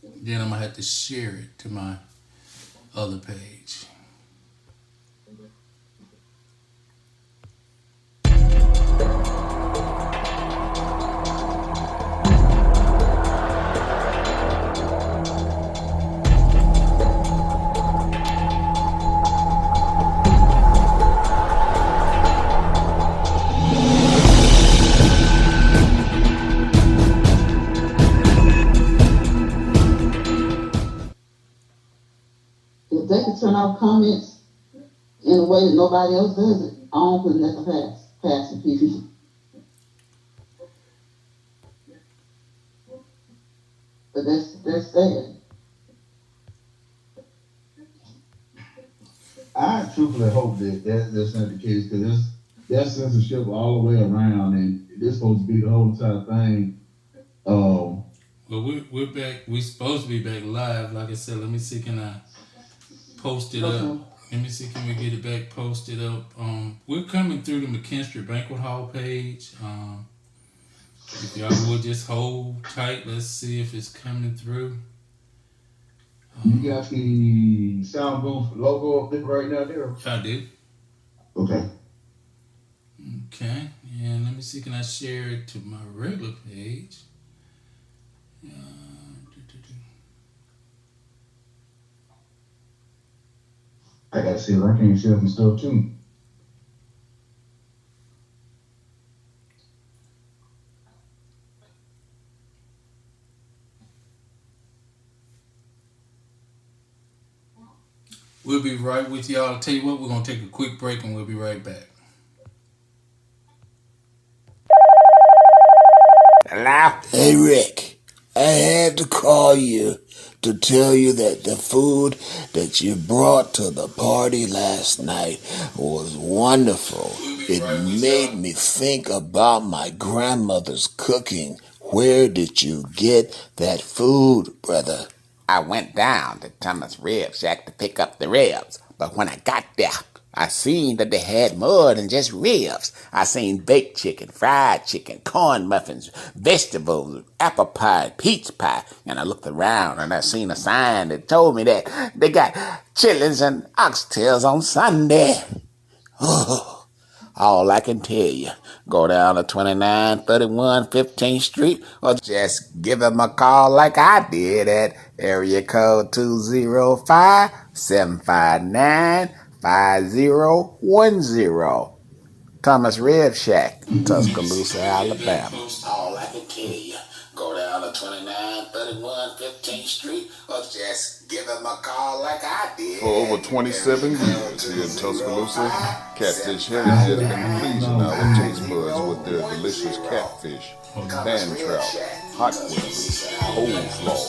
Then I'm gonna have to share it to my other page. If they can turn off comments in a way that nobody else does it, I don't put nothing past the people. But that's sad. I truthfully hope that's not the case because there's censorship all the way around, and this supposed to be the whole entire thing. Um, Well, we're back. We're supposed to be back live. Like I said, let me see. Can I post it up? Okay. Let me see. Can we get it back posted up? We're coming through the McKinstry Banquet Hall page. If y'all would just hold tight, let's see if it's coming through. you got the sound booth logo up there right now there. I do. Okay. Okay, and let me see. Can I share it to my regular page? I gotta see if I can't share some stuff too. We'll be right with y'all. I'll tell you what, we're gonna take a quick break and we'll be right back. Hello? Hey, Rick. I had to call you to tell you that the food that you brought to the party last night was wonderful. It made me think about my grandmother's cooking. Where did you get that food, brother? I went down to Thomas Rib Shack to pick up the ribs, but when I got there, I seen that they had more than just ribs. I seen baked chicken, fried chicken, corn muffins, vegetables, apple pie, peach pie. And I looked around and I seen a sign that told me that they got chitlins and oxtails on Sunday. Oh, all I can tell you, go down to 2931 15th Street or just give them a call like I did at area code 205-759-5010. Thomas Red Shack, Tuscaloosa, Alabama. All I can tell you, go down to 2931 15th Street or just give them a call like I did. For over 27 years here in Tuscaloosa, Catfish Heritage has been pleasing our taste buds with their delicious catfish, pan trout, hot wings, coleslaw,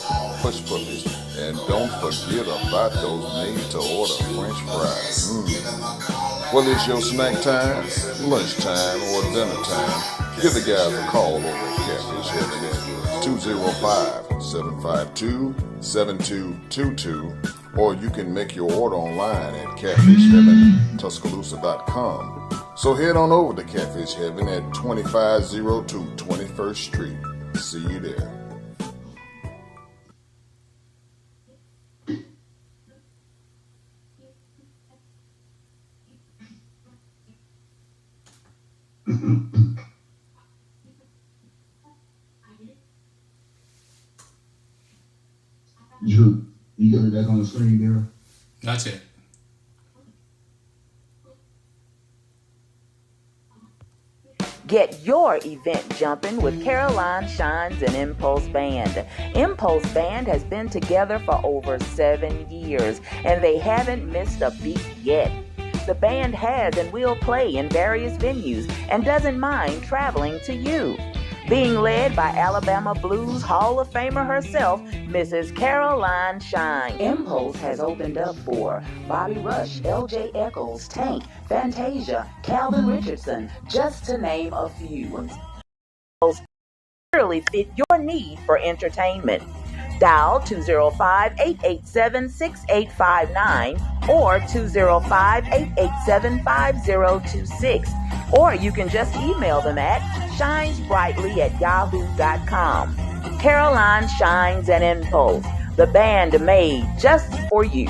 push puppies, and don't forget about those made-to-order French fries. Whether it's your snack time, lunchtime, or dinner time, give the guys a call over at Catfish Heaven at 205-752-7222, or you can make your order online at catfishheaventuscaloosa.com. So head on over to Catfish Heaven at 2502 21st Street. See you there. You got it back on the screen there? Not yet. Get your event jumping with Caroline Shines and Impulse Band. Impulse Band has been together for over 7 years, and they haven't missed a beat yet. The band has and will play in various venues and doesn't mind traveling to you. Being led by Alabama Blues Hall of Famer herself, Mrs. Caroline Shine. Impulse has opened up for Bobby Rush, L.J. Eccles, Tank, Fantasia, Calvin Richardson, just to name a few. Impulse clearly fit your need for entertainment. Dial 205-887-6859 or 205-887-5026. Or you can just email them at shinesbrightly@yahoo.com. Caroline Shines and Impulse, the band made just for you.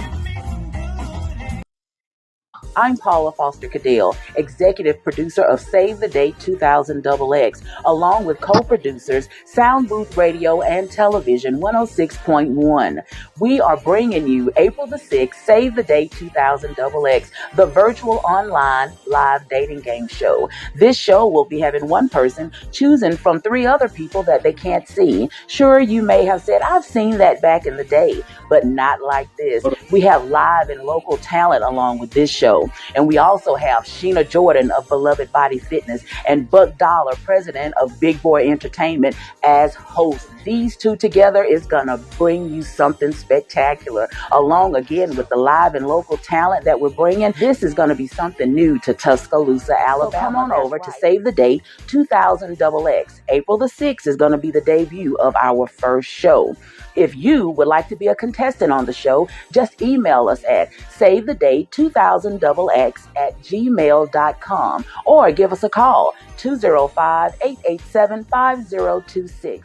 I'm Paula Foster Cadell, executive producer of Save the Date 2000 XX, along with co-producers Sound Booth Radio and Television 106.1. We are bringing you April the 6th, Save the Date 2000 XX, the virtual online live dating game show. This show will be having one person choosing from three other people that they can't see. Sure, you may have said, I've seen that back in the day, but not like this. We have live and local talent along with this show. And we also have Sheena Jordan of Beloved Body Fitness and Buck Dollar, president of Big Boy Entertainment, as hosts. These two together is going to bring you something spectacular. Along again with the live and local talent that we're bringing, this is going to be something new to Tuscaloosa, Alabama. So come on over to Save the Date 2000 XX. April the 6th is going to be the debut of our first show. If you would like to be a contestant on the show, just email us at savethe2000xx@gmail.com or give us a call, 205-887-5026.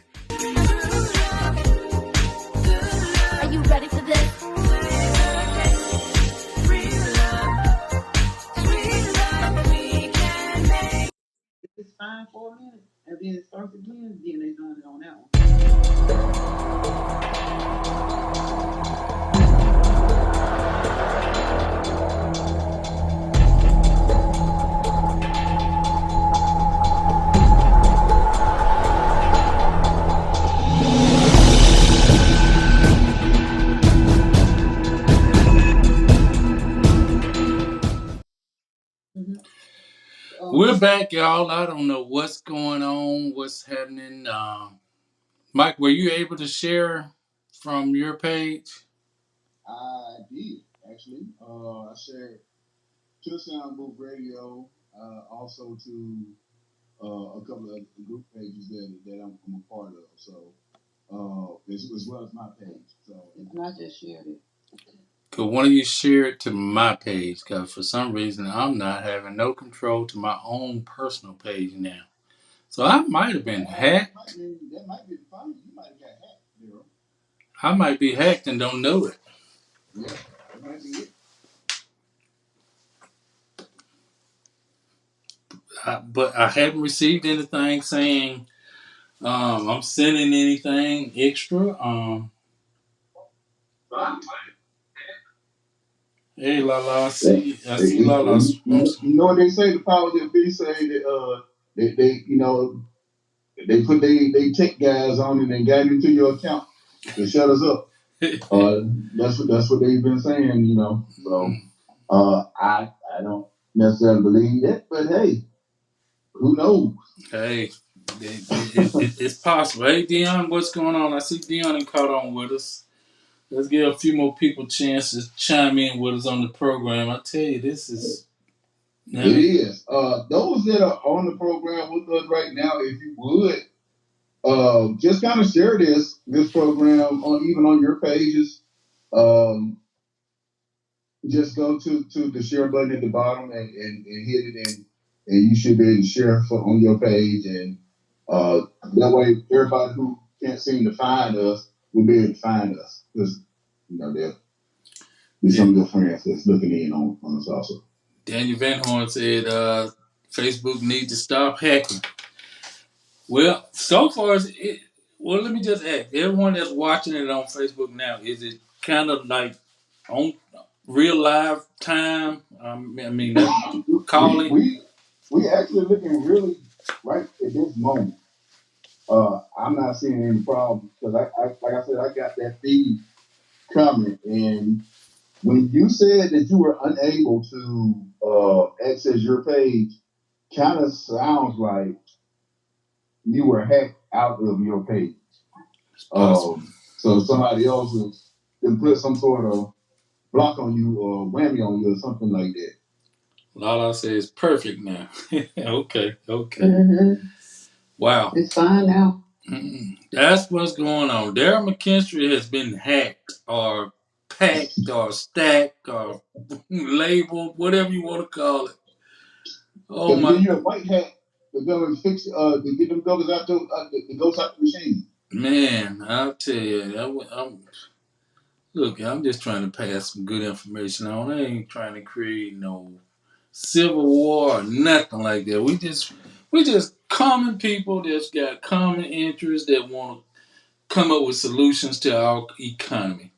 Are you ready for this? It's fine for a minute, and then it starts again, then they doing it on that one. We're back, y'all. I don't know what's going on, what's happening. Mike, were you able to share from your page? I did actually. I shared to Sound Booth Radio, also to a couple of group pages that I'm a part of. So as well as my page. So it's not just shared it. Could one of you share it to my page? Because for some reason, I'm not having no control to my own personal page now. So I might have been hacked. That might be fun. You might have got hacked, Daryl. I might be hacked and don't know it. Yeah, that might be it. But I haven't received anything saying I'm sending anything extra. Hey, Lala, I see Lala. You know what they say? The powers that be say that they they put they tech guys on and they got into your account to shut us up. That's what they've been saying, you know. So I don't necessarily believe that, but hey, who knows? Hey, it's possible. Hey, Dion, what's going on? I see Dion and caught on with us. Let's give a few more people a chance to chime in with us on the program. I tell you, this is. It is. Those that are on the program with us right now, if you would, just kind of share this program on even on your pages. Just go to the share button at the bottom and hit it, and you should be able to share on your page, and that way everybody who can't seem to find us will be able to find us, because there'll be some of your friends that's looking in on us also. Daniel Van Horn said Facebook needs to stop hacking. Well, so far well, let me just ask everyone that's watching it on Facebook now, is it kind of like on real live time? I mean, calling. We actually looking really right at this moment. I'm not seeing any problems, because I like I said, I got that feed coming, and when you said that you were unable to access your page, kind of sounds like you were hacked out of your page. So somebody else can put some sort of block on you or whammy on you or something like that. Lala says perfect now. Okay. Mm-hmm. Wow. It's fine now. That's what's going on. Daryl McKinstry has been hacked or packed or stacked or labeled, whatever you want to call it. Oh my! Give you a white hat to go and fix to get them goes out the ghost out the machine. Man, I'll tell you, Look, I'm just trying to pass some good information on. I ain't trying to create no civil war or nothing like that. We just common people that's got common interests that want to come up with solutions to our economy,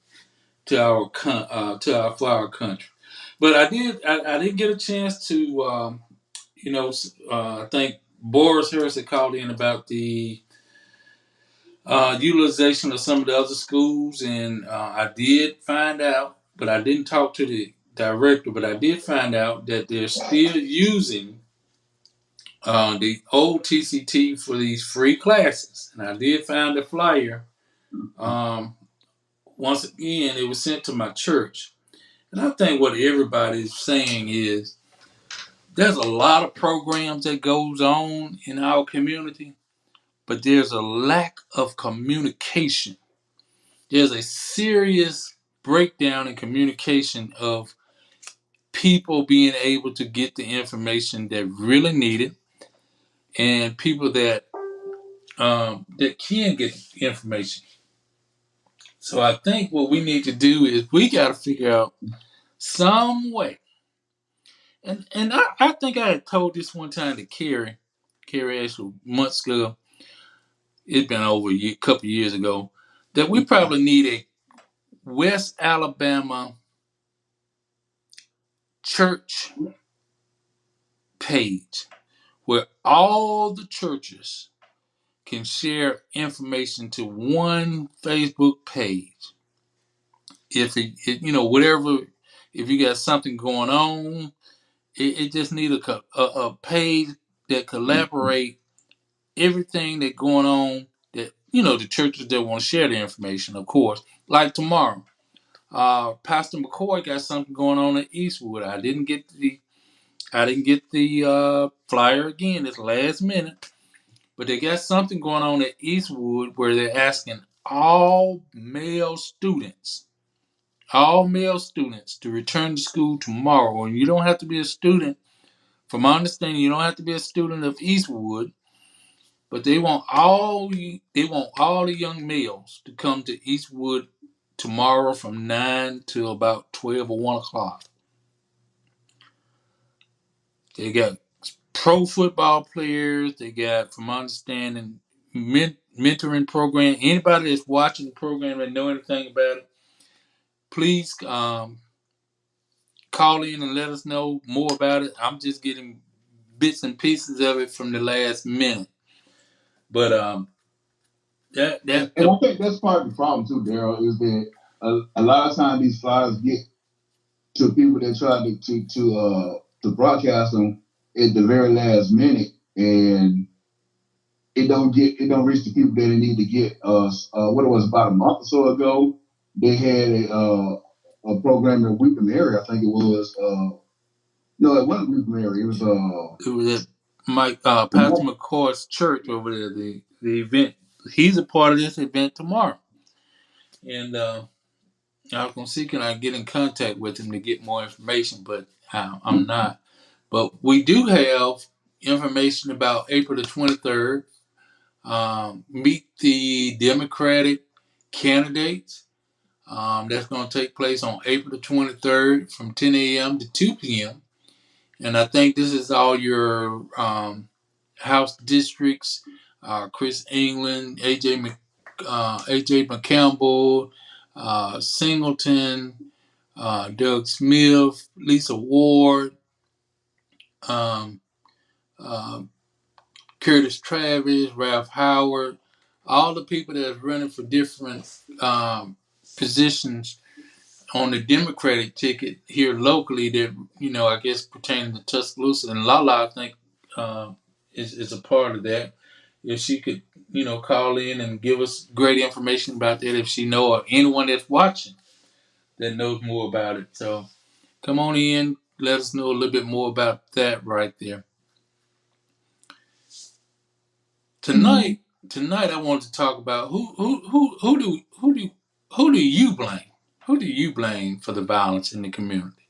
for our country. But I did get a chance to I think Boris Harris had called in about the utilization of some of the other schools, and I did find out, but I didn't talk to the director, but I did find out that they're still using the old TCT for these free classes. And I did find the flyer. Um, Once again, it was sent to my church. And I think what everybody is saying is there's a lot of programs that goes on in our community, but there's a lack of communication. There's a serious breakdown in communication of people being able to get the information that really need it, and people that can get information. So I think what we need to do is we got to figure out some way. And I think I had told this one time to Carrie actually months ago. It's been over a couple of years ago that we probably need a West Alabama church page where all the churches can share information to one Facebook page. If whatever, if you got something going on, it just need a page that collaborate everything that going on, that the churches that want to share the information, of course. Like tomorrow, Pastor McCoy got something going on at Eastwood. I didn't get the flyer again. It's last minute, but they got something going on at Eastwood where they're asking all male students to return to school tomorrow. And you don't have to be a student. From my understanding, you don't have to be a student of Eastwood, but they want all the young males to come to Eastwood tomorrow from 9 to about 12 or 1 o'clock. They got pro football players. They got, from my understanding, mentoring program. Anybody that's watching the program and know anything about it, please call in and let us know more about it. I'm just getting bits and pieces of it from the last minute. But And I think that's part of the problem too, Daryl, is that a lot of times these flyers get to people that try to broadcast them at the very last minute, and it don't reach the people that it need to get. What it was about a month or so ago, they had a program in Weepham area. I think it was. No, it wasn't Weepham area. It was it was at Pastor McCoy's church over there. The event. He's a part of this event tomorrow, and I was gonna see can I get in contact with him to get more information, but I'm not. But we do have information about April the 23rd. Meet the Democratic candidates. That's going to take place on April the 23rd from 10 a.m. to 2 p.m. And I think this is all your House districts: Chris England, AJ McCampbell, Singleton, Doug Smith, Lisa Ward, um, uh, Curtis Travis, Ralph Howard, all the people that are running for different positions on the Democratic ticket here locally that, I guess pertaining to Tuscaloosa. And Lala, I think, is a part of that. If she could, call in and give us great information about that, if she know, or anyone that's watching that knows more about it. So come on in, let us know a little bit more about that right there. Tonight I want to talk about who do you blame? Who do you blame for the violence in the community?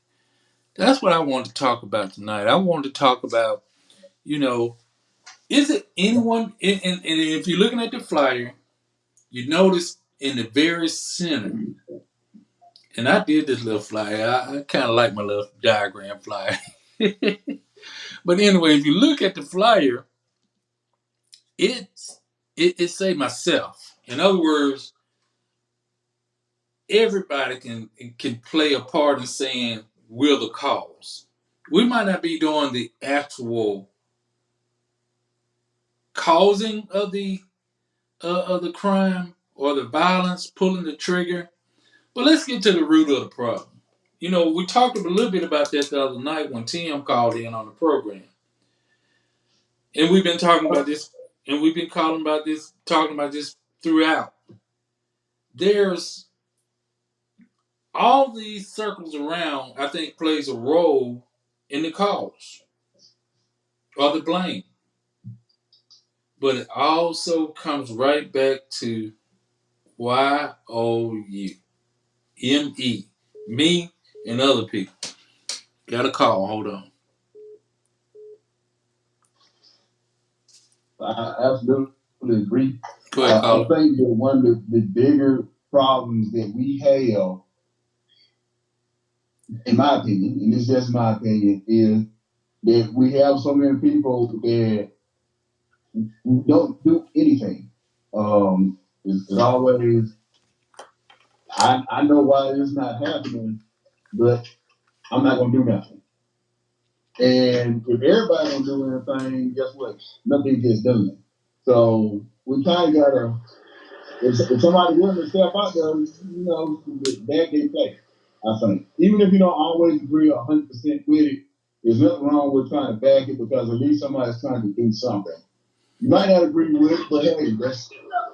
That's what I want to talk about tonight. I want to talk about, is it anyone? And if you're looking at the flyer, you notice in the very center And I did this little flyer. I kind of like my little diagram flyer. But anyway, if you look at the flyer, it's it say myself. In other words, everybody can play a part in saying we're the cause. We might not be doing the actual causing of the crime or the violence, pulling the trigger, but let's get to the root of the problem. You know, we talked a little bit about that the other night when Tim called in on the program, and we've been talking about this, and we've been talking about this throughout. There's all these circles around. I think plays a role in the cause or the blame, but it also comes right back to YOU, me and other people. Got a call. Hold on. I absolutely agree. Go ahead, I caller. think that one of the bigger problems that we have, in my opinion, and it's just my opinion, is that we have so many people that don't do anything. It's always, I know why it's not happening, but I'm not going to do nothing. And if everybody don't do anything, guess what? Nothing gets done. So we kind of gotta. If somebody willing to step out there, that they play. I think even if you don't always agree 100% with it, there's nothing wrong with trying to back it because at least somebody's trying to do something. You might not agree with it, but hey,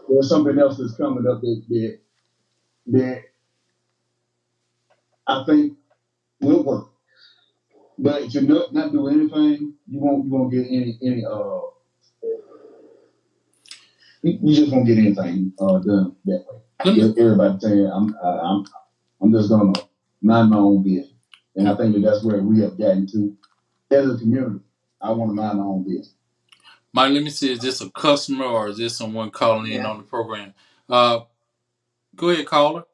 there's something else that's coming up that I think will work. But if you not do anything, you won't get any you just won't get anything done that way. Everybody saying I'm just gonna mind my own business, and I think that's where we have gotten to as a community. I want to mind my own business. Mike, let me see. Is this a customer or is this someone calling in on the program? Go ahead, caller.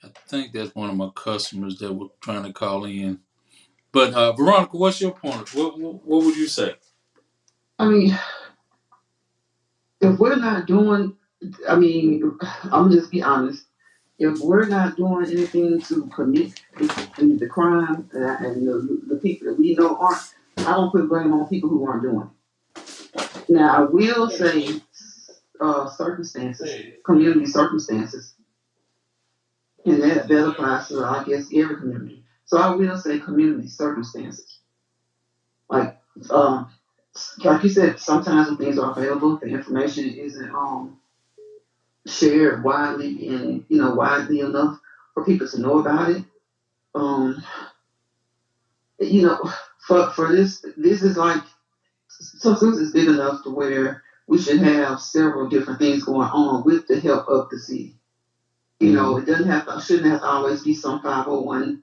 I think that's one of my customers that were trying to call in. But Veronica, what's your point? What would you say? I mean, if we're not doing, I mean, I'm just be honest. If we're not doing anything to commit the crime and the people that we know aren't, I don't put blame on people who aren't doing it. Now, I will say circumstances, community circumstances, and that applies to, I guess, every community. So I will say community circumstances. Like, um, like you said, sometimes when things are available, the information isn't shared widely and widely enough for people to know about it. Um, you know, for this is like substance is big enough to where we should have several different things going on with the help of the city. It shouldn't have to always be some 501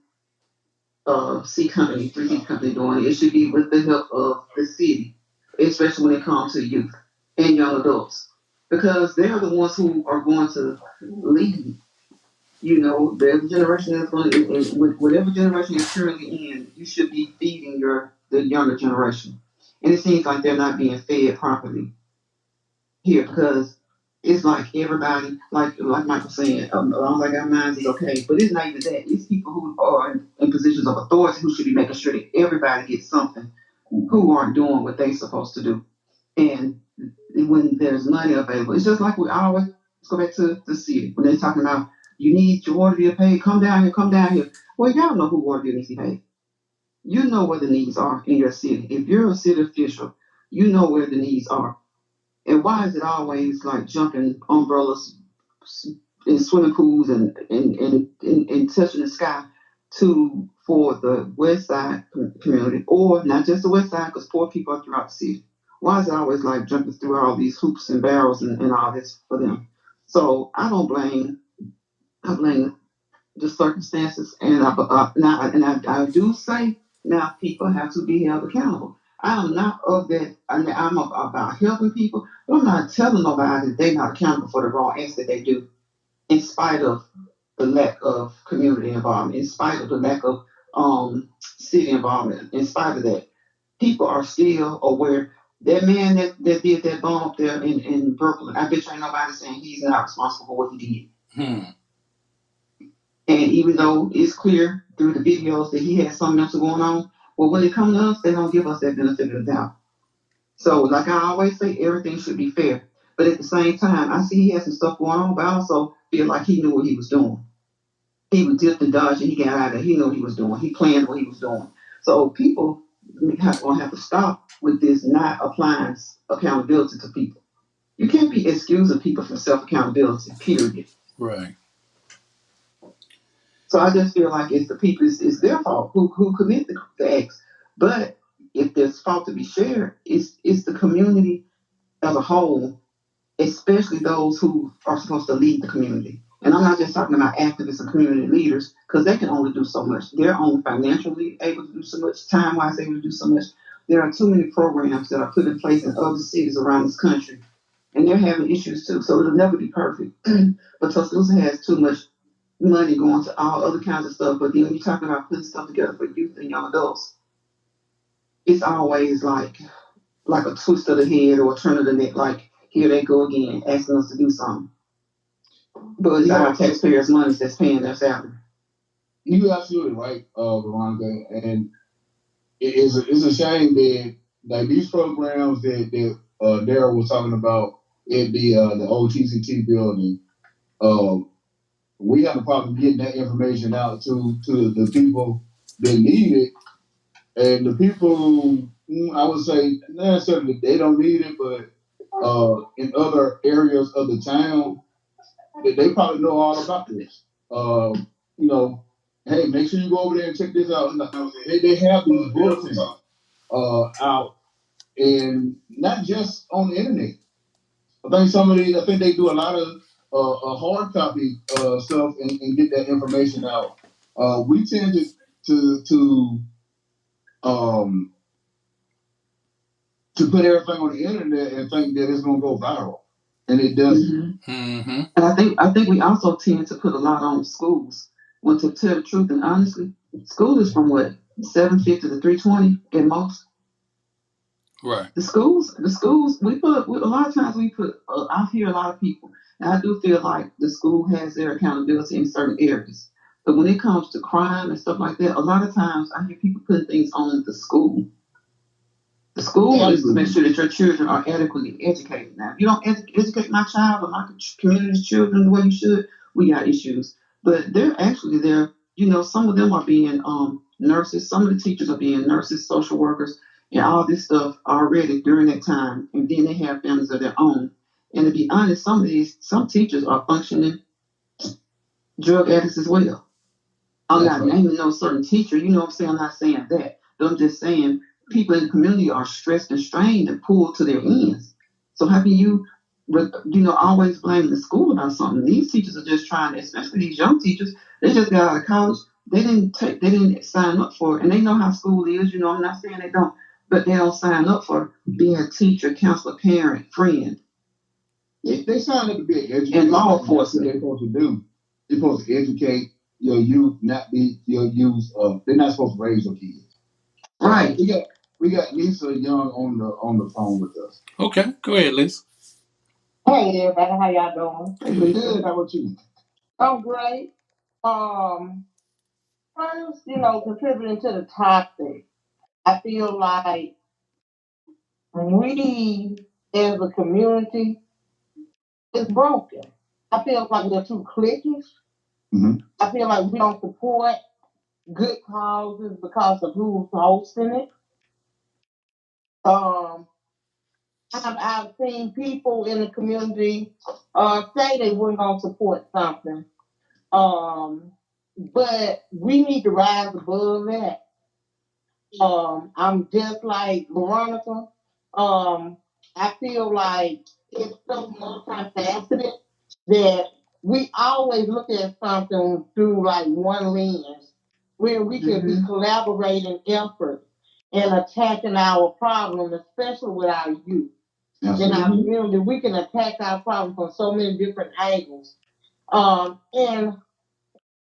C company, 3C company doing it. It should be with the help of the city, especially when it comes to youth and young adults, because they're the ones who are going to lead. They're the generation that's going to, whatever generation you're currently in, you should be feeding the younger generation. And it seems like they're not being fed properly here because it's like everybody, like Mike was saying, as long as I got mine, is okay. But it's not even that. It's people who are in positions of authority who should be making sure that everybody gets something who aren't doing what they're supposed to do. And when there's money available, it's just like we always let's go back to the city when they're talking about you need your water bill paid. Come down here, come down here. Well, y'all know who water bill needs to be paid. You know where the needs are in your city. If you're a city official, you know where the needs are. And why is it always like jumping umbrellas in swimming pools and touching the sky for the West Side community, or not just the West Side, because poor people are throughout the city? Why is it always like jumping through all these hoops and barrels and all this for them? So I don't blame. I blame the circumstances, and I do say now people have to be held accountable. I am not of that. I mean, about helping people, but I'm not telling nobody that they're not accountable for the wrong acts that they do, in spite of the lack of community involvement, in spite of the lack of city involvement, in spite of that. People are still aware. That man that did that bomb up there in Brooklyn, I bet you ain't nobody saying he's not responsible for what he did. And even though it's clear through the videos that he had something else going on, well, when it comes to us, they don't give us that benefit of the doubt. So, like I always say, everything should be fair. But at the same time, I see he has some stuff going on, but I also feel like he knew what he was doing. He was dipped and dodged and he got out of there. He knew what he was doing. He planned what he was doing. So people gonna have to stop with this not applying accountability to people. You can't be excusing people from self accountability, period. Right. So I just feel like it's the people, it's their fault who commit the acts. But if there's fault to be shared, it's the community as a whole, especially those who are supposed to lead the community. And I'm not just talking about activists and community leaders, because they can only do so much. They're only financially able to do so much, time wise able to do so much. There are too many programs that are put in place in other cities around this country, and they're having issues too. So it'll never be perfect. But Tuscaloosa has too much money going to all other kinds of stuff. But then when you're talking about putting stuff together for youth and young adults, it's always like a twist of the head or a turn of the neck, like here they go again, asking us to do something. But it's our taxpayers' money that's paying their salary. You're absolutely right, Veronica. And it's a shame that like these programs that Daryl was talking about at the old TCT building, we have a problem getting that information out to the people that need it, and the people who I would say not necessarily they don't need it, but in other areas of the town, they probably know all about this. You know, hey, make sure you go over there and check this out. They have these bulletins out, and not just on the internet. I think they do a lot of hard copy stuff and get that information out. We tend um, to put everything on the internet and think that it's gonna go viral, and it doesn't. Mm-hmm. And I think we also tend to put a lot on schools. When to tell the truth and honestly, school is from what 750 to 320 at most. Right. The schools, a lot of times we put. I hear a lot of people, and I do feel like the school has their accountability in certain areas. But when it comes to crime and stuff like that, a lot of times I hear people putting things on the school. The school is to make sure that your children are adequately educated. Now, if you don't educate my child or my community's children the way you should, we got issues. But they're actually there. Some of them are being nurses. Some of the teachers are being nurses, social workers, and all this stuff already during that time. And then they have families of their own. And to be honest, some teachers are functioning drug addicts as well. I'm not naming no certain teacher. You know what I'm saying? I'm not saying that. But I'm just saying people in the community are stressed and strained and pulled to their ends. So how can you, always blame the school about something? These teachers are just trying, especially these young teachers. They just got out of college. They didn't sign up for it, and they know how school is. I'm not saying they don't, but they don't sign up for being a teacher, counselor, parent, friend. They sign up to be an educator. And law enforcement. They're supposed to do. They're supposed to educate your youth, not be your youth. They're not supposed to raise your kids. Right. We got Lisa Young on the phone with us. Okay, go ahead, Lisa. Hey everybody, how y'all doing? Hey, good. How about you? I'm great. First, contributing to the topic, I feel like we as a community is broken. I feel like we're too cliquish. Mm-hmm. I feel like we don't support good causes because of who's hosting it. I've seen people in the community say they weren't going to support something. But we need to rise above that. I'm just like Veronica. I feel like it's so multifaceted that we always look at something through like one lens where we could be collaborating efforts. and attacking our problem, especially with our youth. In our community, we can attack our problem from so many different angles. And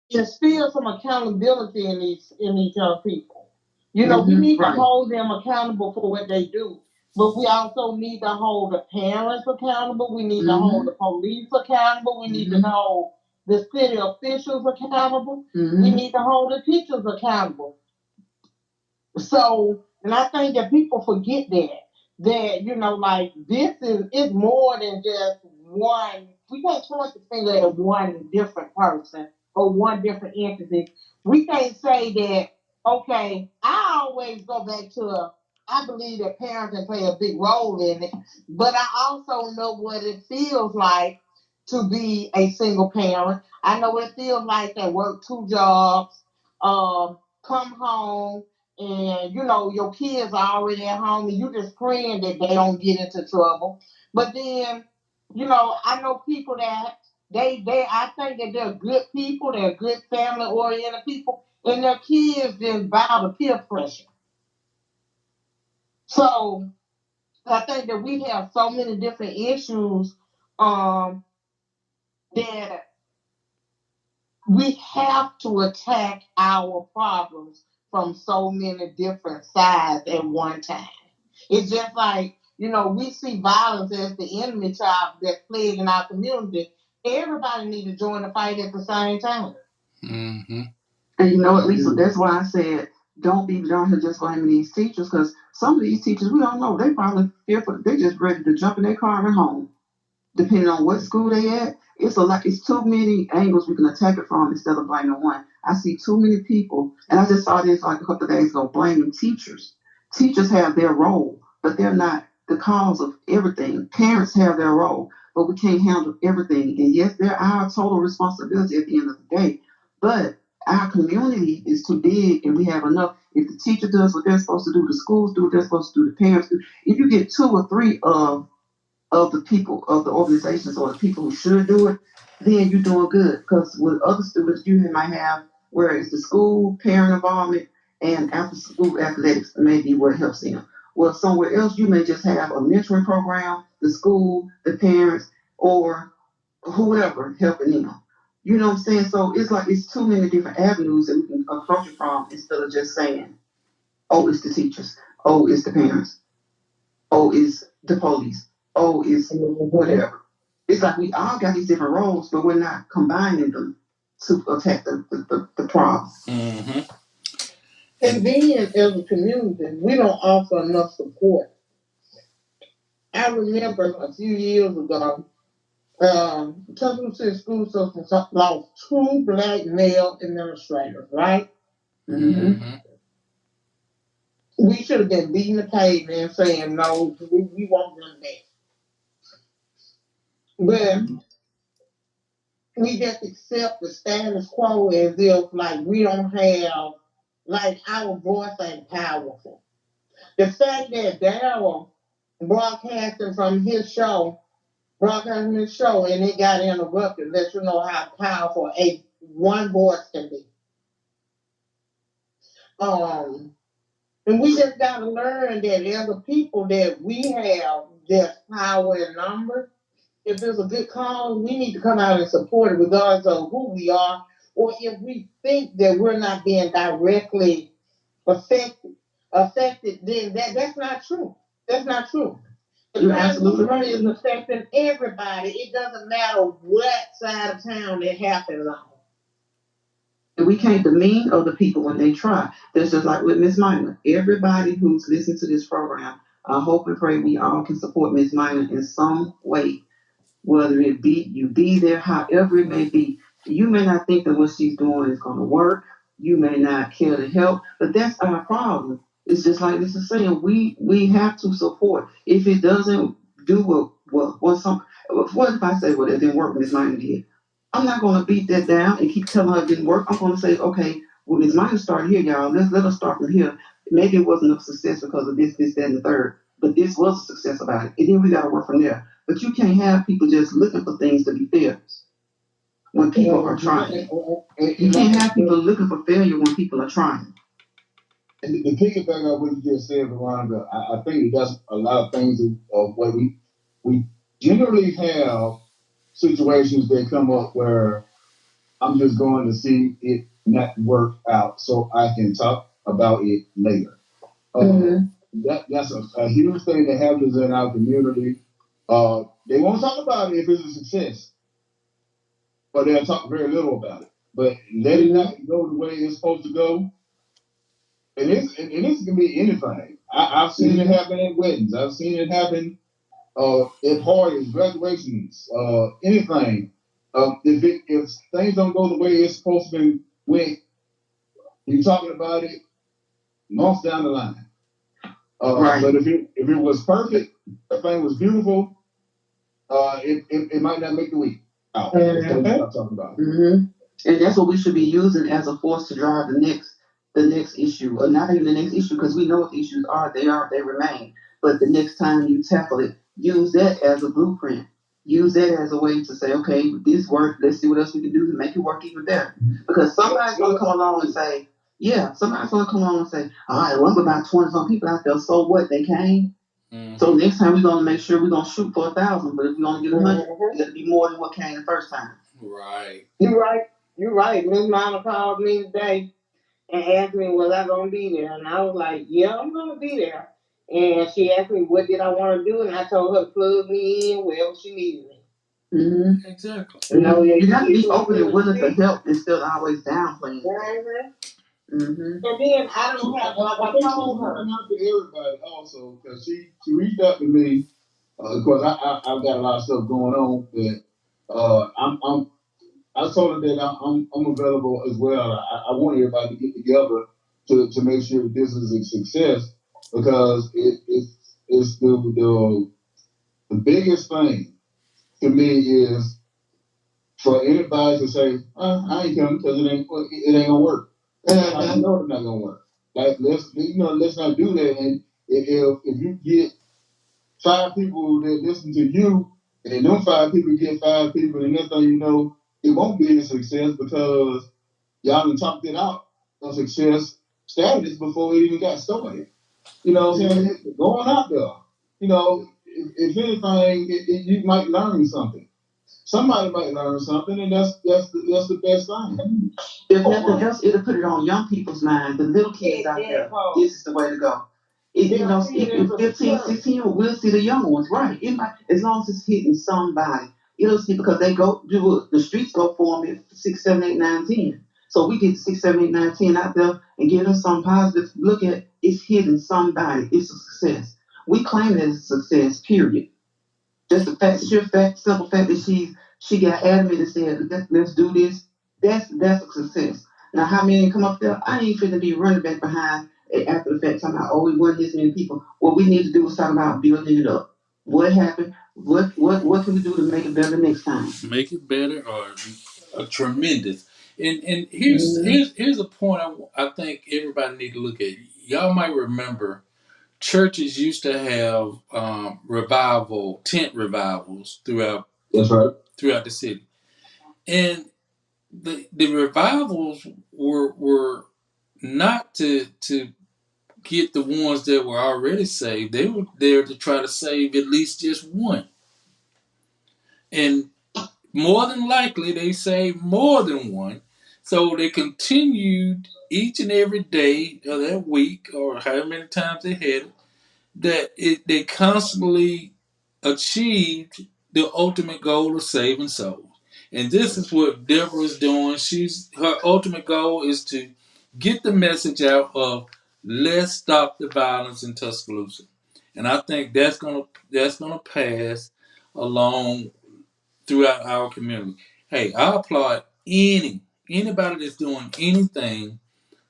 instill some accountability in these young people. You know, we need to hold them accountable for what they do, but we also need to hold the parents accountable. We need to hold the police accountable. We need to hold the city officials accountable. We need to hold the teachers accountable. So, and I think that people forget that you know, like this is it's more than just one. We can't point the finger at one different person or one different entity. We can't say that. Okay, I always go back to. I believe that parenting play a big role in it, but I also know what it feels like to be a single parent. I know what it feels like to work two jobs, come home and you know your kids are already at home and you just praying that they don't get into trouble. But then, you know, I know people that they I think that they're good people, they're good family oriented people, and their kids just bow to peer pressure. So I think that we have so many different issues that we have to attack our problems from so many different sides at one time. It's just like, you know, we see violence as the enemy child that's plaguing our community. Everybody needs to join the fight at the same time. Mm-hmm. And you know what, Lisa, that's why I said don't be down here just blaming these teachers, because some of these teachers, we don't know, they probably fearful, they just ready to jump in their car and run home. Depending on what school they at, it's too many angles we can attack it from instead of blaming one. I see too many people, and I just saw this like a couple of days ago, blaming teachers. Teachers have their role, but they're not the cause of everything. Parents have their role, but we can't handle everything. And yes, they're our total responsibility at the end of the day. But our community is too big, and we have enough. If the teacher does what they're supposed to do, the schools do what they're supposed to do, the parents do. If you get two or three of the people of the organizations or the people who should do it, then you're doing good. Because with other students, you might have where it's the school, parent involvement, and after school athletics may be what helps them. Well, somewhere else, you may just have a mentoring program, the school, the parents, or whoever helping them. You know what I'm saying? So it's like it's too many different avenues that we can approach it from instead of just saying, oh, it's the teachers, oh, it's the parents. Oh, it's the police. Oh, it's whatever. It's like we all got these different roles, but we're not combining them to attack the problem. Mm-hmm. And then as a community, we don't offer enough support. I remember a few years ago, Tuscaloosa School System lost two black male administrators, right? Mm-hmm. We should have been beating the pavement and saying, no, we want them back. But we just accept the status quo as if, like, we don't have, like, our voice ain't powerful. The fact that Daryl broadcasting his show, and it got interrupted, lets you know how powerful one voice can be. And we just got to learn that as a people that we have this power in numbers. If there's a good cause, we need to come out and support it regardless of who we are, or if we think that we're not being directly affected, then that's not true. That's not true. The absolutely is affecting everybody. It doesn't matter what side of town it happens on. And we can't demean other people when they try. That's just like with Miss Minor. Everybody who's listening to this program, I hope and pray we all can support Miss Minor in some way, whether it be you be there, however it may be. You may not think that what she's doing is going to work. You may not care to help, but that's our problem. It's just like this is saying, we have to support. If it doesn't do what if I say, well, it didn't work, Miss Minor did? I'm not going to beat that down and keep telling her it didn't work. I'm going to say, okay, well, Miss Minor started here, y'all. Let us start from here. Maybe it wasn't a success because of this, that, and the third, but this was a success about it. And then we got to work from there. But you can't have people just looking for things to be failures when people are trying. You can't have people looking for failure when people are trying. The piggyback of what you just said, Veronica, I think that's a lot of things of what we generally have situations that come up where I'm just going to see it not work out so I can talk about it later. That's a huge thing that happens in our community. They won't talk about it if it's a success, but they'll talk very little about it. But let it not go the way it's supposed to go. And this can be anything. I've seen it happen at weddings. I've seen it happen at parties, graduations, anything. If things don't go the way it's supposed to be, when you're talking about it months down the line. Right. But if it was perfect, the thing was beautiful, it might not make the week out. That's what I'm talking about. Mm-hmm. And that's what we should be using as a force to drive the next issue, or not even the next issue, because we know what the issues are. They remain. But the next time you tackle it, use that as a blueprint. Use that as a way to say, okay, this worked. Let's see what else we can do to make it work even better. Because somebody's going to come along and say, yeah, somebody's going to come along and say, all right, well, I'm about 20 some people out there. So what? They came. Mm-hmm. So next time we're going to make sure we're going to shoot for 1,000. But if we're going to get 100, it'll be more than what came the first time. Right. You're right. You're right. Miss Mama called me today and asked me, was I going to be there? And I was like, yeah, I'm going to be there. And she asked me, what did I want to do? And I told her to plug me in wherever she needed me. Mm-hmm. Exactly. You have to be open and willing to help instead of always downplaying. Mm-hmm. And then I don't have, like I told her. Not to everybody also, because she reached out to me, because I've got a lot of stuff going on that I told her that I'm available as well. I want everybody to get together to make sure that this is a success, because it's the biggest thing to me is for anybody to say, I ain't coming because it ain't gonna work. I know it's not gonna work. Like let's not do that. And if you get 5 people that listen to you, and them 5 people get 5 people, and next thing you know, it won't be a success because y'all done talked it out on success status before it even got started. You know what I'm saying? Going out there. If anything, you might learn something. Somebody might learn something, and that's the best thing. If nothing else, it'll put it on young people's mind, the little kids out there. This is the way to go. If 15, 16, we'll see the young ones, right? It might, as long as it's hitting somebody, it'll see, because they go do it, the streets go for them at 6, 7, 8, 9, 10. So we get 6, 7, 8, 9, 10 out there and give them something positive. Look at, it's hitting somebody. It's a success. We claim it as a success, period. Just the fact, simple fact that she got adamant and said, let's do this. That's a success. Now, how many come up there? I ain't finna be running back behind after the fact talking about, oh, we wasn't this many people. What we need to do is talk about building it up. What happened? What can we do to make it better next time? Make it better or tremendous. And here's a point I think everybody need to look at. Y'all might remember churches used to have tent revivals throughout. That's right. Throughout the city, and the revivals were not to get the ones that were already saved. They were there to try to save at least just one, and more than likely they saved more than one. So they continued each and every day of that week, or however many times they had it, they constantly achieved the ultimate goal of saving souls. And this is what Deborah's doing. Her ultimate goal is to get the message out of let's stop the violence in Tuscaloosa. And I think that's gonna pass along throughout our community. Hey, I applaud anybody that's doing anything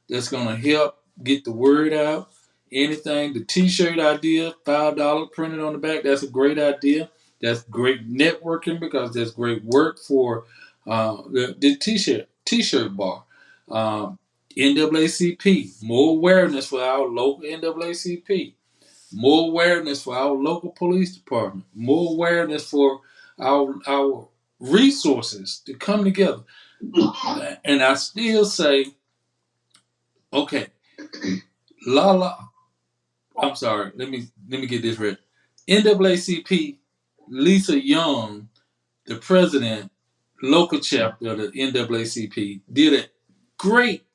that's gonna help get the word out. Anything, the T-shirt idea, $5 printed on the back. That's a great idea. That's great networking, because that's great work for the T-shirt bar. NAACP, more awareness for our local NAACP, more awareness for our local police department, more awareness for our resources to come together. And I still say, okay, Lala. I'm sorry. Let me get this right. NAACP Lisa Young, the president, local chapter of the NAACP, did a great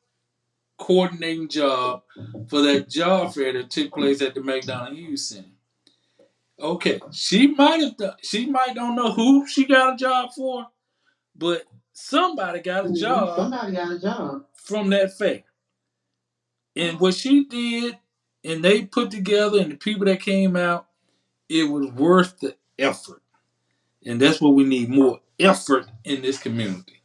coordinating job for that job fair that took place at the McDonough Hughes Center. Okay, she might have done. She might don't know who she got a job for, but somebody got a job. Somebody got a job from that fair. And what she did, and they put together, and the people that came out, it was worth the effort. And that's what we need, more effort in this community.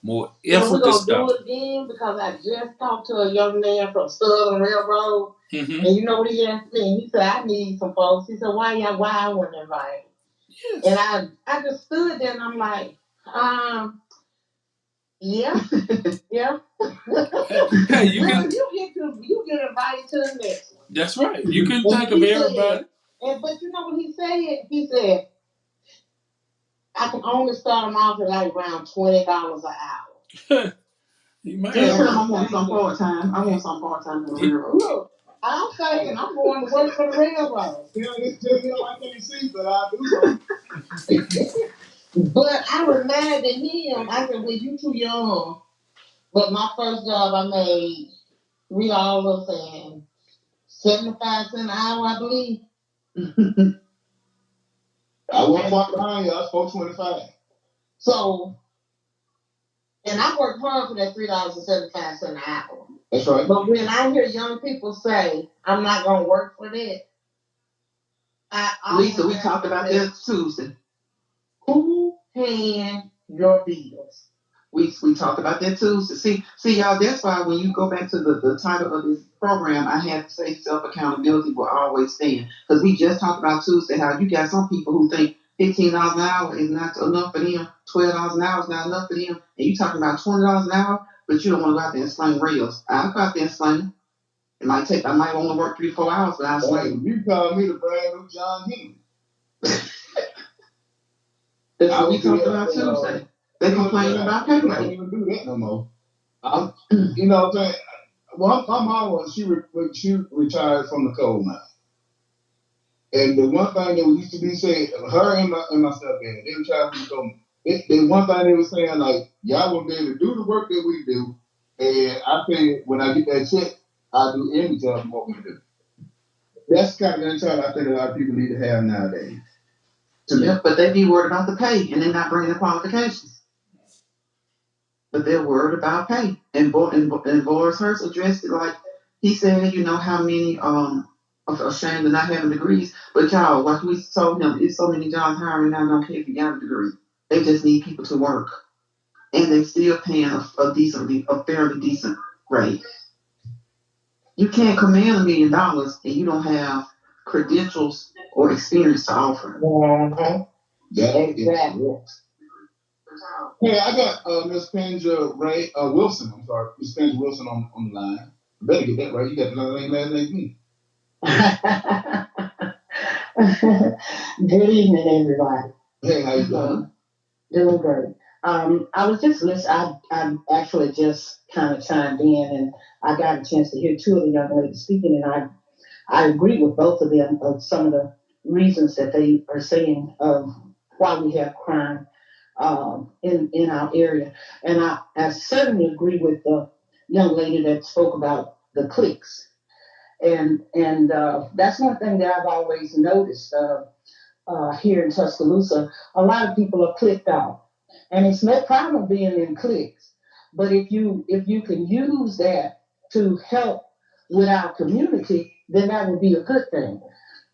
More effort we're to gonna stop do it again because I just talked to a young man from Southern Railroad, Mm-hmm. and you know what he asked me? He said, "I need some folks." He said, "Why I wasn't invited?" Yes. And I just stood there and I'm like, yeah, yeah. Hey, you well, can. you get invited to the next one. That's right. You can And think of he everybody. said, but you know what he said? He said, I can only start them off at like around $20 an hour. You might Just have. tell them I want some part time. I want some part time in the railroad. Look, I'm saying I'm going to work for the railroad. I can't see, but I do something. But I reminded him, I said, well, you too young. But my first job I made $3 and 75 cents an hour, I believe. I wasn't far behind you. I was 425. So, and I worked hard for that $3.75 an hour. That's right. But when I hear young people say, I'm not going to work for that, Lisa, we talked about that Tuesday. Who pays your bills? We talked about that Tuesday. See, y'all, that's why when you go back to the title of this program, I had to say self accountability will always stand. Because we just talked about Tuesday how you got some people who think $15 an hour is not enough for them, $12 an hour is not enough for them, and you talking about $20 an hour, but you don't want to go out there and sling rails. I'll go out there and sling. I might only work 3-4 hours, but I'll sling. You call me the brand new John Henry. That's what we talked about Tuesday. They complaining about pay I rate. don't even do that no more. You know what I'm saying? Well, my mom she retired from the coal mine. And the one thing that used to be said, her and my stepdad, they retired from the coal mine. The one thing they were saying, like, y'all won't be able to do the work that we do. And I think when I get that check, I'll do any job what we do. That's the kind of mentality I think a lot of people need to have nowadays. Yeah, but they be worried about the pay and they're not bringing the qualifications. But they're worried about pay. And Boris Hertz addressed it like he said, you know, how many are ashamed of not having degrees. But y'all, like we told him, it's so many jobs hiring now don't care if you got a degree. They just need people to work. And they still paying a fairly decent rate. You can't command $1 million and you don't have credentials or experience to offer. Mm-hmm. Yeah, exactly. Hey, I got Miss Pandra Wilson. I'm sorry, Miss Pandra Wilson on the line. I better get that right. You got the last name me. Good evening, everybody. Hey, how you doing? Doing great. I was just listening. I actually just kind of chimed in, and I got a chance to hear two of the young ladies speaking, and I agree with both of them of some of the reasons that they are saying of why we have crime in our area, and I certainly agree with the young lady that spoke about the cliques, and that's one thing that I've always noticed. Here in Tuscaloosa, a lot of people are clicked out, and it's no problem being in cliques. But if you can use that to help with our community, then that would be a good thing.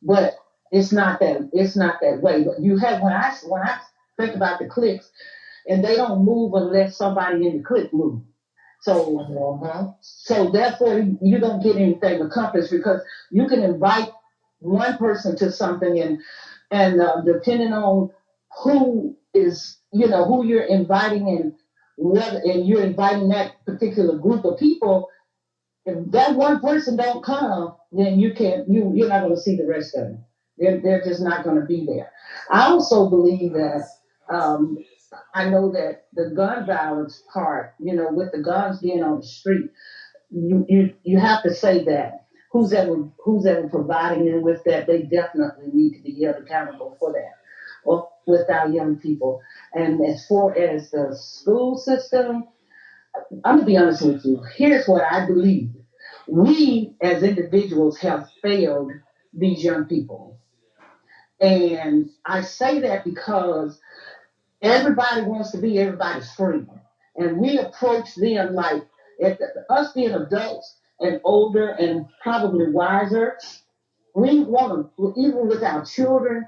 But it's not that way. But you have when I think about the cliques, and they don't move unless somebody in the clique moves. So therefore you don't get anything accomplished because you can invite one person to something and depending on who is who you're inviting and you're inviting that particular group of people, if that one person don't come, then you're not going to see the rest of them. They're just not going to be there. I also believe that I know that the gun violence part, with the guns being on the street, you have to say that. who's ever providing them with that, they definitely need to be held accountable for that. Or with our young people. And as far as the school system, I'm gonna be honest with you. Here's what I believe: we as individuals have failed these young people, and I say that because everybody wants to be everybody's friend, and we approach them like us being adults and older and probably wiser. We want to, even with our children,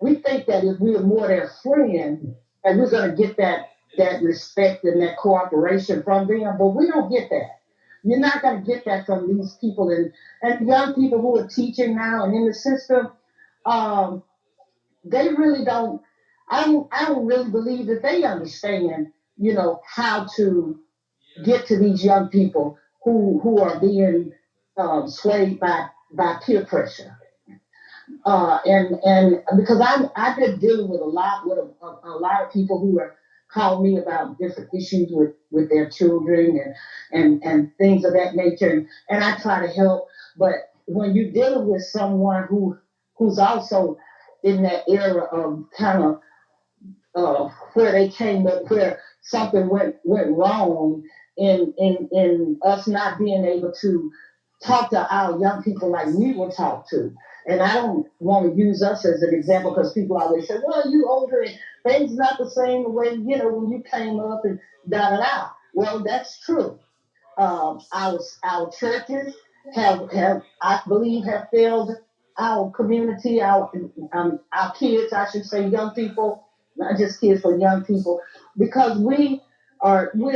we think that if we're more their friend and we're going to get that respect and that cooperation from them, but we don't get that. You're not going to get that from these people and young people who are teaching now and in the system. Um, they really don't. I don't really believe that they understand, how to get to these young people who are being swayed by peer pressure. And because I've been dealing with a lot of people who are calling me about different issues with their children and things of that nature, and I try to help. But when you're dealing with someone who's also in that era of kind of where they came up, where something went wrong in us not being able to talk to our young people like we were taught to. And I don't want to use us as an example because people always say, well, you older and things not the same the way, when you came up and da da da. Well, that's true. Our churches have I believe have failed our community, our kids, I should say, young people, not just kids, but young people, because we're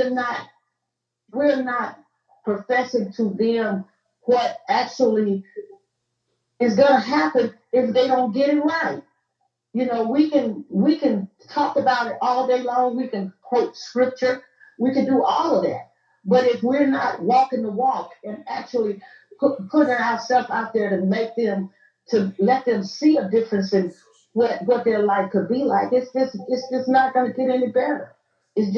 not professing to them what actually is going to happen if they don't get it right. We can talk about it all day long. We can quote scripture. We can do all of that. But if we're not walking the walk and actually putting ourselves out there to let them see a difference in what their life could be like, it's just not going to get any better. It's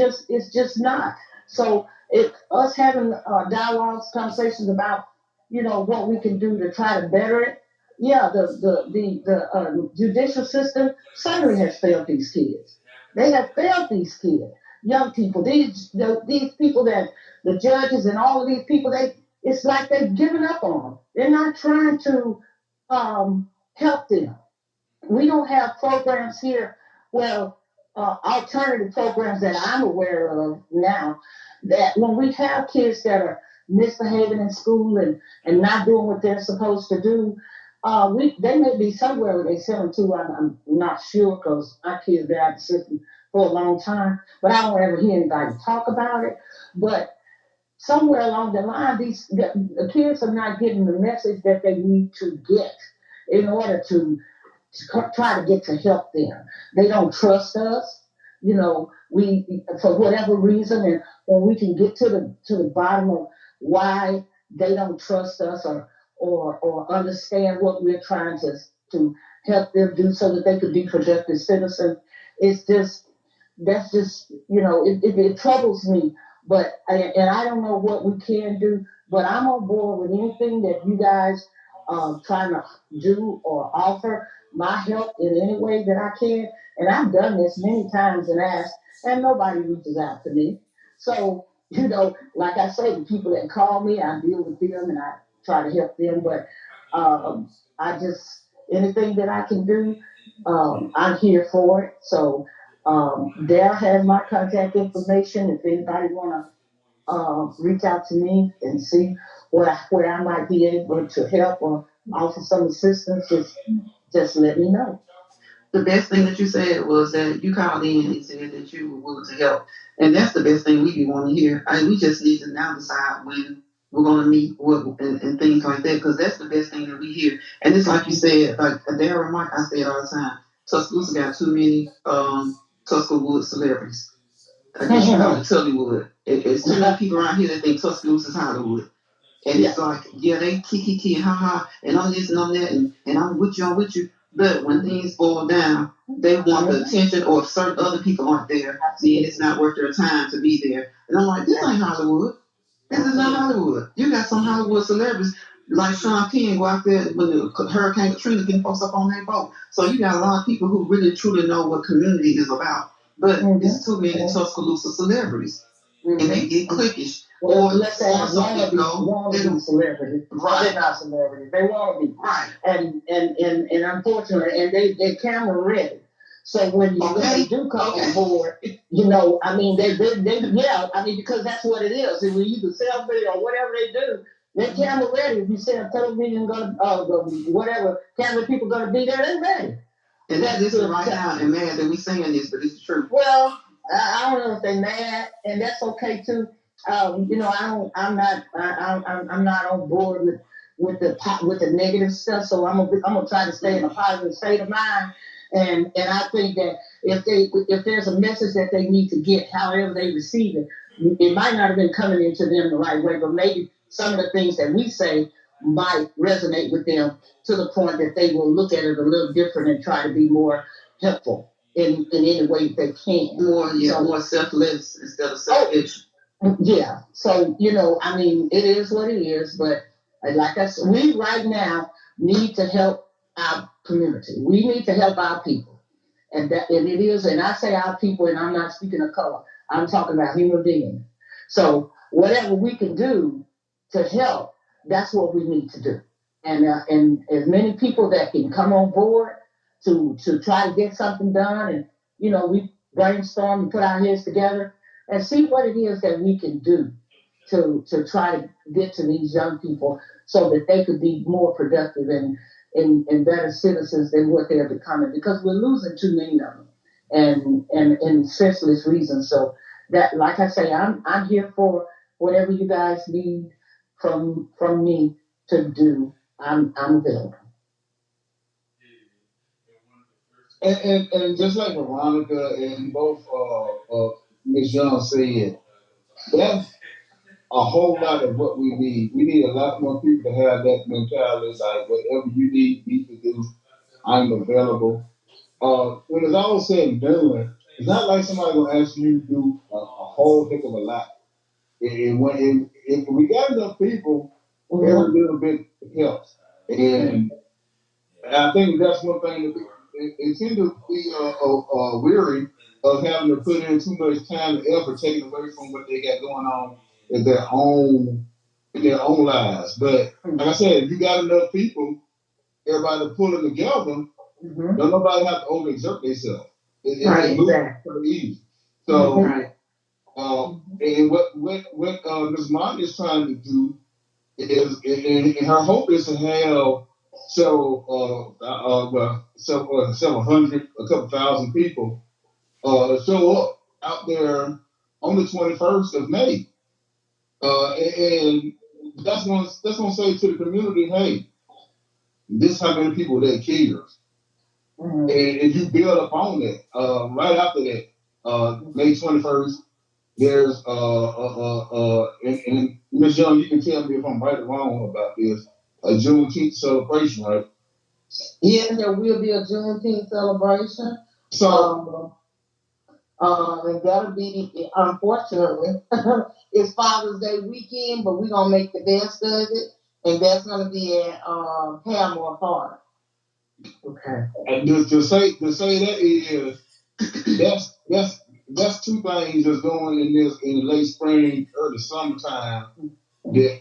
just not. So if us having dialogues, conversations about what we can do to try to better it, yeah, the judicial system certainly has failed these kids. They have failed these kids, young people. These people that the judges and all of these people, it's like they've given up on them. They're not trying to help them. We don't have programs here, well, alternative programs that I'm aware of now, that when we have kids that are misbehaving in school and not doing what they're supposed to do, they may be somewhere where they send them to. I'm not sure because my kids been out of the system for a long time, but I don't ever hear anybody talk about it. But somewhere along the line, the kids are not getting the message that they need to get in order to try to get to help them. They don't trust us. We for whatever reason, and when we can get to the bottom of why they don't trust us or understand what we're trying to help them do so that they could be productive citizens, it's just that's just it troubles me. But and I don't know what we can do, but I'm on board with anything that you guys trying to do or offer my help in any way that I can. And I've done this many times and asked, and nobody reaches out to me. So, like I say, the people that call me, I deal with them and I try to help them. But I just, anything that I can do, I'm here for it. So, Dale has my contact information. If anybody want to reach out to me and see where I might be able to help or offer some assistance, just let me know. The best thing that you said was that you called in and said that you were willing to help. And that's the best thing we be want to hear. We just need to now decide when we're going to meet and things like that, because that's the best thing that we hear. And it's like you said, like Darren remark, I say it all the time. Tuscaloosa got too many Tuscaloosa celebrities. I guess you call it Tullywood. It's too many people around here that think Tuscaloosa's Hollywood. And it's like, yeah, they kiki and ha ha and all this and all that, and I'm with you. But when things boil down, they want the attention, or if certain other people aren't there, then it's not worth their time to be there. And I'm like, this ain't Hollywood. This is not Hollywood. You got some Hollywood celebrities. like Sean Penn go out there when the Hurricane Katrina getting folks up on their boat. So you got a lot of people who really truly know what community is about. But it's too many Tuscaloosa celebrities. And they get cliquish. Or let's say want to be celebrities. Right. They're not celebrities. They want to be. Right. And unfortunately, and they're camera ready. So when they do come on board, I mean, they yeah, I mean, because that's what it is. And when you do selfie or whatever they do, they're camera ready. If you say a television whatever camera people gonna be there, they're ready. And that is right now and mad that we saying this, but it's true. Well, I don't know if they're mad, and that's okay too. I'm not on board with the negative stuff. So I'm gonna try to stay in a positive state of mind. And I think that if there's a message that they need to get, however they receive it, it might not have been coming into them the right way, but maybe some of the things that we say might resonate with them to the point that they will look at it a little different and try to be more helpful in any way they can. More selfless instead of selfish. Yeah. So, I mean, it is what it is, but like I said, we right now need to help our community. We need to help our people. And it is, and I say our people, and I'm not speaking of color. I'm talking about human beings. So whatever we can do to help, that's what we need to do. And as many people that can come on board to try to get something done, and we brainstorm and put our heads together and see what it is that we can do to try to get to these young people so that they could be more productive and better citizens than what they're becoming, because we're losing too many of them and senseless reasons. So that, like I say, I'm here for whatever you guys need from me to do. I'm available. And just like Veronica and both Ms. Young said, that's a whole lot of what we need. We need a lot more people to have that mentality, like whatever you need me to do, I'm available. When it's all said and done, it's not like somebody will ask you to do a whole heck of a lot. And if we got enough people, every little bit helps. And I think that's one thing that they tend to be weary of having to put in too much time and effort, taken away from what they got going on in their own lives. But like I said, if you got enough people, everybody pulling together, don't nobody have to overexert themselves. It's pretty easy. So, and what Ms. Monty is trying to do is, and her hope is to have several hundred, a couple thousand people show up out there on the 21st of May, and that's gonna say to the community, hey, this is how many people that cares. And you build up on that. Right after that, May 21st, there's and Ms. Young, you can tell me if I'm right or wrong about this, a Juneteenth celebration, right? Yeah, there will be a Juneteenth celebration. So, and that'll be, unfortunately, it's Father's Day weekend, but we're gonna make the best of it, and that's gonna be at Paramore Park. Okay. And to say that is that's two things that's going in the late spring, early summertime that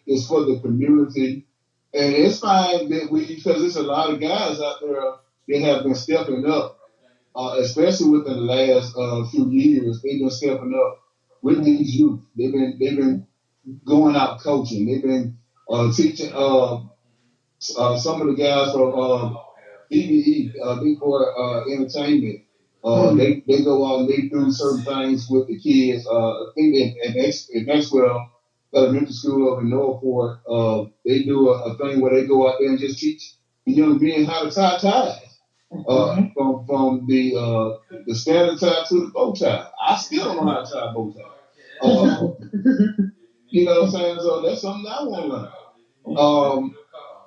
is for the community. And it's fine that because there's a lot of guys out there that have been stepping up, especially within the last few years. They've been stepping up with these youth. They've been going out coaching. They've been teaching. Some of the guys from BBE, Big Boy Entertainment, they go out and they do certain things with the kids. I think at Maxwell Elementary School over in Northport, they do a thing where they go out there and just teach the young men how to tie ties. From the standard tie to the bow tie. I still don't know how to tie a bow tie. You know what I'm saying? So that's something I want to learn.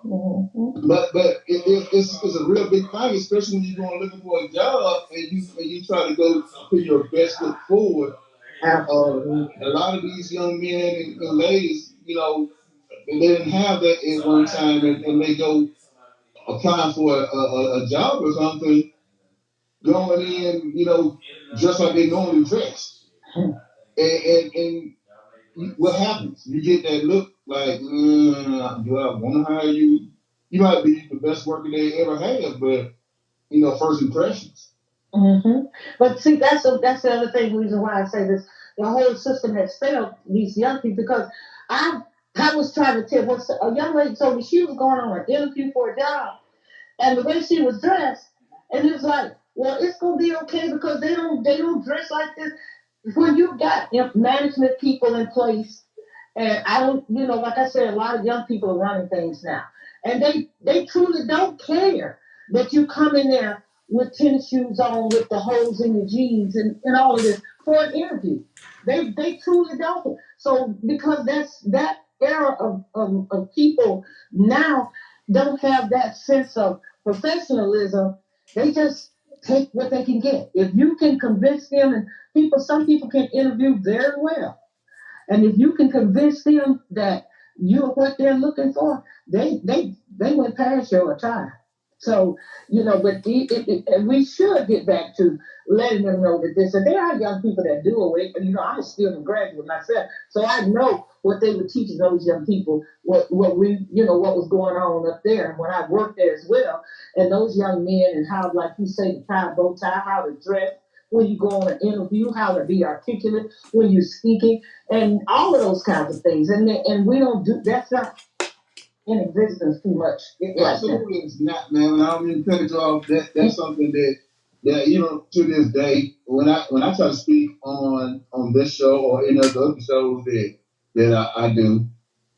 But it's a real big thing, especially when you're going looking for a job and you try to go put your best foot forward. A lot of these young men and ladies, they didn't have that at one time, and they go applying for a job or something, going in, just like they normally dress. And what happens? You get that look like, do I want to hire you? You might be the best worker they ever had, but first impressions. Mm-hmm. But see, that's the other thing. Reason why I say this, the whole system has failed these young people because I I was trying to tell what's a young lady told me she was going on an interview for a job, and the way she was dressed, and it was like, well, it's gonna be okay because they don't dress like this. When you got management people in place, and I don't, like I said, a lot of young people are running things now, and they truly don't care that you come in there with tennis shoes on, with the holes in your jeans, and all of this for an interview. They truly don't. So because that era of people now don't have that sense of professionalism, they just take what they can get. If you can convince them, and some people can interview very well, and if you can convince them that you're what they're looking for, they went past your time. So but and we should get back to letting them know that this. And there are young people that do away. And I'm a student graduate myself, so I know what they were teaching those young people. What we what was going on up there when I worked there as well. And those young men and how, like you say, the tie, bow tie, how to dress when you go on an interview, how to be articulate when you're speaking, and all of those kinds of things. And we don't do that's not in existence too much. Absolutely, it's not, man. When I don't mean to cut it off, that's something that to this day, when I try to speak on this show or any of the other shows that I do,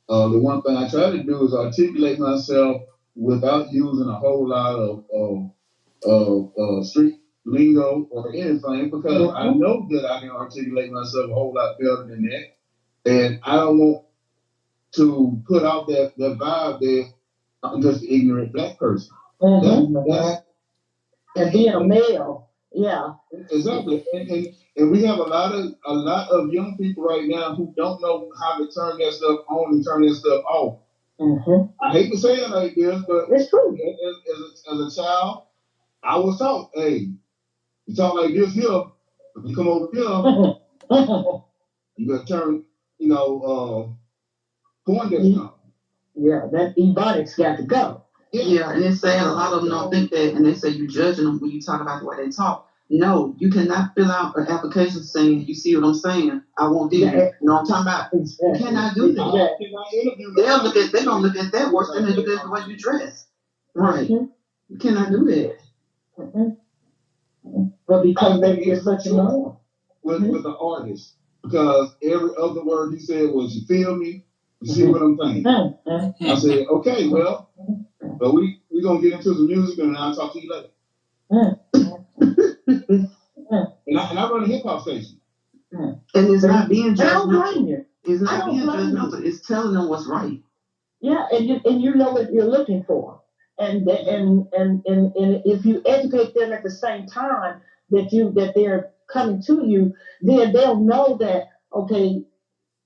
the one thing I try to do is articulate myself without using a whole lot of street lingo or anything, because I know that I can articulate myself a whole lot better than that, and I don't want to put out that vibe that I'm just an ignorant black person. That's and being a male, yeah, exactly. And we have a lot of young people right now who don't know how to turn that stuff on and turn that stuff off. I hate to say it like this, but it's true. As a child, I was taught, hey, you talk like this here, if you come over here, you gotta turn, poindexter on. Yeah, that ebonics got to go. Yeah, and it's saying a lot of them don't think that, and they say you judging them when you talk about the way they talk. No, you cannot fill out an application saying, you see what I'm saying? I won't do it. You know what I'm talking about? You cannot do that. They're gonna look at that worse than they look at the way you dress. Right. You cannot do that. But because they get such a norm. With the artist. Because every other word he said was, you feel me? You see what I'm saying? I said, okay, well, but we're going to get into the music and I'll talk to you later. And I run a hip hop station. And it's not being judgmental. It's not being judgmental. It's telling them what's right. Yeah, and you know what you're looking for. And if you educate them at the same time that they're coming to you, then they'll know that, okay,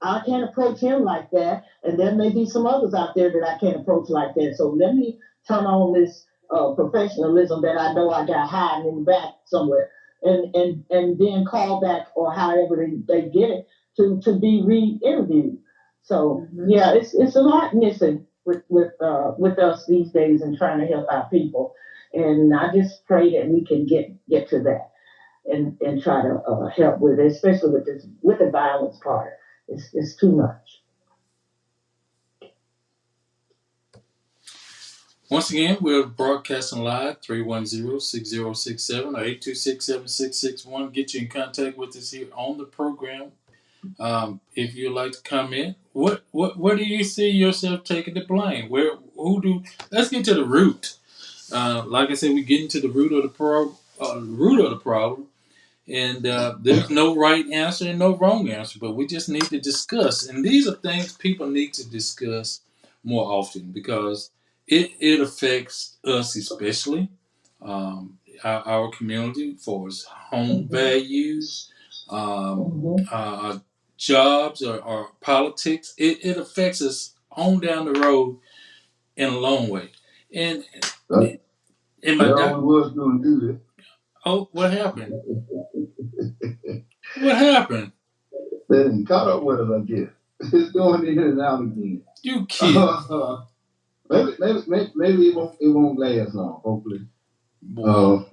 I can't approach him like that, and there may be some others out there that I can't approach like that. So let me turn on this professionalism that I know I got hiding in the back somewhere, and then call back or however they get it to be re-interviewed. So yeah, it's a lot missing with us these days in trying to help our people, and I just pray that we can get to that and try to help with it, especially with the violence part. It's too much. Once again, we're broadcasting live 310-6067 or 826-7661. Get you in contact with us here on the program. If you'd like to comment, where do you see yourself taking the blame? Let's get to the root. Like I said, we get into the root of the problem. And there's no right answer and no wrong answer, but we just need to discuss. And these are things people need to discuss more often because it affects us, especially our community, for its home values, jobs, or politics. It affects us on down the road in a long way. And in my They always was going to do oh, what happened? that. What happened? They didn't caught up with us, I guess. It's going in and out again. You kidding? Maybe it won't last long. Hopefully. Boy,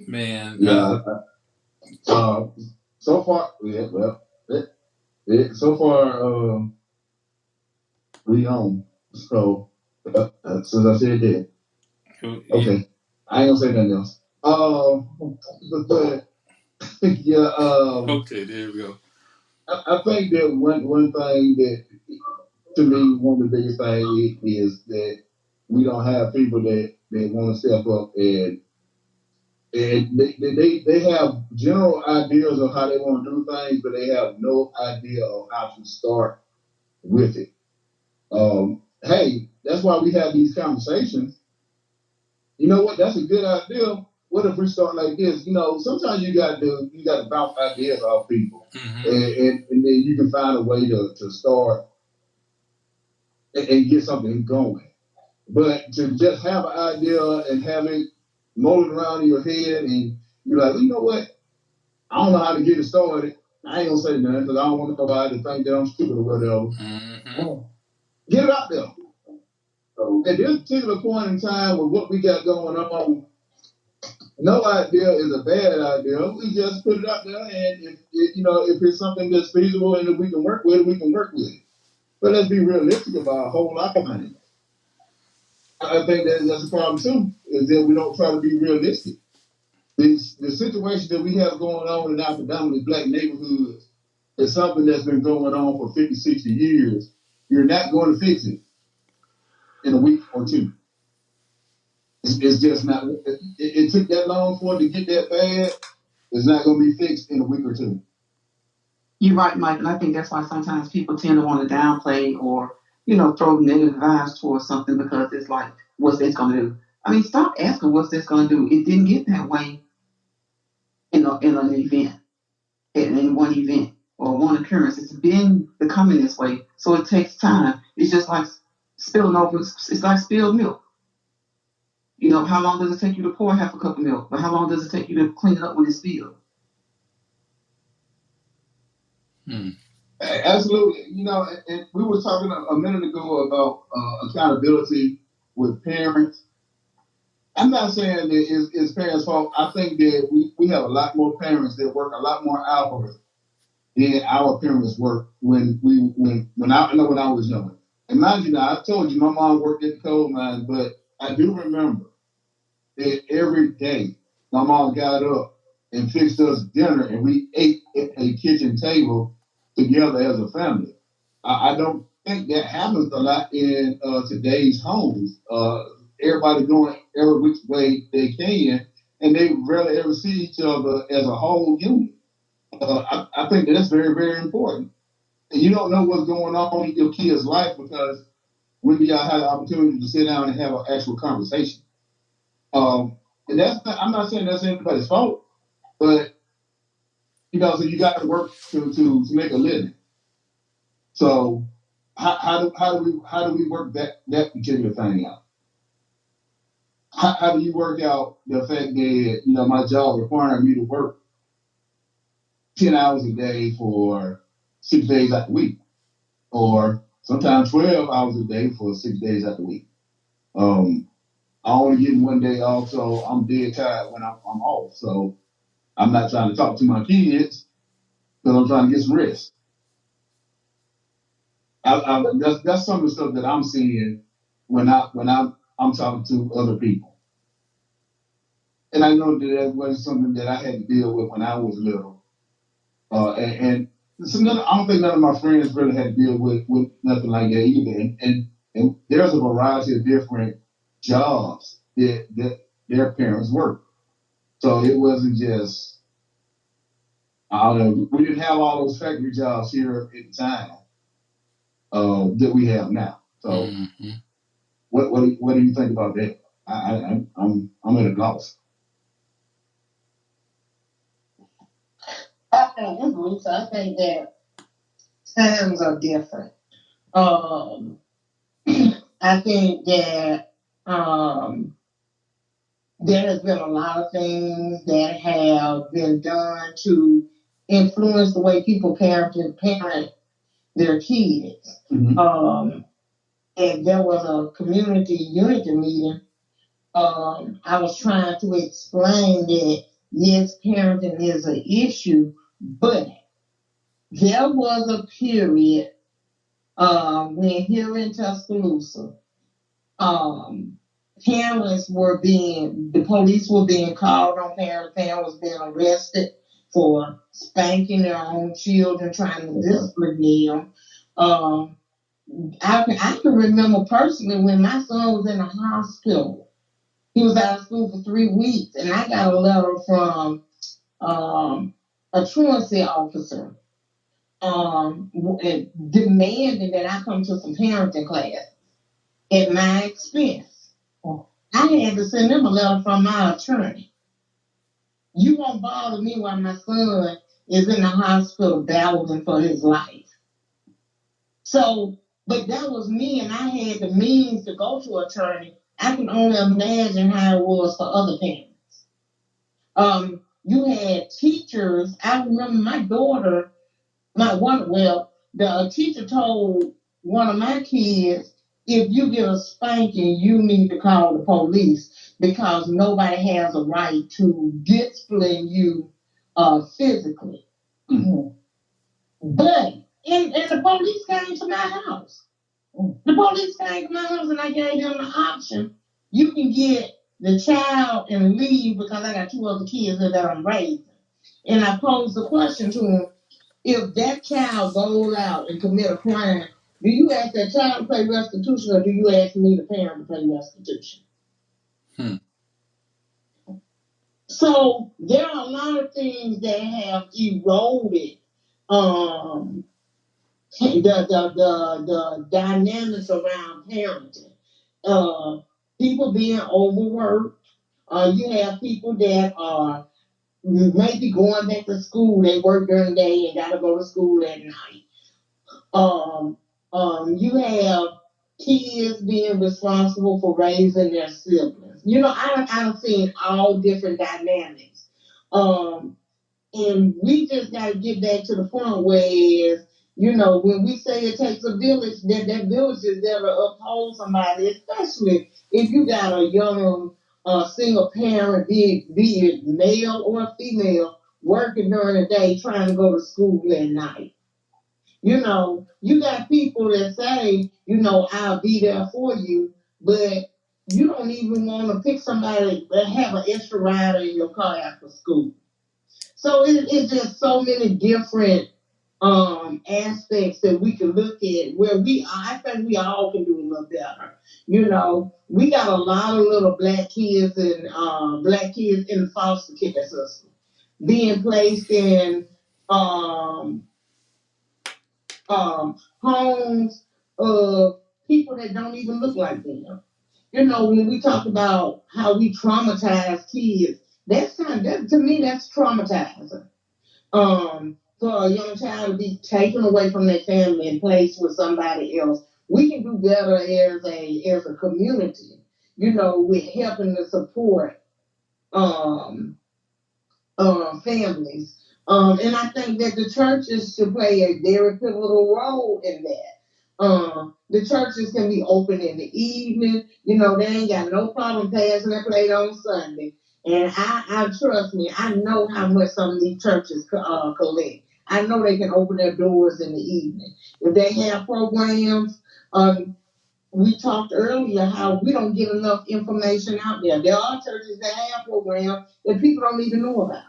man. Yeah. So far, yeah. Well, so far, we own. So since I said that, okay, I ain't gonna say nothing else. But yeah. Okay, there we go. I think that one thing that to me one of the biggest things is that we don't have people that want to step up and they have general ideas of how they want to do things, but they have no idea of how to start with it. Hey, that's why we have these conversations. You know what? That's a good idea. What if we start like this? Sometimes you got to bounce ideas off people, and then you can find a way to start and get something going. But to just have an idea and have it molded around in your head, and you're like, you know what? I don't know how to get it started. I ain't gonna say nothing because I don't want nobody to think that I'm stupid or whatever. Get it out there. So at this particular point in time with what we got going on, no idea is a bad idea. We just put it out there, and if it's something that's feasible and that we can work with it, we can work with it. But let's be realistic about a whole lot of things. I think that's a problem too, is that we don't try to be realistic. The situation that we have going on in our predominantly black neighborhoods is something that's been going on for 50, 60 years. You're not going to fix it in a week or two. It's just not. It took that long for it to get that bad. It's not going to be fixed in a week or two. You're right, Mike, and I think that's why sometimes people tend to want to downplay or throw negative vibes towards something because it's like, what's this going to do? I mean, stop asking what's this going to do. It didn't get that way in an event, in one event or one occurrence. It's been becoming this way, so it takes time. It's just like spilling over. It's like spilled milk. How long does it take you to pour half a cup of milk? But how long does it take you to clean it up when it's spilled? Absolutely. And we were talking a minute ago about accountability with parents. I'm not saying that it's parents' fault. I think that we have a lot more parents that work a lot more hours than our parents worked when I know when I was younger. And mind you, now I told you my mom worked at the coal mine, but I do remember that every day my mom got up and fixed us dinner, and we ate at a kitchen table together as a family. I don't think that happens a lot in today's homes. Everybody going every which way they can, and they rarely ever see each other as a whole unit. I think that's very, very important. And you don't know what's going on in your kid's life because when do y'all have the opportunity to sit down and have an actual conversation? And I'm not saying that's anybody's fault, but so you got to work to make a living. So how do we work that particular thing out? How do you work out the fact that my job requiring me to work 10 hours a day for 6 days out the week, or sometimes 12 hours a day for 6 days out the week? I only get 1 day off, so I'm dead tired when I'm off. So I'm not trying to talk to my kids because I'm trying to get some rest. That's some of the stuff that I'm seeing when I'm talking to other people, and I know that was something that I had to deal with when I was little, and so I don't think none of my friends really had to deal with nothing like that either. And there's a variety of different jobs that their parents work, so it wasn't just I don't know. We didn't have all those factory jobs here at the time that we have now. So. What do you think about that? I'm at a loss. I think that times are different. Um, I think that there has been a lot of things that have been done to influence the way people parent their kids. Mm-hmm. And there was a community unity meeting. I was trying to explain that yes, parenting is an issue, but there was a period when here in Tuscaloosa, the police were being called on parents was being arrested for spanking their own children, trying to discipline them. I can remember personally when my son was in the hospital. He was out of school for 3 weeks, and I got a letter from a truancy officer demanding that I come to some parenting class at my expense. I had to send them a letter from my attorney. You won't bother me while my son is in the hospital battling for his life. So, but that was me, and I had the means to go to an attorney. I can only imagine how it was for other parents. You had teachers. I remember my daughter, the teacher told one of my kids, if you get a spanking, you need to call the police because nobody has a right to discipline you physically. Mm-hmm. But and the police came to my house. The police came to my house and I gave them the option. You can get the child and leave because I got 2 other kids that I'm raising. And I posed the question to him, if that child goes out and commit a crime, do you ask that child to pay restitution or do you ask me, the parent, to pay restitution? So there are a lot of things that have eroded the dynamics around parenting. People being overworked. You have people that are maybe going back to school. They work during the day and got to go to school at night. You have kids being responsible for raising their siblings. You know, I've seen all different dynamics. And we just got to get back to the point where, you know, when we say it takes a village, that village is there to uphold somebody, especially if you got a young single parent, be it male or female, working during the day trying to go to school at night. You know, you got people that say, you know, I'll be there for you, but you don't even want to pick somebody that have an extra rider in your car after school. So it's just so many different aspects that we can look at where I think we all can do a little better. You know, we got a lot of little black kids in the foster care system being placed in homes of people that don't even look like them. You know, when we talk about how we traumatize kids, to me that's traumatizing. For a young child to be taken away from their family and placed with somebody else, we can do better as a community. You know, with helping to support families. And I think that the churches should play a very pivotal role in that. The churches can be open in the evening. You know, they ain't got no problem passing that plate on Sunday. And I trust me, I know how much some of these churches collect. I know they can open their doors in the evening. If they have programs, we talked earlier how we don't get enough information out there. There are churches that have programs that people don't even know about.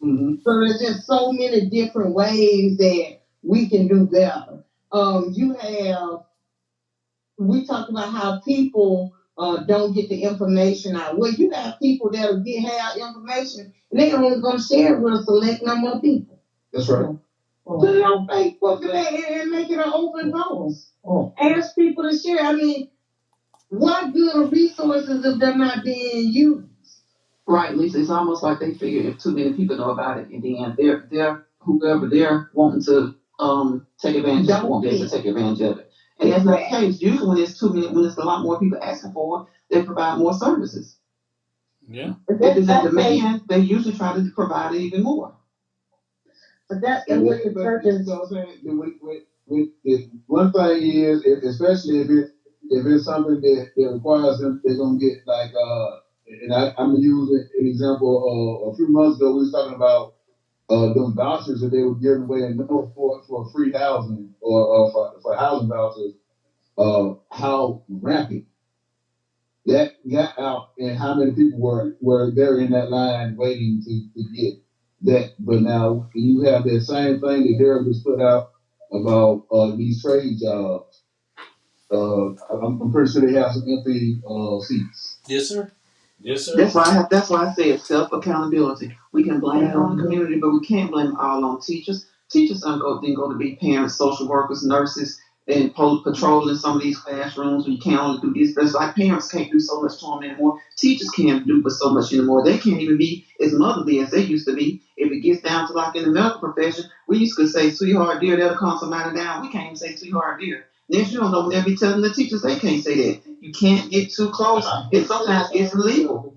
Mm-hmm. So there's just so many different ways that we can do better. We talked about how people don't get the information out. Well, you got people that'll have information and they're only going to share it with a select number of people. That's right. Put it on Facebook and make it an open post. Ask people to share. I mean, what good resources if they're not being used? Right, Lisa. It's almost like they figure if too many people know about it, and then they're whoever they're wanting to take advantage of won't be able to take advantage of it. And that's not the case. Usually when it's too many, when it's a lot more people asking for it, they provide more services. Yeah. If there's a demand, they usually try to provide it even more. But that's the way the churches. So I'm saying with one thing is, especially if it's something that requires them, they're gonna get like and I'm gonna use an example. A few months ago, we was talking about those vouchers that they were giving away in North for free housing or for housing vouchers. How rampant that got out and how many people were there in that line waiting to get that. But now you have that same thing that Derek just put out about these trade jobs. I'm pretty sure they have some empty seats. Yes, sir. Yes, sir. That's why I say it's self accountability. We can blame it on the community, but we can't blame it all on teachers. Teachers then go to be parents, social workers, nurses, and patrolling some of these classrooms. We can't only do this. That's like parents can't do so much to them anymore. Teachers can't do but so much anymore. They can't even be as motherly as they used to be. If it gets down to like in the medical profession, we used to say, "Sweetheart, dear," that'll calm somebody down. We can't even say, "Sweetheart, dear." Next, you don't know, they'll be telling the teachers they can't say that. You can't get too close. It sometimes it's illegal.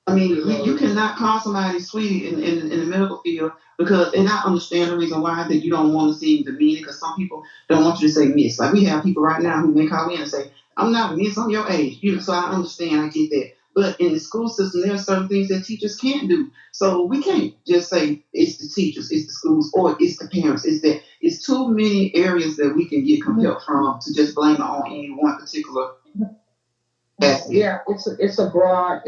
I mean, you cannot call somebody sweetie in the medical field because, and I understand the reason why that you don't want to seem demeaning because some people don't want you to say miss. Like we have people right now who may call in and say, "I'm not miss, I'm your age." So I understand, I get that. But in the school system, there are certain things that teachers can't do. So we can't just say it's the teachers, it's the schools, or it's the parents. It's too many areas that we can get help from to just blame it on any one particular. Yeah, it's a broad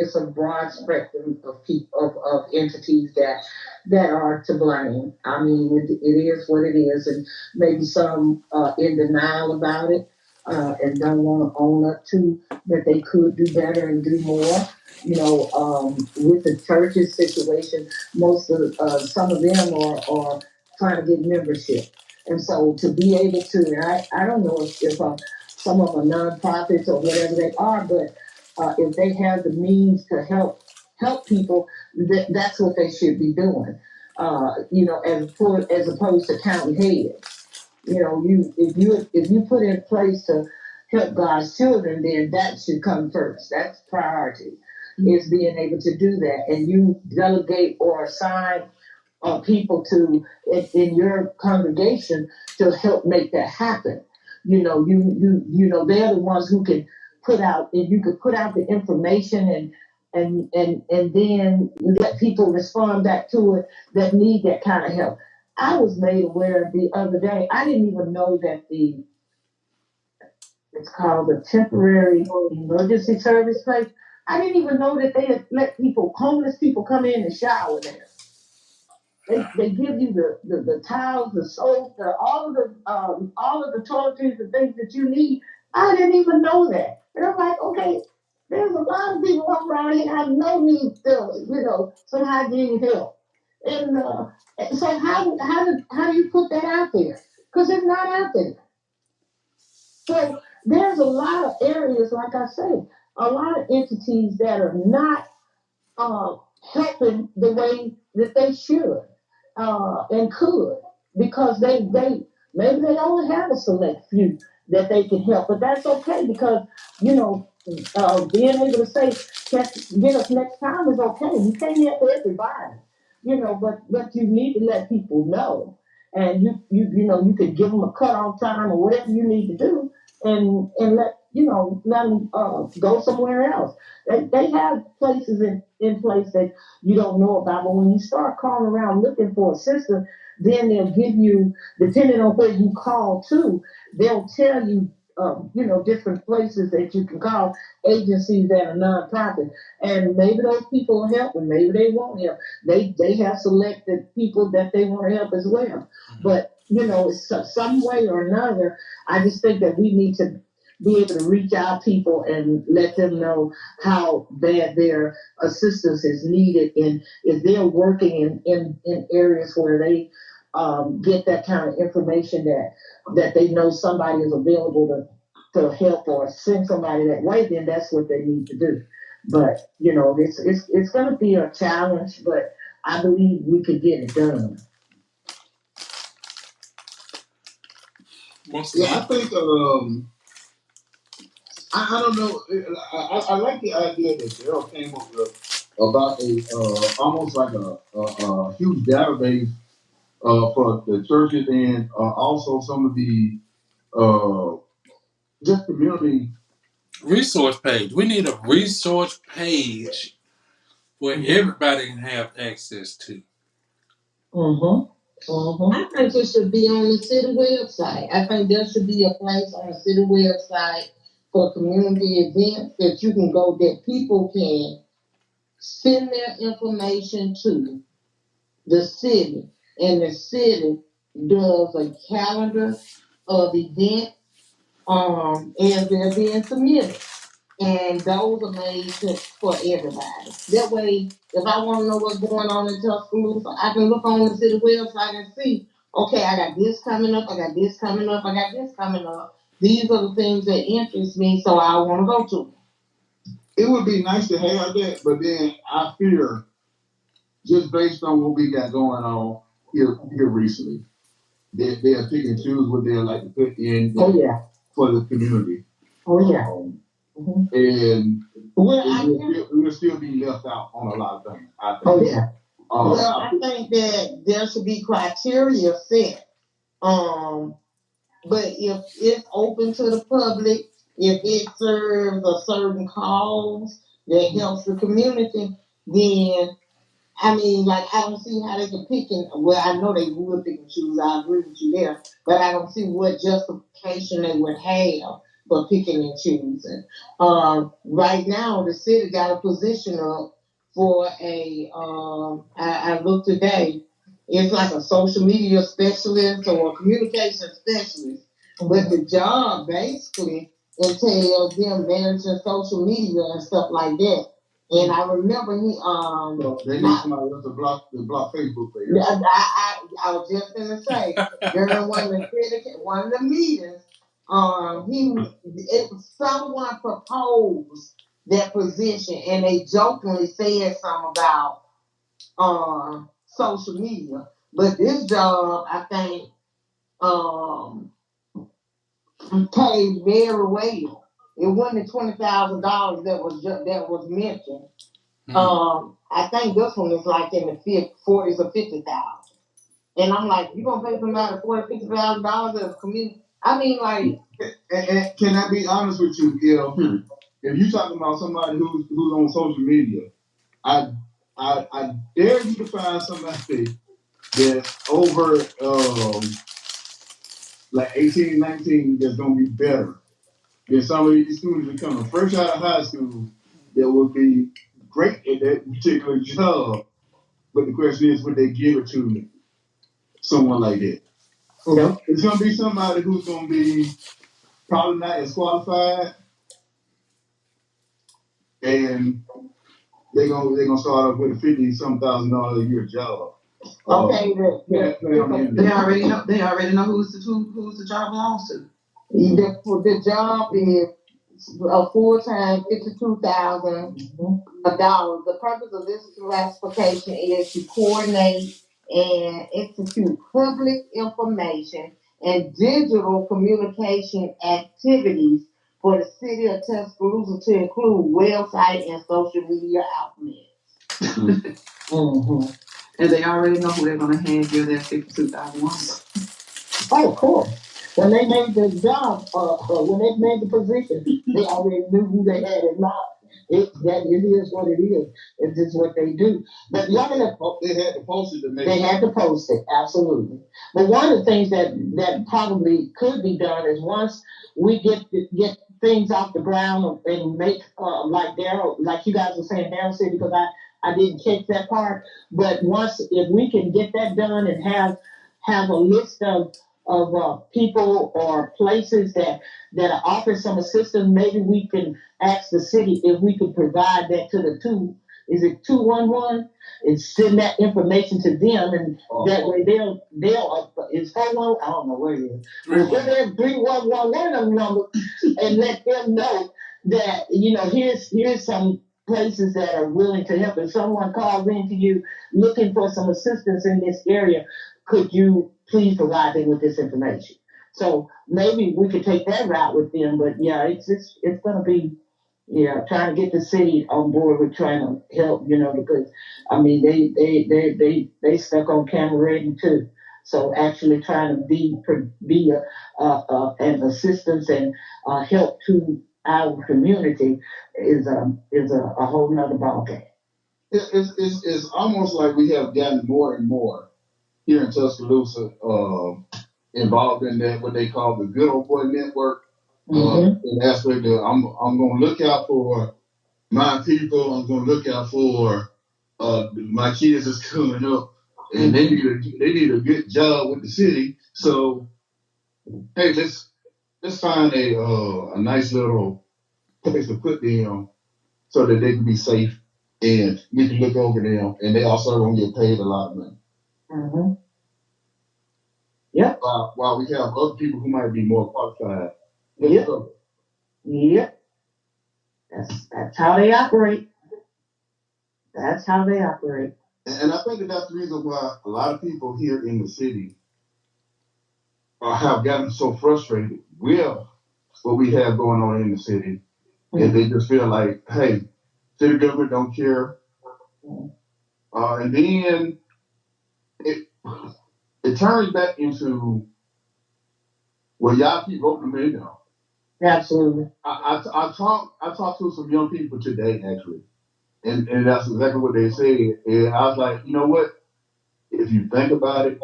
spectrum of people of entities that are to blame. I mean, it is what it is, and maybe some in denial about it and don't want to own up to that they could do better and do more. With the churches situation, most of some of them are trying to get membership, and so to be able to, and I don't know if some of them are nonprofits or whatever they are, but if they have the means to help people, that's what they should be doing. As opposed to counting heads. If you put in place to help God's children, then that should come first. That's priority. Is being able to do that, and you delegate or assign people in your congregation to help make that happen. They're the ones who can put out, and you could put out the information and then let people respond back to it that need that kind of help. I was made aware the other day. I didn't even know that it's called the temporary emergency service place. I didn't even know that they had let homeless people come in and shower there. They give you the towels, the soap, all of the toiletries, the things that you need. I didn't even know that. And I'm like, okay, there's a lot of people around here I know need some hygiene help. And so how do you put that out there? Because it's not out there. So there's a lot of areas, like I said, a lot of entities that are not uh, helping the way that they should and could because they maybe they only have a select few that they can help, but that's okay because being able to say get us next time is okay. You can't help everybody, but you need to let people know, and you could give them a cutoff time or whatever you need to do, and let them go somewhere else. They have places in place that you don't know about, but when you start calling around looking for assistance, then they'll give you, depending on where you call to, they'll tell you, different places that you can call, agencies that are nonprofit, and maybe those people will help, and maybe they won't help. They have selected people that they want to help as well, but some way or another, I just think that we need to be able to reach out people and let them know how bad their assistance is needed, and if they're working in areas where they get that kind of information that they know somebody is available to help or send somebody that way, then that's what they need to do. But it's going to be a challenge, but I believe we could get it done. Once Yeah, I again, think I don't know. I like the idea that Daryl came up with about a almost like a huge database for the churches and also some of the uh, just community. resource page. We need a resource page where everybody can have access to. I think it should be on the city website. I think there should be a place on the city website for community events that you can go that people can send their information to the city, and the city does a calendar of events as they're being submitted. And those are made for everybody. That way, if I want to know what's going on in Tuscaloosa, I can look on the city website and see, okay, I got this coming up, I got this coming up, I got this coming up. These are the things that interest me, so I want to go to. It would be nice to have that, but then I fear, just based on what we got going on here recently, they'll pick and choose what they like to put in for the community. Oh yeah. And Well, we'll still be left out on a lot of things, I think. oh yeah. Well, I think that there should be criteria set. But if it's open to the public, if it serves a certain cause that helps the community, then I mean, like, I don't see how they can pick and, well, I know they would pick and choose. I agree with you there, but I don't see what justification they would have for picking and choosing. Right now, the city got a position up for I looked today, it's like a social media specialist or a communication specialist, but the job basically entails them managing social media and stuff like that. And I remember they need somebody else to block Facebook page. I was just gonna say during one of the meetings, someone proposed that position, and they jokingly said something about social media. But this job, I think, paid very well. It wasn't the $20,000 that was mentioned. I think this one is like in the 40s or 50,000. And I'm like, you gonna pay somebody $40,000, $50,000 as a community? I mean, like, and can I be honest with you, Gil? If you talking about somebody who's on social media, I dare you to find somebody that's over like 18, 19 that's gonna be better than some of these students that coming fresh out of high school that would be great at that particular job. But the question is, would they give it to someone like that? no. It's gonna be somebody who's gonna be probably not as qualified, and they're gonna start off with a $50,000 a year job. Okay, they already know who's the job belongs to. The job is a full time $52,000. The purpose of this classification is to coordinate and execute public information and digital communication activities for the city of Tuscaloosa to include website and social media outlets. And they already know who they're going to hand you their $52,000. Oh, of course. When they made the job, when they made the position, they already knew who they had in mind. It is what it is. It's just what they do. But they had to post it to make. They had to post it, absolutely. But one of the things that probably could be done is once we get things off the ground and make like Daryl, like you guys were saying, Daryl said, because I didn't catch that part. But once if we can get that done and have a list of people or places that are offering some assistance, maybe we can ask the city if we could provide that to the is it 211 and send that information to them, and that way they'll it's 41, I don't know where it is. 311, one of them numbers, and let them know that here's some places that are willing to help. If someone calls in to you looking for some assistance in this area, could you please provide them with this information? So maybe we could take that route with them. But yeah, it's going to be trying to get the city on board with trying to help, because I mean they stuck on camera ready too. So actually trying to be an assistance and help to our community is a whole nother ballgame. It's almost like we have gotten more and more here in Tuscaloosa involved in that what they call the Good Old Boy Network. In the aspect of I'm going to look out for my people. I'm going to look out for my kids that's coming up, and they need a good job with the city. So hey, let's find a nice little place to put them so that they can be safe and we can look over them, and they also going to get paid a lot of money. Mm-hmm. Yep. While we have other people who might be more qualified. Yep. Yep. That's how they operate. That's how they operate. And I think that's the reason why a lot of people here in the city have gotten so frustrated with what we have going on in the city. And they just feel like, hey, city government don't care. And then it turns back into, well, y'all keep voting me down. Absolutely. I talked to some young people today, actually. And that's exactly what they said. And I was like, you know what? If you think about it,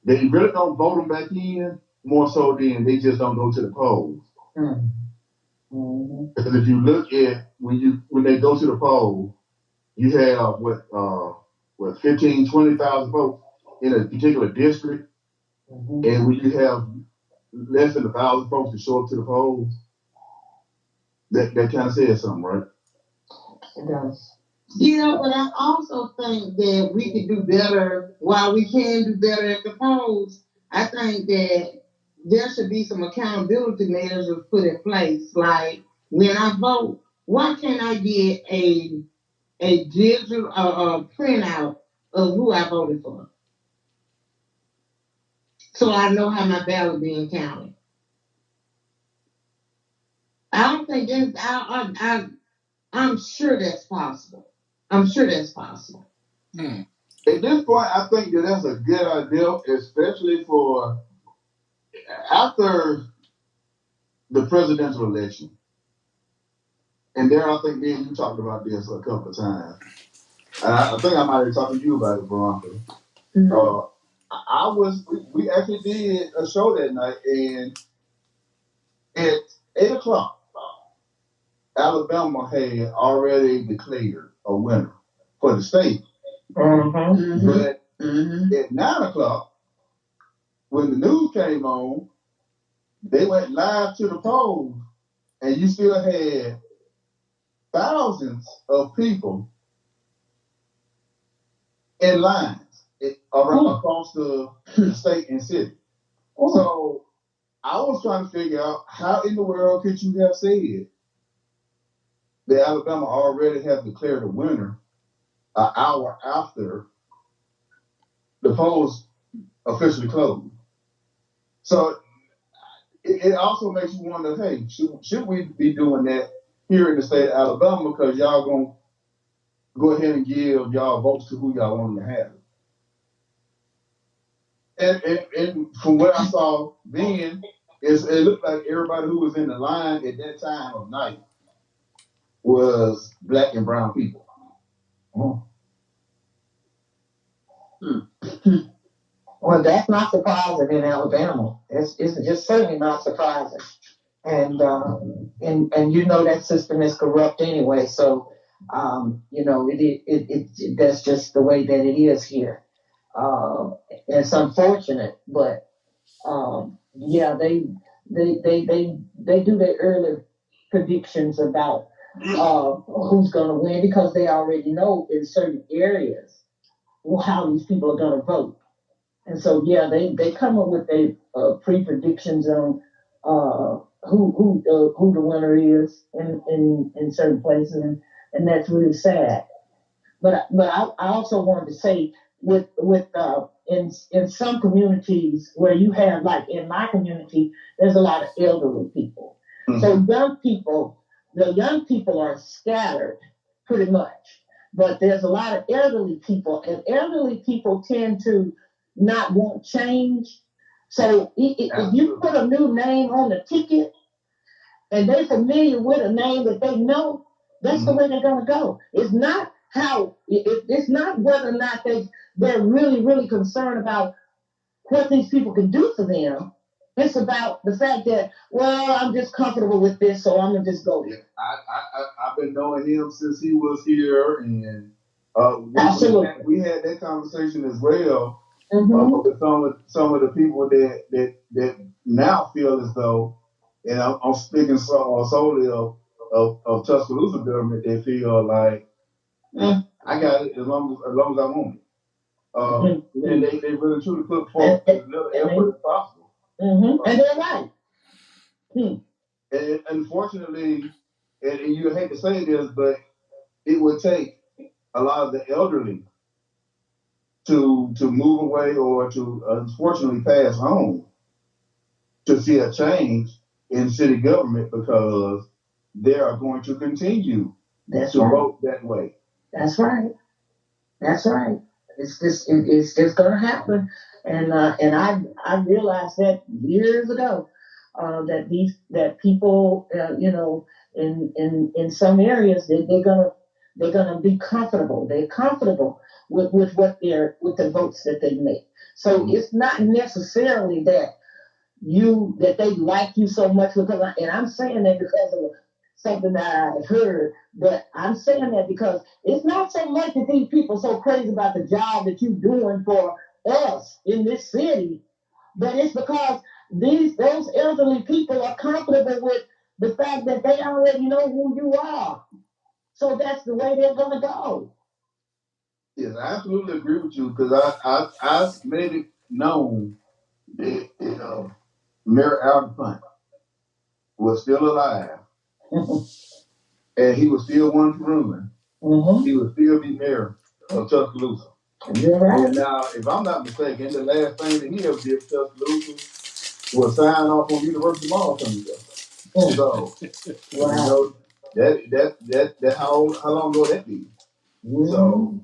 they really don't vote them back in, more so than they just don't go to the polls. Mm-hmm. Because if you look at when they go to the poll, you have 15, 20,000 votes in a particular district, and when you have less than 1,000 folks to show up to the polls, that kind of says something, right? It does. But I also think that we could do better. While we can do better at the polls, I think that there should be some accountability measures put in place. Like when I vote, why can't I get a digital printout of who I voted for, so I know how my ballot being counted? I don't think that I'm sure that's possible. I'm sure that's possible. At this point, I think that that's a good idea, especially for after the presidential election. And there, I think me and you talked about this a couple of times. And I think I might have talked to you about it, Veronica. We actually did a show that night, and at 8 o'clock, Alabama had already declared a winner for the state. But at 9 o'clock, when the news came on, they went live to the polls, and you still had thousands of people in lines around across the state and city. So I was trying to figure out how in the world could you have said that Alabama already have declared a winner an hour after the polls officially closed. So it also makes you wonder, hey, should we be doing that here in the state of Alabama, because y'all going to go ahead and give y'all votes to who y'all want to have? And from what I saw then, it looked like everybody who was in the line at that time of night was black and brown people. Well, that's not surprising in Alabama. It's just certainly not surprising. And that system is corrupt anyway. So that's just the way that it is here. It's unfortunate, but they do their early predictions about who's going to win, because they already know in certain areas how these people are going to vote. And so, they come up with their pre-predictions on who the winner is in certain places, and that's really sad. But I also wanted to say with in some communities where you have, like in my community, there's a lot of elderly people. Mm-hmm. So the young people are scattered pretty much, but there's a lot of elderly people, and elderly people tend to not want change. So if you put a new name on the ticket and they're familiar with a name that they know, that's the way they're going to go. It's not it's not whether or not they're really, really concerned about what these people can do for them. It's about the fact that, well, I'm just comfortable with this, so I'm going to just go there. I've been knowing him since he was here, and absolutely, we had that conversation as well. With some of the people that now feel as though, and I'm speaking solely of Tuscaloosa government, they feel like I got it as long as I want it. And they really truly put forth as little effort as possible. And they're right. And unfortunately, and you hate to say this, but it would take a lot of the elderly to move away or to unfortunately pass home to see a change in city government, because they are going to continue vote that way. That's right. That's right. It's just going to happen, and I realized that years ago that people in some areas they're gonna be comfortable. They're comfortable with with the votes that they make. So it's not necessarily that they like you so much, because and I'm saying that because of something that I heard, but I'm saying that because it's not so much that these people are so crazy about the job that you're doing for us in this city, but it's because those elderly people are comfortable with the fact that they already know who you are. So that's the way they're gonna go. Yes, I absolutely agree with you, because I made it known that Mayor Alpine was still alive, and he was still one to run. He would still be mayor of Tuscaloosa. Right. And now, if I'm not mistaken, the last thing that he ever did for Tuscaloosa was sign off on University Mall coming up. So, that how long ago that be? So,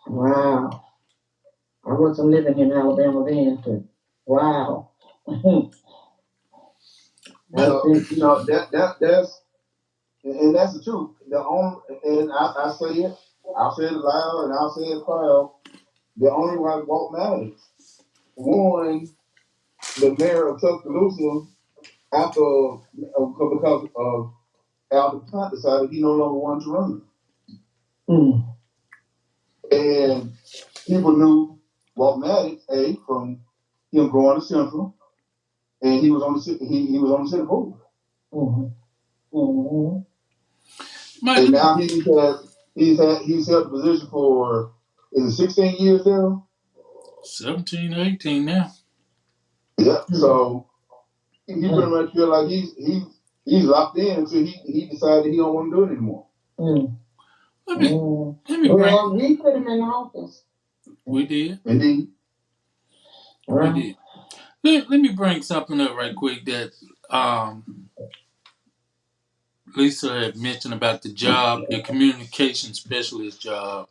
wow. I wasn't living in Alabama then, but wow. That's and that's the truth. And I say it, I'll say it loud and I'll say it proud. The only one Walt Maddox won the mayor of Tuscaloosa after because of Albert Hunt decided he no longer wanted to run. And people knew Walt Maddox from him going to Central, and he was on the city board. And now he's held the position for, is it 16 years now? 17, 18 now. Yeah. So he pretty much feel like he's locked in until he decided he don't want to do it anymore. Let me we put him in office. We did. Indeed. We did. Let me bring something up right quick that Lisa had mentioned about the job, the communication specialist job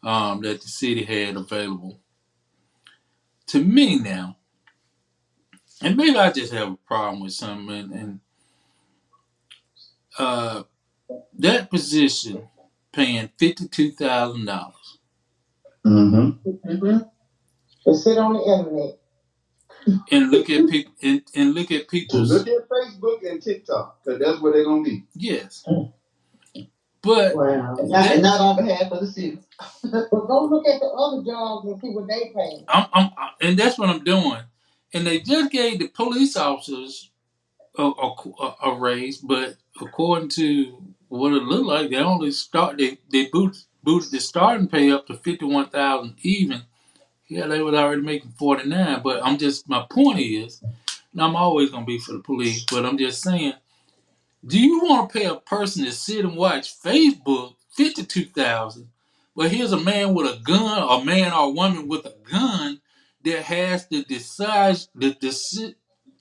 that the city had available. To me now, and maybe I just have a problem with something, and that position paying $52,000. To sit on the internet and look at people and look at people's. So look at Facebook and TikTok, because that's where they're gonna be. Yes. But not on behalf of the city. But go look at the other jobs and see what they pay. And that's what I'm doing. And they just gave the police officers a raise, but according to what it looked like, they only they booted the starting pay up to $51,000 even. Yeah, they was already making 49. But my point is, and I'm always gonna be for the police, but I'm just saying, do you want to pay a person to sit and watch Facebook $52,000, But here's a man with a gun, a man or a woman with a gun that has the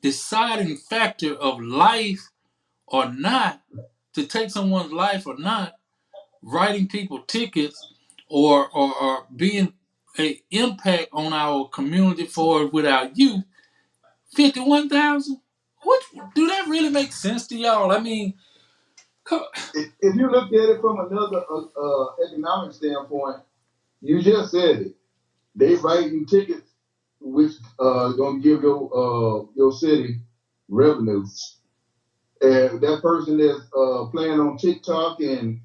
deciding factor of life or not, to take someone's life or not, writing people tickets or being an impact on our community for with our youth. 51,000. What do that really make sense to y'all? I mean, if you look at it from another economic standpoint, you just said it. They writing tickets, which gonna give your city revenue. And that person that's playing on TikTok and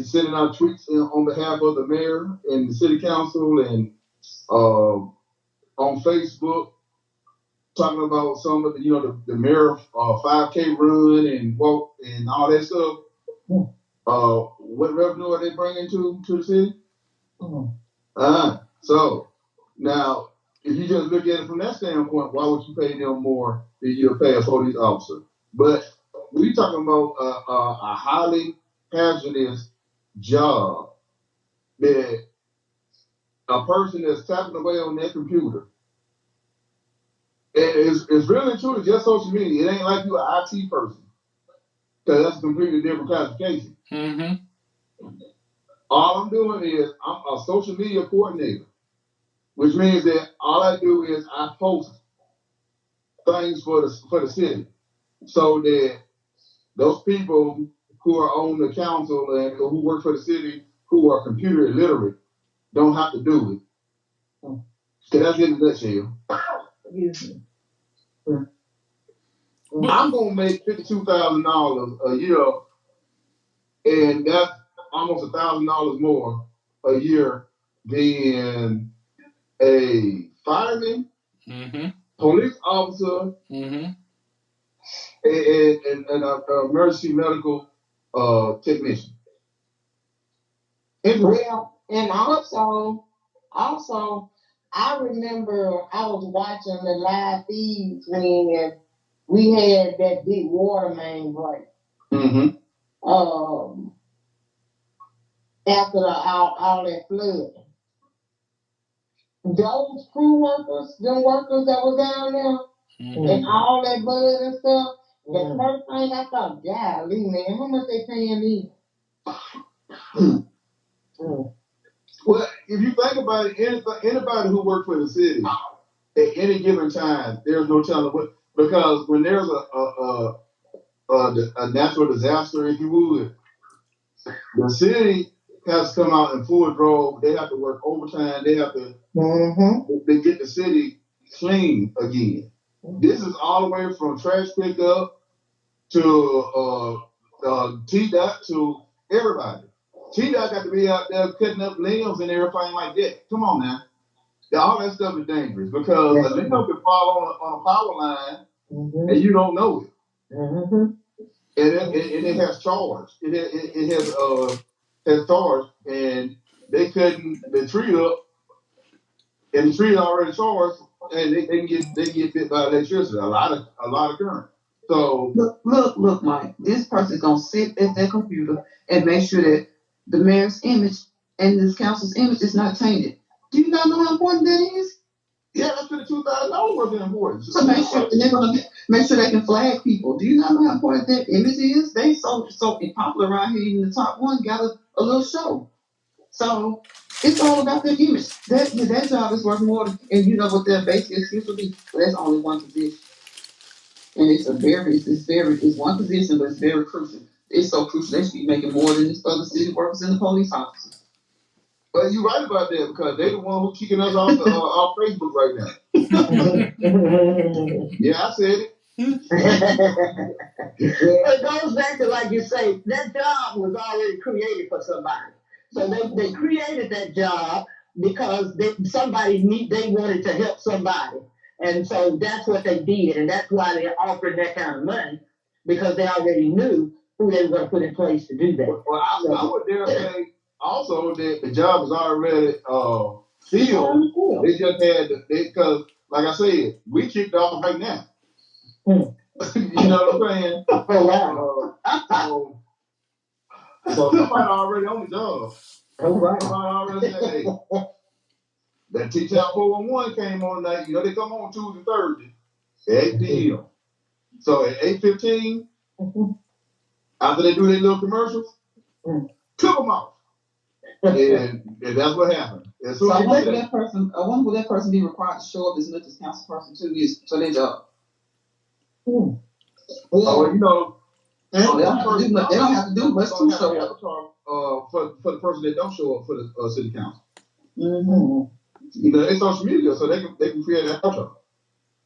sending out tweets on behalf of the mayor and the city council and on Facebook talking about some of the mayor 5K run and walk and all that stuff. What revenue are they bringing to the city? So now, if you just look at it from that standpoint, why would you pay them more than you pay a police officer? But we talking about a highly hazardous job that a person that's tapping away on their computer. It's really truly just social media. It ain't like you an IT person, because that's a completely different classification. mm-hmm. All I'm doing is I'm a social media coordinator, which means that all I do is I post things for the city, so that those people who are on the council and who work for the city who are computer illiterate don't have to do it. So that's in a nutshell. I'm gonna make $52,000 a year, and that's almost $1,000 more a year than a fireman, Mm-hmm. police officer, Mm-hmm. and an emergency medical technician. Well, and also, I remember I was watching the live feeds when we had that big water main break. Mm-hmm. After all that flood. Those crew workers, them workers that was down there, Mm-hmm. and all that bud and stuff, the first thing I thought, golly, man, how much they paying me? Well, if you think about it, anybody who works for the city at any given time, there's no telling what, because when there's a natural disaster, if you would, the city has to come out in full draw. They have to work overtime. They have to they get the city clean again. This is all the way from trash pickup to T-Dot to everybody. T-Dot got to be out there cutting up limbs and everything like that. Come on now. All that stuff is dangerous because a limb can fall on a power line and you don't know it. And it has charge. It has charge, and they cutting the tree up, and the tree is already charged, and they can get bit by electricity. A lot of current. So look, Mike. This person's gonna sit at their computer and make sure that the mayor's image and this council's image is not tainted. Do you not know how important that is? Yeah, that's $52,000 worth of important. So make sure they're gonna make sure they can flag people. Do you not know how important that image is? They so popular around here. Even the top one got a little show. So it's all about their image. That job is worth more, and you know what their basic excuse will be. But that's only one position, and it's one position, but it's very crucial. It's so crucial they should be making more than these other city workers and the police officers. But you're right about that because they the one who kicking us off off Facebook right now. Yeah, I said it. It goes back to, like you say, that job was already created for somebody. So they created that job because they wanted to help somebody. And so that's what they did. And that's why they offered that kind of money, because they already knew who they were going to put in place to do that. Well, I would dare say also that the job is already filled. They just had because, like I said, we kicked off right now. You know what I'm saying? Oh, wow. So somebody already on the job. Oh, right. I already said, hey, that Ttown 411 came on tonight. You know, they come on Tuesday, Thursday at 8 p.m. So at 8:15, after they do their little commercials, took them off. And that's what happened. As soon So I as they wonder did will that person. I wonder will that person be required to show up as much as council person too is for their job. well, you know, They don't have to do much. They don't have to do much to show up. For the person that don't show up for the city council. Mm-hmm. You know, it's social media, so they can create an avatar.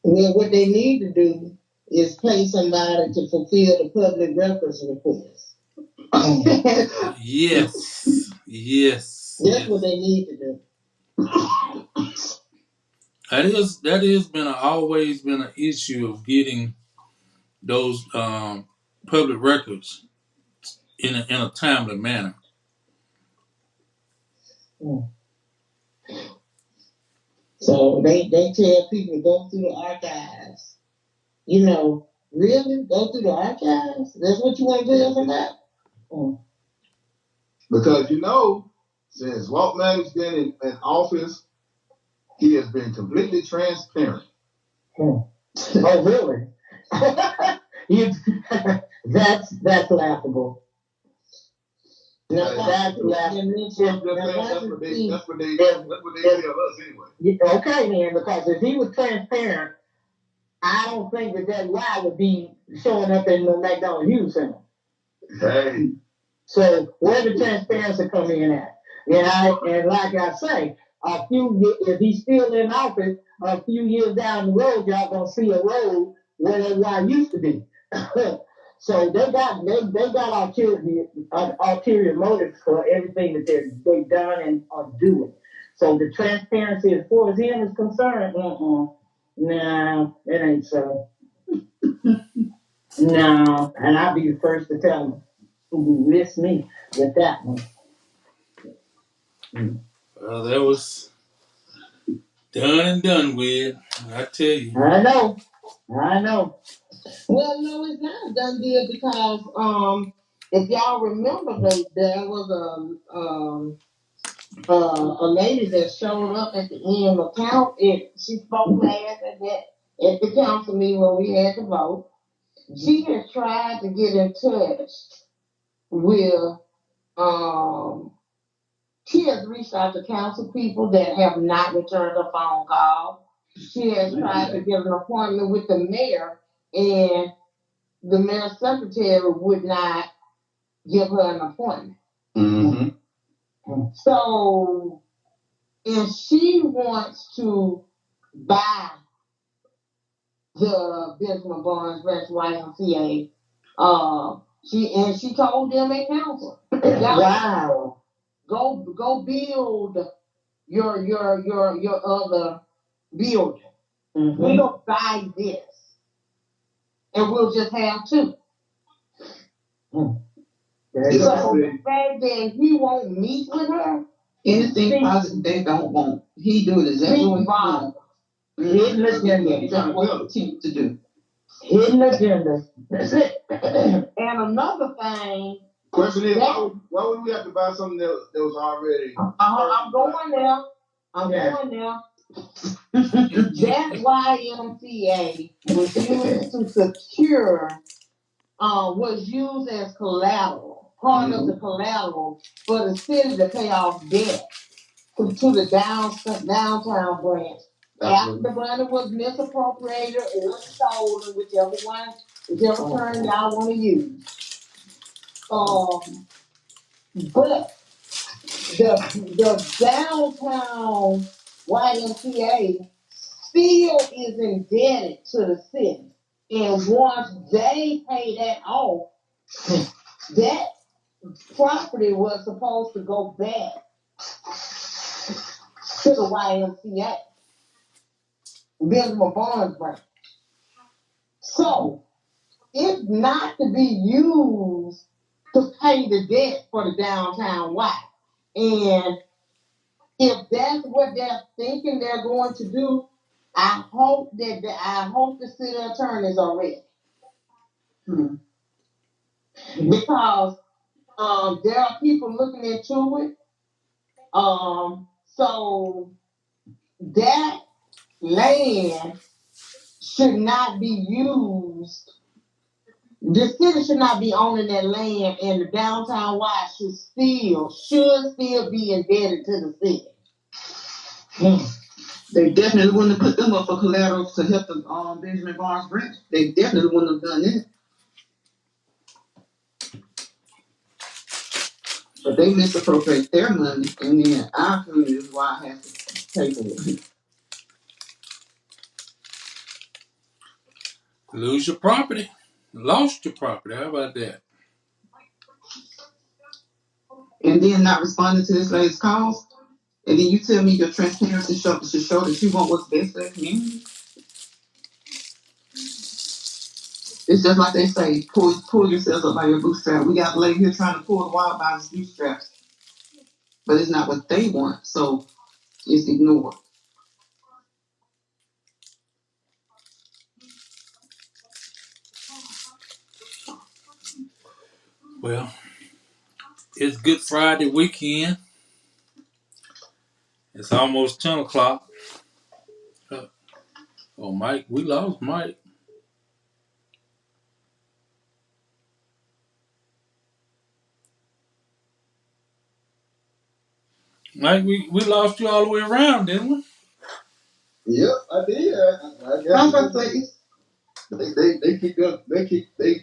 Well, what they need to do is pay somebody to fulfill the public records request. Yes. Yes. That's what they need to do. That has been always been an issue of getting those public records in a timely manner. So they tell people to go through the archives. You know, really? Go through the archives? That's what you want to tell somebody? Because, you know, since Walt Maggie's been in office, he has been completely transparent. Oh, really? That's laughable. No, that's laughable. That's what they tell us anyway. Okay, then, because if he was transparent, I don't think that lie would be showing up in the McDonald Hughes Center. Hey. So where the transparency come in at? And like I say, if he's still in office, a few years down the road, y'all gonna see a road where that lie used to be. So they got ulterior motives for everything that they've done and are doing. So the transparency as far as him is concerned, no, it ain't so. No, and I'll be the first to tell him who missed me with that one. Well, that was done and done with. I tell you. I know. Well, no, it's not a done deal because if y'all remember, there was a lady that showed up at the end of count. She spoke last at the council meeting where we had to vote. She has tried to get in touch with she has reached out to council people that have not returned a phone call. She has tried to get an appointment with the mayor, and the mayor's secretary would not give her an appointment. Mm-hmm. So, if she wants to buy the Benjamin Barnes Ranch YMCA, she told them at council, wow, go build your other building. Mm-hmm. We'll buy this, and we'll just have two. So the fact that he won't meet with her, anything positive they don't want, he do it exactly what he wants. Hidden agenda. That's what he continues to do. Hidden agenda. That's it. And another thing. Question is, why would we have to buy something that was already? I'm going there. That YMCA was used to secure, was used as collateral, part of the collateral for the city to pay off debt to the downtown branch. After the money was misappropriated or stolen, whichever term y'all want to use. But the downtown YMCA still is indebted to the city. And once they pay that off, that property was supposed to go back to the YMCA. Benjamin Barnes branch. So it's not to be used to pay the debt for the downtown Y. And if that's what they're thinking they're going to do, I hope the city attorneys are ready. Because there are people looking into it, So that land should not be used. The city should not be owning that land, and the downtown Y should still be indebted to the city. They definitely wouldn't have put them up for collateral to help the Benjamin Barnes branch. They definitely wouldn't have done that. But they misappropriate their money, and then our community is why I have to pay for it. Lose your property. Lost your property. How about that? And then not responding to this lady's calls, and then you tell me your transparency should show that you want what's best for the community. It's just like they say, pull yourselves up by your bootstrap. We got a lady here trying to pull the wild by his bootstraps, but it's not what they want, so it's ignored. Well, it's Good Friday weekend. It's almost 10 o'clock. Oh, Mike, we lost Mike. Mike, we lost you all the way around, didn't we? Yep, I did. I I'm guess about to say, they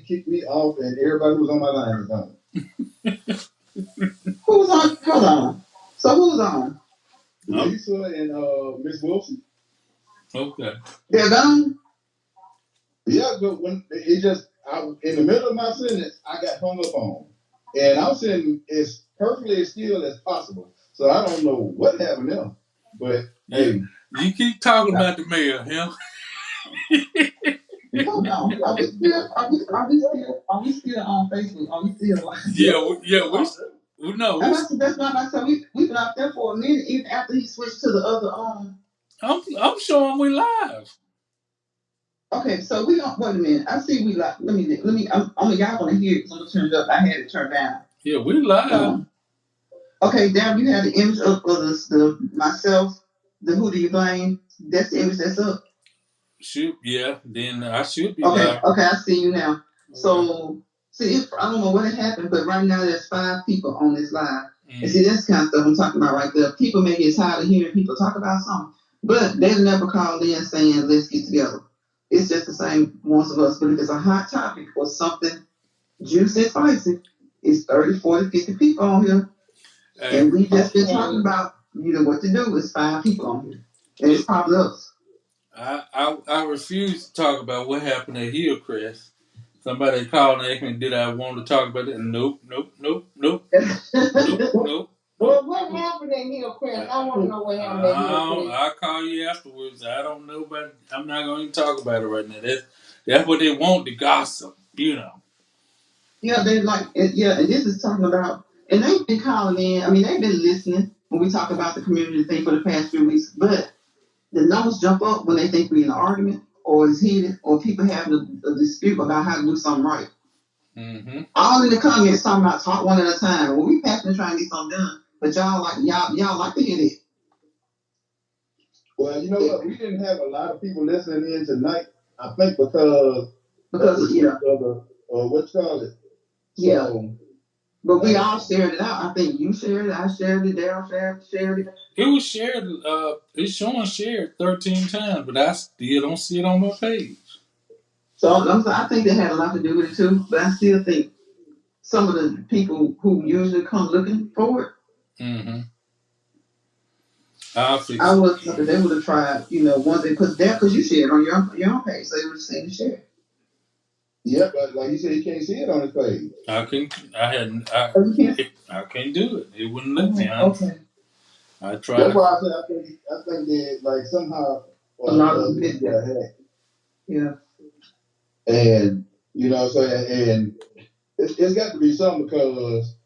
kicked me off, and everybody who was on my line is gone. who's on? Hold on. So who's on? Lisa and Miss Wilson. Okay. They're gone. Yeah, but when it just in the middle of my sentence, I got hung up on, and I'm sitting as perfectly as still as possible. So I don't know what happened there, but hey, You keep talking about the mayor, him. Hold on. Are we still on Facebook? Are we still like? We know. That's not like so. We've been out there for a minute, even after he switched to the other. I'm showing we live. Okay, so we don't wait a minute. I see we like. Let me. Y'all want to hear it? So I'm gonna turn it up. I had it turned down. Yeah, we live. Okay, down you have the image of the myself. The who do you blame? That's the image that's up. Then I should be Okay, live. okay, I see you now. Okay. So, see, I don't know what happened, but right now there's 5 people on this live. And see, that's the kind of stuff I'm talking about right there. People may get tired of hearing people talk about something, but they've never called in saying, let's get together. It's just the same ones of us. But if it's a hot topic or something juicy and spicy, it's 30, 40, 50 people on here. Hey, and we just been talking about, what to do. It's 5 people on here. And it's probably us. I refuse to talk about what happened at Hillcrest. Somebody called and asked me, did I want to talk about it? Nope. Well, what happened at Hillcrest? I want to know what happened at Hillcrest. I'll call you afterwards. I don't know, but I'm not going to talk about it right now. That's what they want, the gossip, Yeah, they like, and this is talking about, and they've been calling in. I mean, they've been listening when we talk about the community thing for the past few weeks, but the numbers jump up when they think we're in an argument or it's heated or people having a dispute about how to do something right. Mm-hmm. All in the comments talking about talk one at a time. Well, we passionate trying to get something done, but y'all like to hear it. Well, you know what? We didn't have a lot of people listening in tonight. I think because of the what you call it. Yeah. So, but we all shared it out. I think you shared it. I shared it. Daryl shared it. It was shared. It's showing shared 13 times, but I still don't see it on my page. So I think that had a lot to do with it too. But I still think some of the people who usually come looking for it. Mm-hmm. I would think that they would have tried, one thing because you shared on your own page, so they would have seen the share. Yeah, but like you said, you can't see it on his page. I can't do it. It wouldn't let me. Okay. I tried. That's why I said I think that like somehow a lot of people got hacked. Yeah. And and it's got to be something because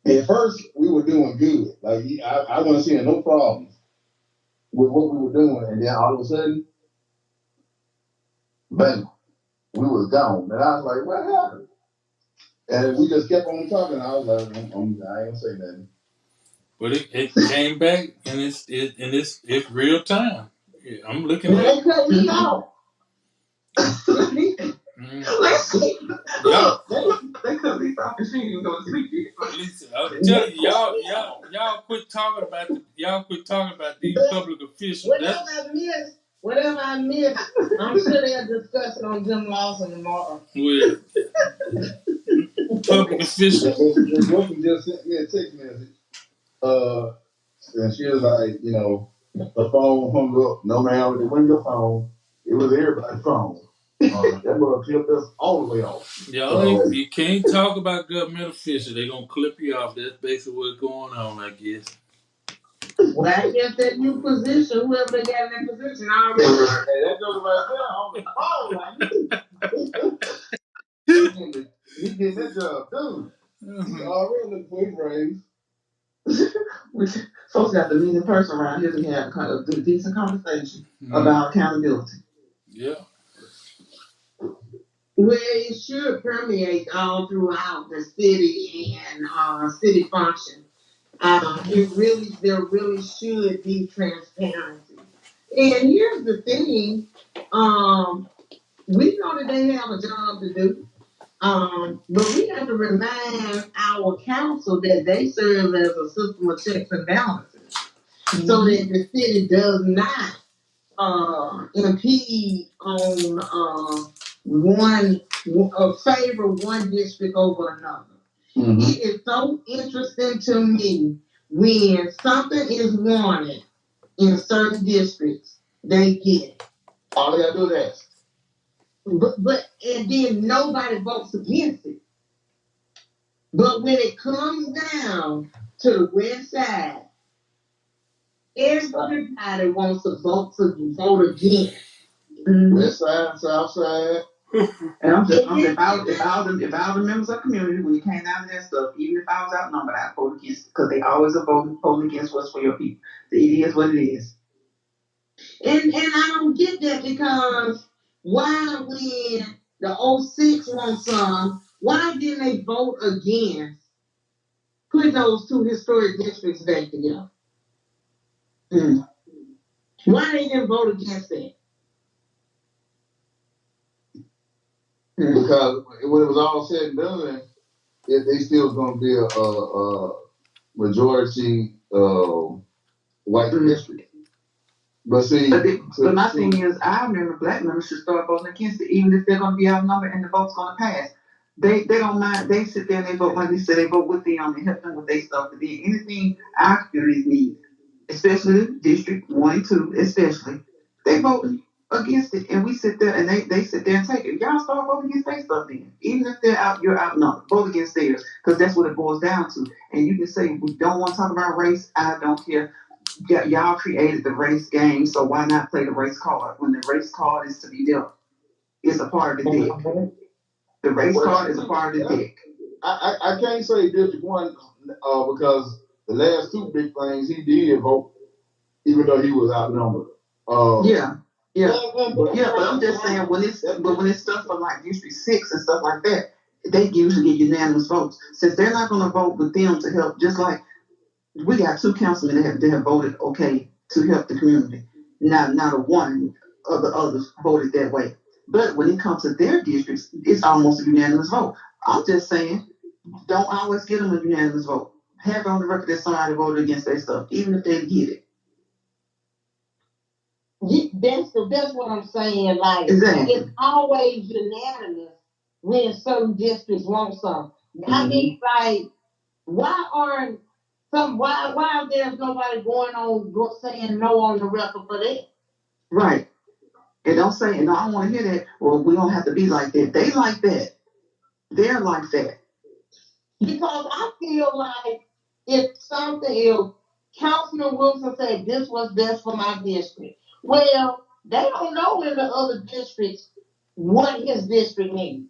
at first we were doing good. Like I wasn't seeing no problems with what we were doing, and then all of a sudden, bam, we was gone. And I was like, what happened? And we just kept on talking. I was like, I ain't gonna say nothing. But it came back and it's real time. Yeah, I'm looking at They cut me off. Let's see. y'all. They cut me off and she didn't even go to sleep. Listen, I'm telling you, y'all quit talking about these public officials. Whatever I missed, I'm sure they'll discuss it on Jim Lawson tomorrow. Well, public officials. Miss Wilson just sent me a text message. And she was like, the phone hung up. No, ma'am, it wasn't your phone. It was everybody's phone. That mother clipped us all the way off. You can't talk about government officials. They're going to clip you off. That's basically what's going on, I guess. Well, I guess that new position, whoever they got in that position, already. Hey, that goes right there on the phone. He getting that job, dude. He already looking for his raise. Folks got to meet in person around here to have a decent conversation about accountability. Yeah. Well, it should permeate all throughout the city and city function. There really should be transparency. And here's the thing, we know that they have a job to do, but we have to remind our council that they serve as a system of checks and balances, so that the city does not impede on favor one district over another. Mm-hmm. It is so interesting to me when something is wanted in certain districts, they get it. All they gotta do is ask. But and then nobody votes against it. But when it comes down to the west side, everybody wants to vote against. Mm-hmm. West side, south side. And if I was the members of the community, when it came down to that stuff, even if I was outnumbered, I'd vote against it, because they always are voting against what's for your people. It is what it is. And I don't get that, because why, when the 06 wants some, why didn't they vote against putting those two historic districts back together? Why they didn't vote against that? Because when it was all said and done, they still was going to be a majority white district. But see, but my thing is, I remember black members should start voting against it, even if they're going to be outnumbered and the vote's going to pass. They don't mind. They sit there and they vote, like they said, they vote with them and help them with their stuff. But then anything our communities need, especially District 1 and 2, especially, they vote against it, and we sit there and they sit there and take it. Y'all start voting against their stuff then. Even if you're outnumbered, vote against theirs, because that's what it boils down to. And you can say, we don't want to talk about race, I don't care. Y'all created the race game, so why not play the race card when the race card is to be dealt? It's a part of the deck. The race card is a part of the deck. I can't say District 1 because the last two big things he did vote, even though he was outnumbered. But I'm just saying, when it's stuff for like District 6 and stuff like that, they usually get unanimous votes. Since they're not going to vote with them to help, just like we got two councilmen that have voted okay to help the community. Not a one of the others voted that way. But when it comes to their districts, it's almost a unanimous vote. I'm just saying, don't always give them a unanimous vote. Have it on the record that somebody voted against their stuff, even if they get it. That's what I'm saying. Like, exactly. It's always unanimous when certain districts want something. Mm-hmm. I mean, like, why there's nobody saying no on the record for that? Right. And don't say, and I don't want to hear that, well, we don't have to be like that. They like that. They're like that. Because I feel like if Councilman Wilson said this was best for my district, well, they don't know in the other districts what his district needs.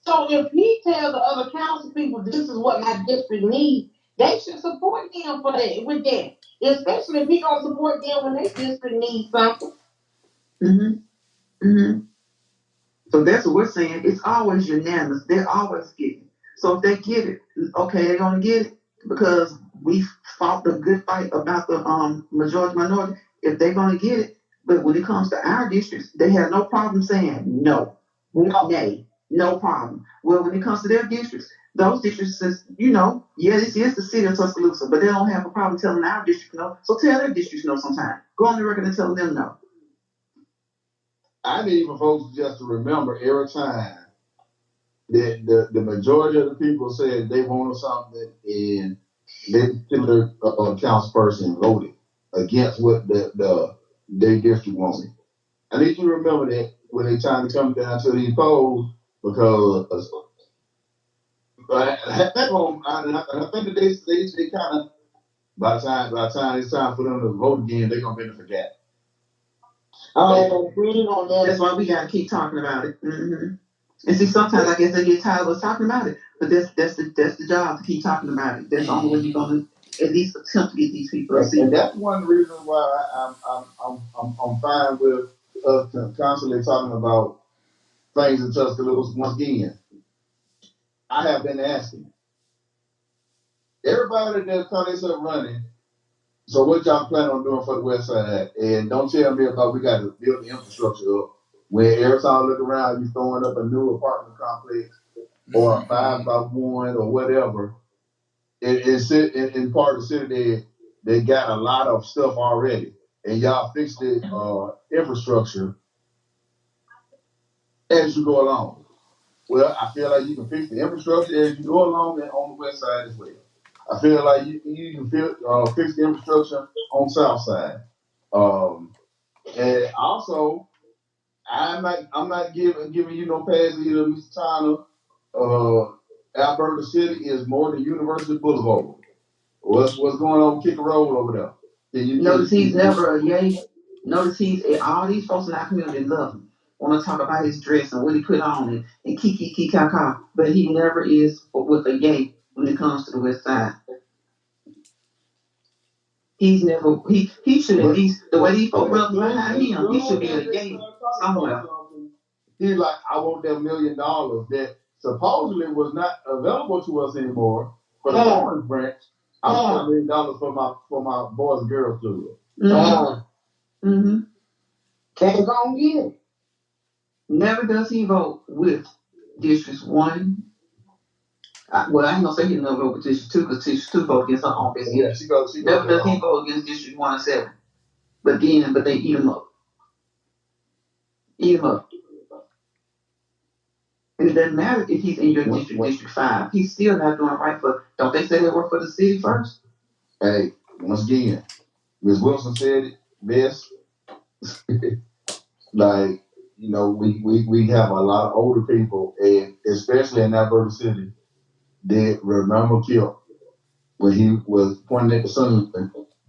So if he tells the other council people this is what my district needs, they should support him for that with that. Especially if he gonna support them when their district needs something. So that's what we're saying. It's always unanimous. They're always getting. So if they get it, okay, they're gonna get it because we fought the good fight about the majority minority. If they're gonna get it, but when it comes to our districts, they have no problem saying no, nay, no problem. Well, when it comes to their districts, those districts says, yeah, this is the city of Tuscaloosa, but they don't have a problem telling our district no. So tell their districts no sometime. Go on the record and tell them no. I need for folks just to remember every time that the majority of the people said they wanted something and their particular councilperson voted against what their district wanted. I need you to remember that when they time to come down to these polls because at that moment, I think that they kind of by the time it's time for them to vote again, they're gonna be forget. Oh, reading on that. That's why we gotta keep talking about it. Mm-hmm. And see, sometimes I guess they get tired of us talking about it, but that's the job to keep talking about it. That's the only way you're gonna at least attempt to get these people to see. And that's one reason why I'm fine with us constantly talking about things in Tuscaloosa. Once again, I have been asking everybody that thought they started running. So what y'all plan on doing for the West Side? And don't tell me about we got to build the infrastructure up. When every time I look around, you throwing up a new apartment complex or a 5x1 or whatever. In part of the city, they got a lot of stuff already, and y'all fix the infrastructure as you go along. Well, I feel like you can fix the infrastructure as you go along and on the West Side as well. I feel like you can fix the infrastructure on the South Side. And also, I'm not giving you no pass either, Mr. Tyler. Alberta City is more than University Boulevard. What's going on with Kicker Road over there? Notice he's never a yay. Notice he's all these folks in our community love him. Want to talk about his dress and what he put on and kiki kaka, but he never is with a yay when it comes to the West Side. He's never he should at least the way these folks run behind him, he should be a yay somewhere. He's like, I want that $1 million that supposedly was not available to us anymore for the Orange branch. I want $1 million for my boys and girls club. Mm-hmm. Can't go and get it. Never does he vote with Districts 1. Well, I ain't gonna say he never vote with District 2 because District 2 vote against her own best interest. She never does he vote against District 1 and 7. But they eat him up. Eat him up. And it doesn't matter if he's in your district, District 5. He's still not doing right for. Don't they say they work for the city first? Hey, once again, Ms. Wilson said it best. Like, we have a lot of older people, and especially in Alberta City, that remember Kip when he was pointing at the sun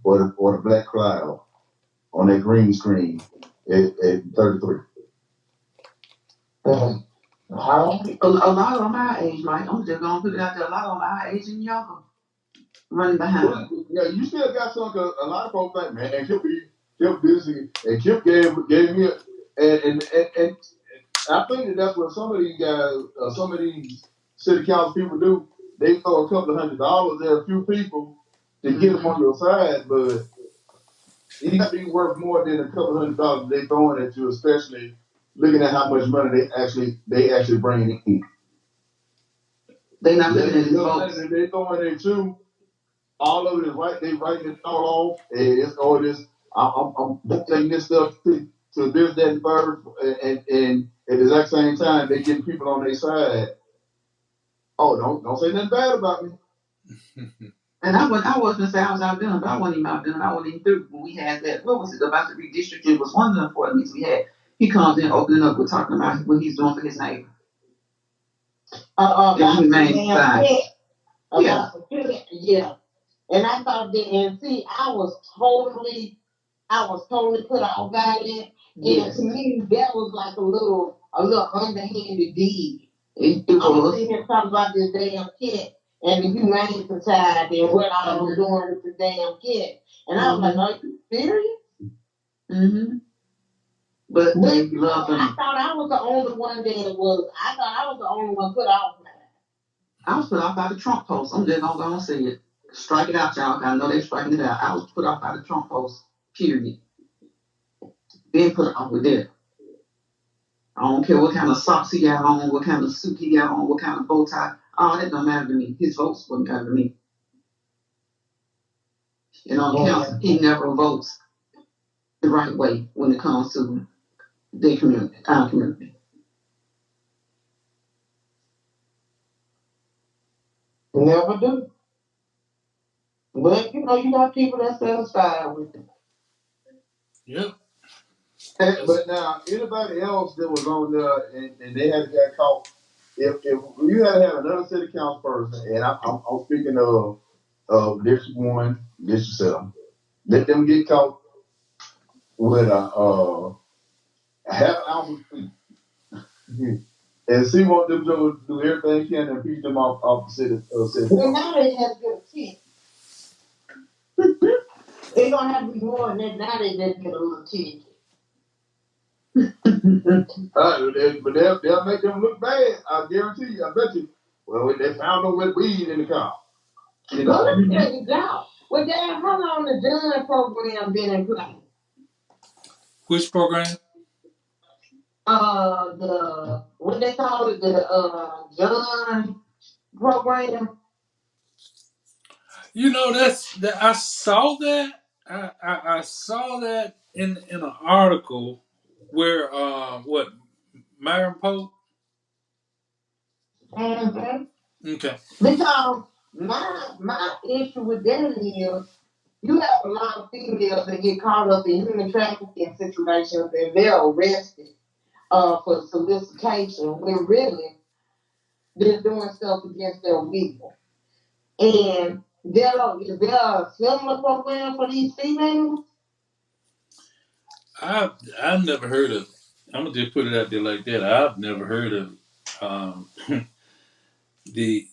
or the black cloud on that green screen at 33. A lot of them our age, Mike. I'm just gonna put it out there. A lot of them our age and younger running behind. Well, yeah, you still got some. Cause a lot of folks think, man, Kip busy, and Kip gave me and I think that's what some of these guys, some of these city council people do. They throw a couple of $100 at a few people to get them on your side, but it got to be worth more than a couple of $100 they throwing at you, especially looking at how much money they actually bring in. They not looking at his votes. They throwing at you. All of it is right. They writing it all off, and it's all this. I'm taking this stuff to this, that, and third, and at the exact same time, they getting people on their side. Oh, don't say nothing bad about me. And I was gonna say I was outdone, but I wasn't even outdone. I wasn't even through when we had that. What was it about the redistricting? It was one of the important meetings we had. He comes in, opening up, we're talking about what he's doing for his neighbor. Yeah. And I thought that, and see, I was totally put off by that. And to me, that was like a little underhanded deed. I was sitting here talking about this damn kid and the Humane Society and what I was doing with the damn kid. And I was like, are you serious? Mm-hmm. but they love them. I thought I was the only one that was. I thought I was the only one put off. I was put off by the Trump post. I'm just gonna go and say it. Strike it out, y'all. I know they're striking it out. I was put off by the Trump post. Period. Being put off with that. I don't care what kind of socks he got on, what kind of suit he got on, what kind of bow tie. All that don't matter to me. His votes wouldn't matter to me. And on council, he never votes the right way when it comes to their community, our community. Never do. But you got people that's satisfied with it. Yep. But now, anybody else that was on there and they had got caught, if you had another city council person, and I'm speaking of District 1, District 7, let them get caught with a half ounce of speed. And see what them do everything he can to impeach them off the city. Well, now they have to get a tip. It's gonna have to be more than that. Now they just get a little tip. But they'll make them look bad. I guarantee you. I bet you. Well, they found them with weed in the car. Well, let me tell you, now, well, damn, how long the John program been in place? Which program? The what they call it, the John program. I saw that. I saw that in an article where what Myron Pope. Mm-hmm. Okay. Because my issue with that is you have a lot of females that get caught up in human trafficking situations and they're arrested for solicitation when really they're doing stuff against their will. And is there a similar program for these females? I've never heard of it. I'm gonna just put it out there like that. I've never heard of it. The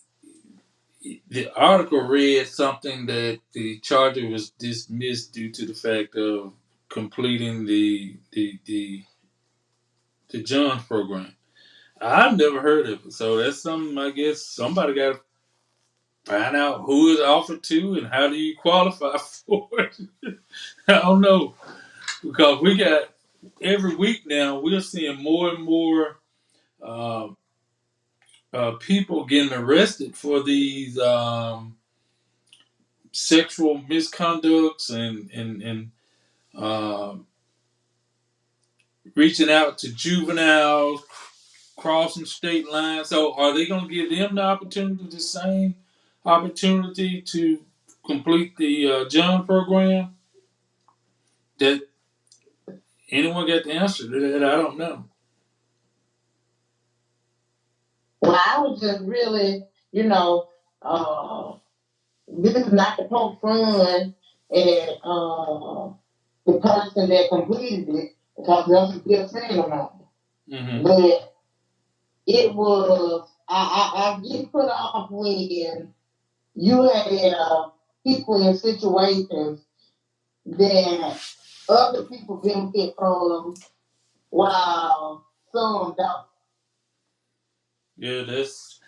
the article read something that the charger was dismissed due to the fact of completing the Johns program. I've never heard of it, so that's something I guess somebody got to find out who it's offered to and how do you qualify for it. I don't know because we got every week now we're seeing more and more uh, people getting arrested for these sexual misconducts and uh, reaching out to juveniles, crossing state lines. So are they going to give them the same opportunity to complete the John program? That anyone got the answer to that? I don't know. Well, I was just really, this is not the Pope fund and the person that completed it, because that's a good saying about it. Mm-hmm. But it was, I get put off when you had people in situations that other people benefit from while some don't. Yeah, that's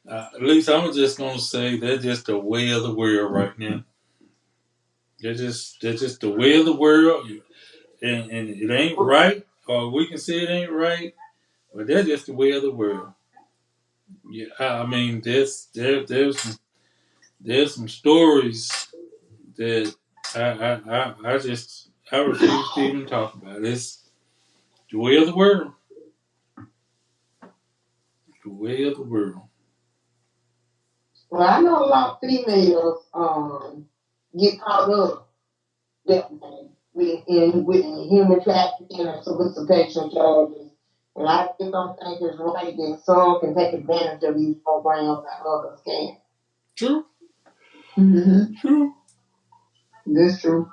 at least I'm just gonna say that's just the way of the world right now. They're just the way of the world, and it ain't right, or we can say it ain't right, but that's just the way of the world. Yeah, I mean, there's some stories that I refuse to even talk about. It's the way of the world. The way of the world. Well, I know a lot of females get caught up definitely with human trafficking and solicitation charges. And I just don't think it's right that some can take advantage of these programs and others can't. True. Mm-hmm. True. That's true.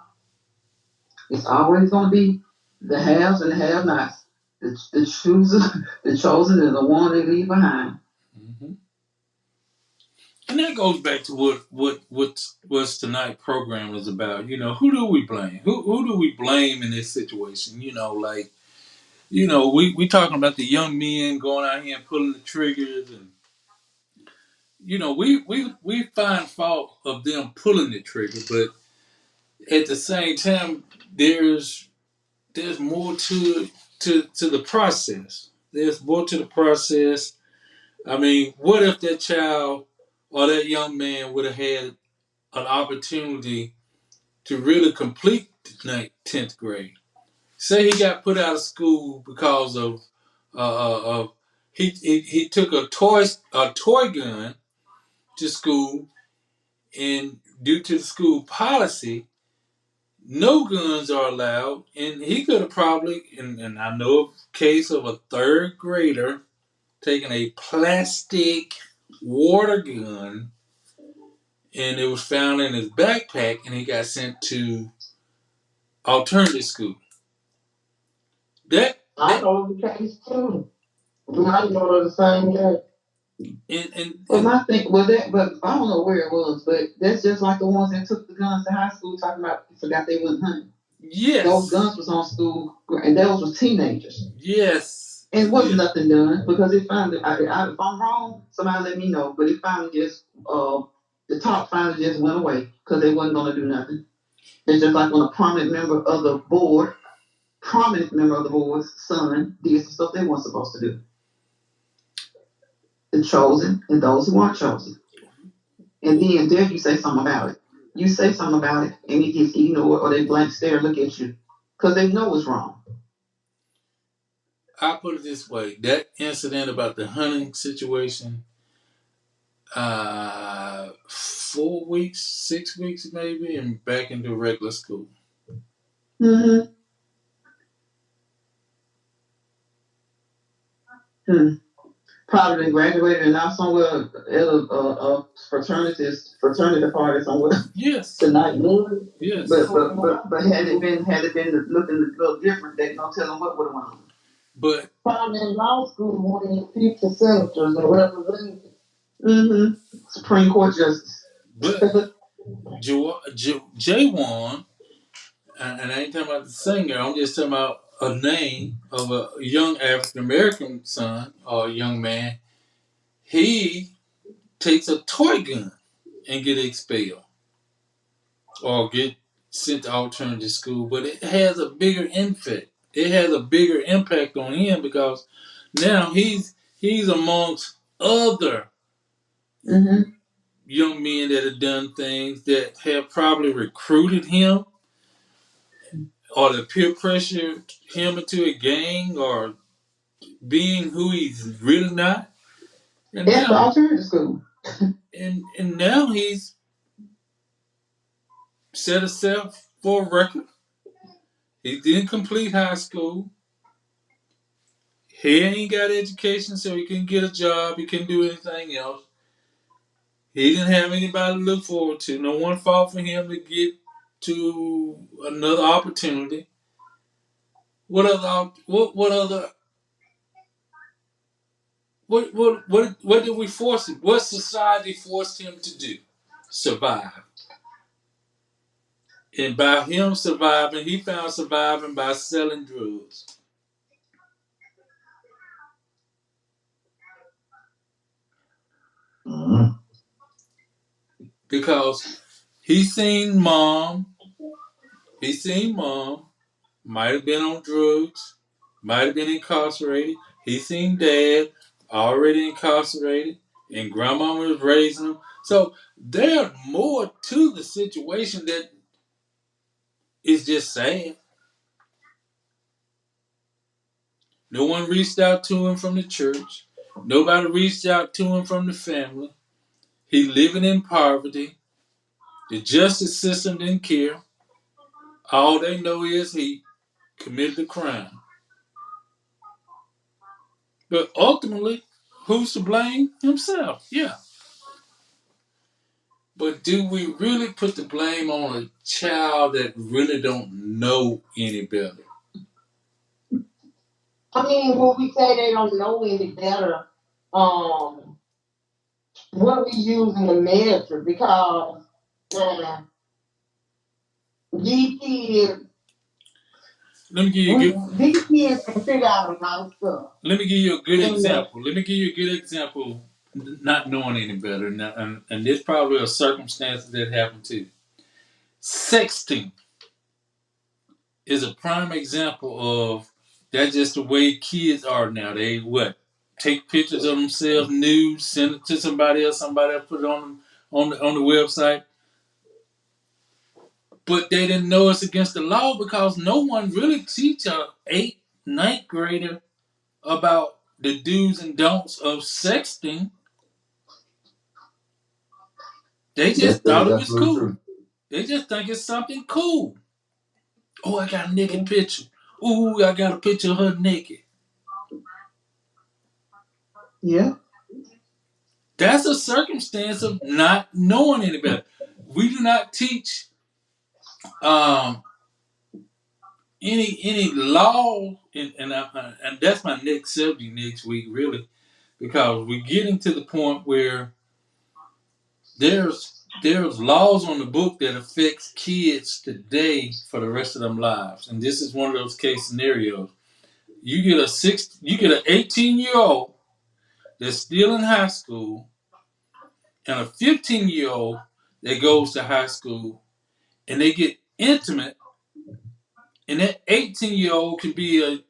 It's always going to be the haves and the have-nots. The choosers, the chosen, and the one they leave behind. Mm-hmm. And that goes back to what's tonight program is about. Who do we blame? Who do we blame in this situation? Like we talking about the young men going out here and pulling the triggers, and we find fault of them pulling the trigger, but at the same time, there's more to the process. There's more to the process. I mean, what if that child or that young man would have had an opportunity to really complete the 10th grade? Say he got put out of school because of he took a toy gun to school, and due to the school policy, no guns are allowed, and he could have probably, and I know of a case of a third grader taking a plastic water gun, and it was found in his backpack, and he got sent to alternative school. I know the case too. I know the same case. Well, my thing, but I don't know where it was, but that's just like the ones that took the guns to high school, talking about forgot they wasn't hunting. Yes. Those guns was on school, and those was teenagers. Yes. And wasn't nothing done because it finally, if I'm wrong, somebody let me know. But it finally just, the talk finally just went away because they wasn't going to do nothing. It's just like when a prominent member of the board's son did some stuff they weren't supposed to do. The chosen and those who aren't chosen. And then there you say something about it. You say something about it, and it gets ignored, or they blank stare and look at you because they know it's wrong. I'll put it this way: that incident about the hunting situation, 4 weeks, 6 weeks maybe, and back into regular school. Mm-hmm. Probably been graduated and now somewhere at a fraternity party somewhere. Yes. Tonight. Yes. But had it been looking a little different, they don't tell them what would have went on. But probably in law school, one of your future senators or representatives. Mm-hmm. Supreme Court justice. But J1, and I ain't talking about the singer, I'm just talking about a name of a young African American son or young man. He takes a toy gun and get expelled or get sent to alternative school, but it has a bigger impact. It has a bigger impact on him because now he's amongst other young men that have done things that have probably recruited him or the peer pressure him into a gang or being who he's really not. And at the alternative school. and now he's set himself for a record. He didn't complete high school. He ain't got education, so he couldn't get a job. He couldn't do anything else. He didn't have anybody to look forward to. No one fought for him to get to another opportunity. What did we force him? What society forced him to do? Survive. And by him surviving, he found surviving by selling drugs. Because he seen mom, might have been on drugs, might have been incarcerated. He seen dad, already incarcerated, and grandma was raising him. So there's more to the situation that is just sad. No one reached out to him from the church. Nobody reached out to him from the family. He living in poverty. The justice system didn't care. All they know is he committed a crime. But ultimately, who's to blame? Himself, yeah. But do we really put the blame on a child that really don't know any better? I mean, when we say they don't know any better, what are we using to measure? Because these kids, Let me give you a good. These kids can figure out a lot of stuff. Let me give you a good example. Let me give you a good example. Not knowing any better, and this probably a circumstance that happened too. Sexting is a prime example of that's just the way kids are now. They what? Take pictures of themselves nude, send it to somebody else put it on the website. But they didn't know it's against the law because no one really teach a 8th, 9th grader about the do's and don'ts of sexting. They just thought it was cool. True. They just think it's something cool. Oh, I got a naked picture. Ooh, I got a picture of her naked. Yeah. That's a circumstance of not knowing any better. We do not teach any law, and that's my next subject next week, really, because we're getting to the point where there's laws on the book that affects kids today for the rest of their lives, and this is one of those case scenarios. You get an 18-year-old that's still in high school, and a 15-year-old that goes to high school, and they get intimate, and that 18-year-old can be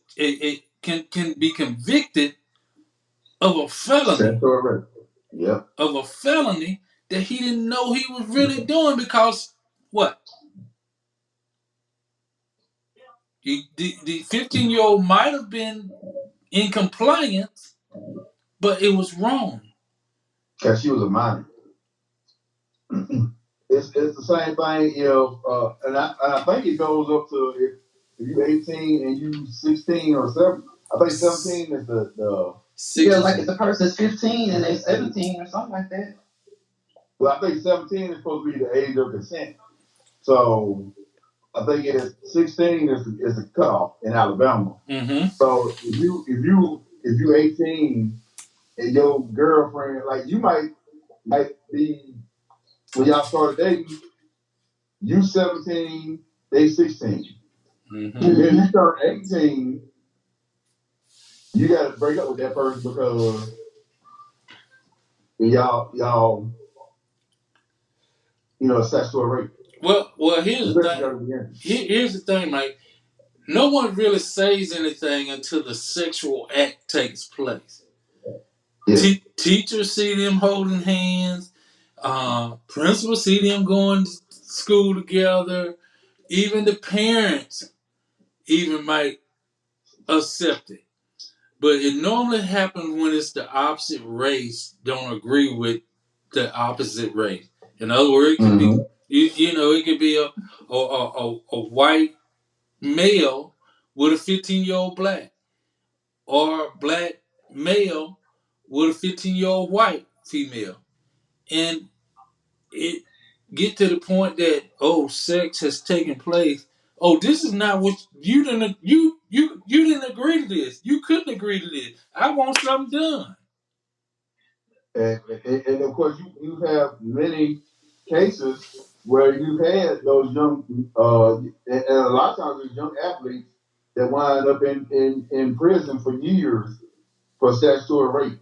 can be convicted of a felony. Yep. Of a felony that he didn't know he was really doing because what? The 15-year-old might have been in compliance, but it was wrong. Because she was a minor. It's the same thing, and I think it goes up to if you're 18 and you 16 or 7. I think 17 is the yeah, like if the person's 15 and they're 17 or something like that. Well, I think 17 is supposed to be the age of consent. So I think it is 16 is the cutoff in Alabama. Mm-hmm. So if you 18 and your girlfriend, like you might be when y'all started dating, you 17, they 16. Mm-hmm. And then you start 18, you got to break up with that person because y'all, sexual rape. Well, here's the thing. Here's the thing, Mike. No one really says anything until the sexual act takes place. Yeah. Teachers see them holding hands. Principals see them going to school together. Even the parents might accept it. But it normally happens when it's the opposite race don't agree with the opposite race. In other words, it could be it could be a white male with a 15-year-old black, or a black male with a 15-year-old white female, and it get to the point that sex has taken place. Oh, this is not what you didn't you didn't agree to this. You couldn't agree to this. I want something done. And of course, you have many cases where you've had those young, and a lot of times there's young athletes that wind up in prison for years for statutory rape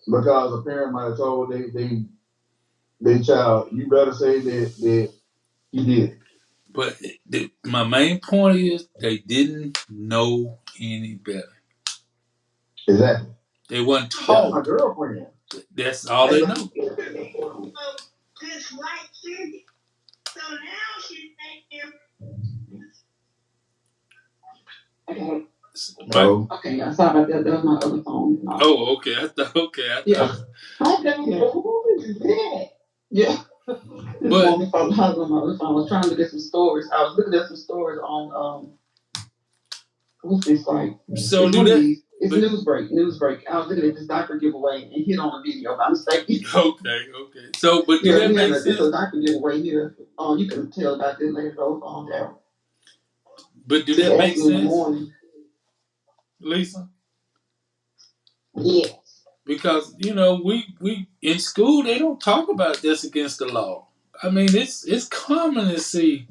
because a parent might have told their child, you better say that he did. But my main point is they didn't know any better. Exactly. They weren't taught. That's my girlfriend. That's all they know. This white kid. So now she's thinking. Okay, I'm sorry about that. That was my other phone. Oh, okay. I thought. Yeah. I don't know who is that. Yeah. But my husband, my other phone. I was trying to get some stories. I was looking at some stories on what's this site? So it's Newsbreak. I was looking at this doctor giveaway and hit on a video by mistake. Okay. So, but do that make sense? It's a doctor giveaway here. You can tell about this later on down. But do that make sense, Lisa? Yes. Because we in school they don't talk about this against the law. I mean, it's common to see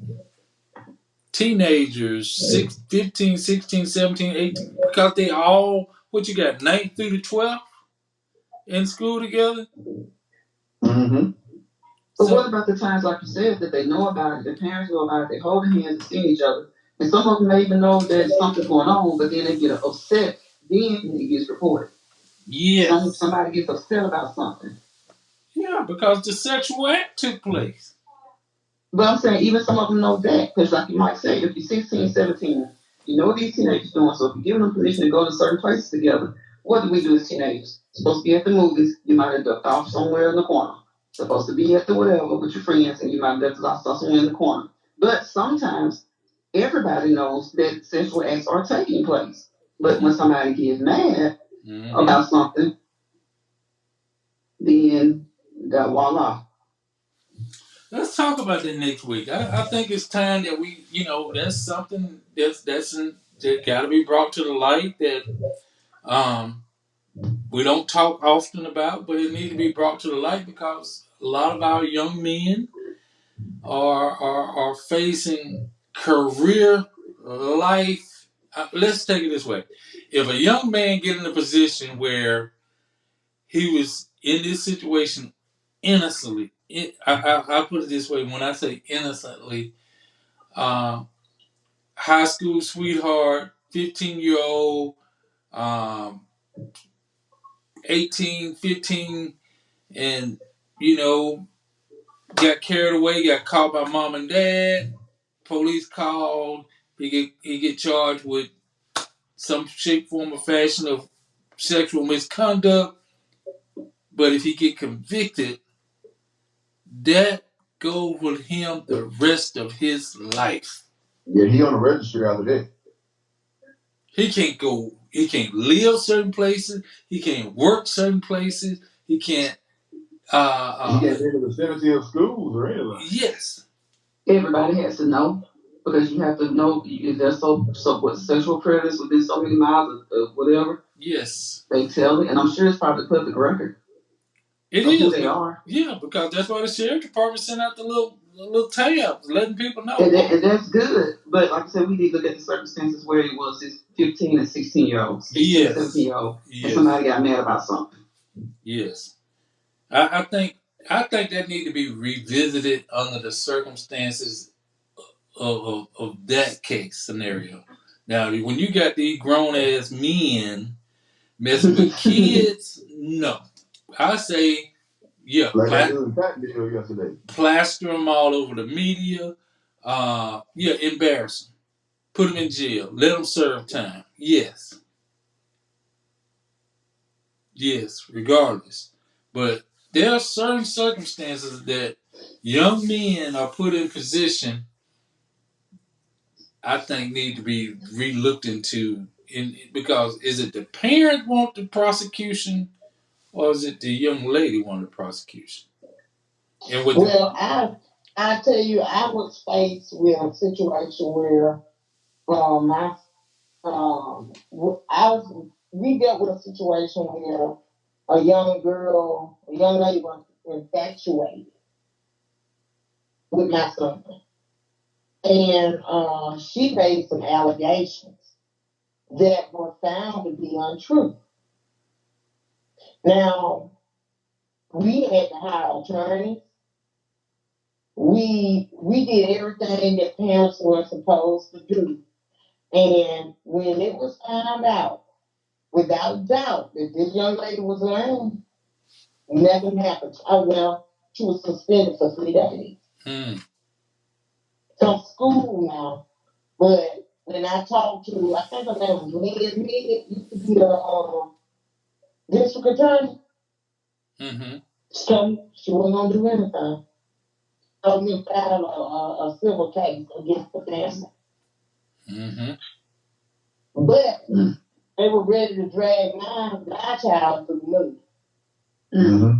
teenagers, 15, 16, 17, 18, because they all, what you got, 9th through the 12th in school together? Mm-hmm. But what So, about the times, like you said, that they know about it, their parents know about it, they hold hands and see each other, and some of them may even know that something's going on, but then they get upset, then it gets reported. yes. Somebody gets upset about something. Yeah, because the sexual act took place. But I'm saying even some of them know that, because like you might say, if you're 16, 17, you know what these teenagers doing, so if you're giving them permission to go to certain places together, what do we do as teenagers? Supposed to be at the movies, you might have ducked off somewhere in the corner. Supposed to be at the whatever with your friends, and you might have ducked off somewhere in the corner. But sometimes everybody knows that sexual acts are taking place. But when somebody gets mad about something, then voila. Let's talk about that next week. I think it's time that we, that's something that got to be brought to the light that um, we don't talk often about, but it needs to be brought to the light because a lot of our young men are facing career life. Let's take it this way: if a young man get in a position where he was in this situation innocently, I put it this way: when I say innocently, uh, high school sweetheart, 15-year-old, um, 18, 15, and you know got carried away, got caught by mom and dad. Police called. He get charged with some shape, form, or fashion of sexual misconduct. But if he get convicted, that goes with him the rest of his life. Yeah, he on the registry after that. He can't go. He can't live certain places. He can't work certain places. He can't. He can't be in the vicinity of schools or anything. Yes. Everybody has to know because you have to know if there's so what sexual predators within so many miles of whatever Yes. they tell it, and I'm sure it's probably public record It of who is, they but are. yeah, because that's why the sheriff department sent out the little tabs, letting people know. And that's good. But like I said, we need to look at the circumstances where it was this 15 and 16-year-old, 16, Yes. 17-year-old, and Yes. somebody got mad about something. Yes. I think that need to be revisited under the circumstances of that case scenario. Now, when you got these grown ass men messing with kids, no. I say, yeah, Like that dude in Cottonville yesterday. plaster them all over the media. Yeah, embarrass them. Put them in jail. Let them serve time. Yes. Yes, regardless. But there are certain circumstances that young men are put in position I think need to be re-looked into because is it the parent want the prosecution or is it the young lady want the prosecution? And with the Well, I tell you, I was faced with a situation where my I was we dealt with a situation where a young lady was infatuated with my son, and she made some allegations that were found to be untrue. Now we had to hire attorneys. We did everything that parents were supposed to do, and when it was found out, without doubt, that this young lady was lying, nothing happened. Oh well, she was suspended for 3 days from school now. But when I talked to, I think her name was Liz Mead, used to be the district attorney. mm-hmm. So she wasn't gonna do anything. So we filed a civil case against the family. Mm-hmm. But they were ready to drag my child through the mud. Mm-hmm.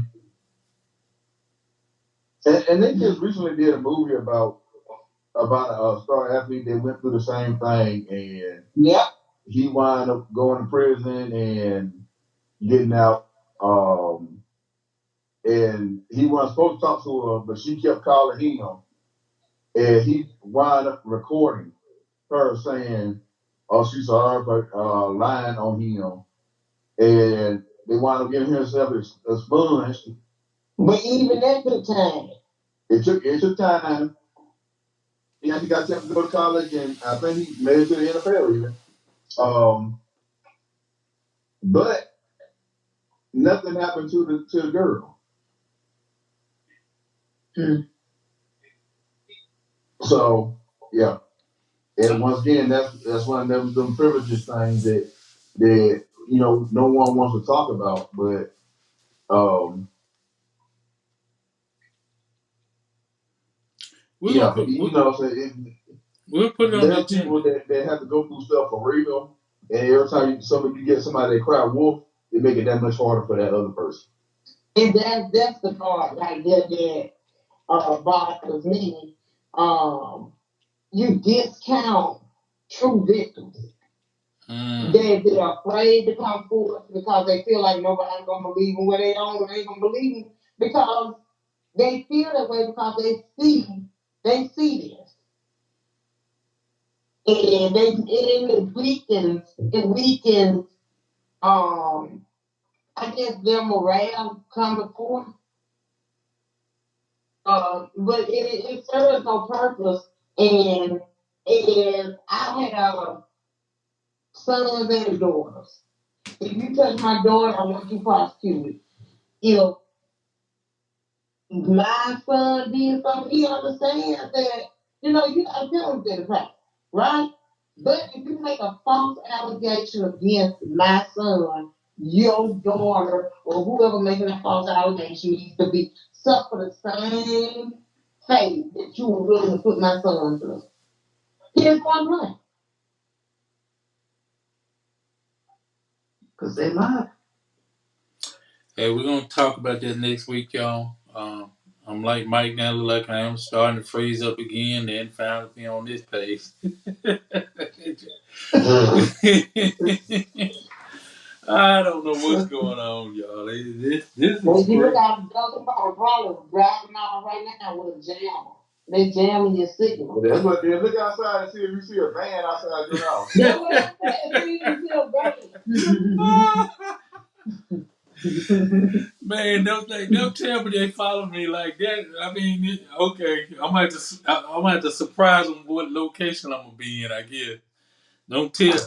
And they just recently did a movie about a star athlete that went through the same thing, and Yep. he wound up going to prison and getting out. And he wasn't supposed to talk to her, but she kept calling him, and he wound up recording. her saying, "Oh, she saw her lying on him," and they wound up getting herself expunged. But even that took time. It took time. Yeah, he got time to go to college, and I think he made it to the NFL even. But nothing happened to the girl. Hmm. So yeah, and once again, that's one of them privileges things that no one wants to talk about, but We're gonna yeah, put so we'll put it on there the are people agenda. that have to go through stuff for real, and every time you get somebody that cry wolf, it make it that much harder for that other person. And that's the part right there that bothers me. You discount true victims. They're afraid to come forward because they feel like nobody's gonna believe them. Where they ain't gonna believe them because they feel that way because they see this. And it weakens I guess their morale come before. But it serves no purpose. And I have sons and daughters. If you touch my daughter, I want you prosecuted. If my son did something, he understands that, you gotta tell him to the right? But if you make a false allegation against my son, your daughter, or whoever making a false allegation needs to be suffer the same fate that you were willing to put my son through. Here's one way. Because they lied. Hey, we're gonna talk about that next week, y'all. I'm like Mike now, look like I am starting to freeze up again. Then found me on this page. I don't know what's going on, y'all. This Well, is if you look great. out the Delta probably driving out right now with a jammer. They jamming your signal. That's what they look outside and see if you see a van outside your house. That's what I said. See if you feel Man, don't tell me they follow me like that. I mean, okay, I'm gonna have to surprise them what location I'm gonna be in. I guess. Don't tell,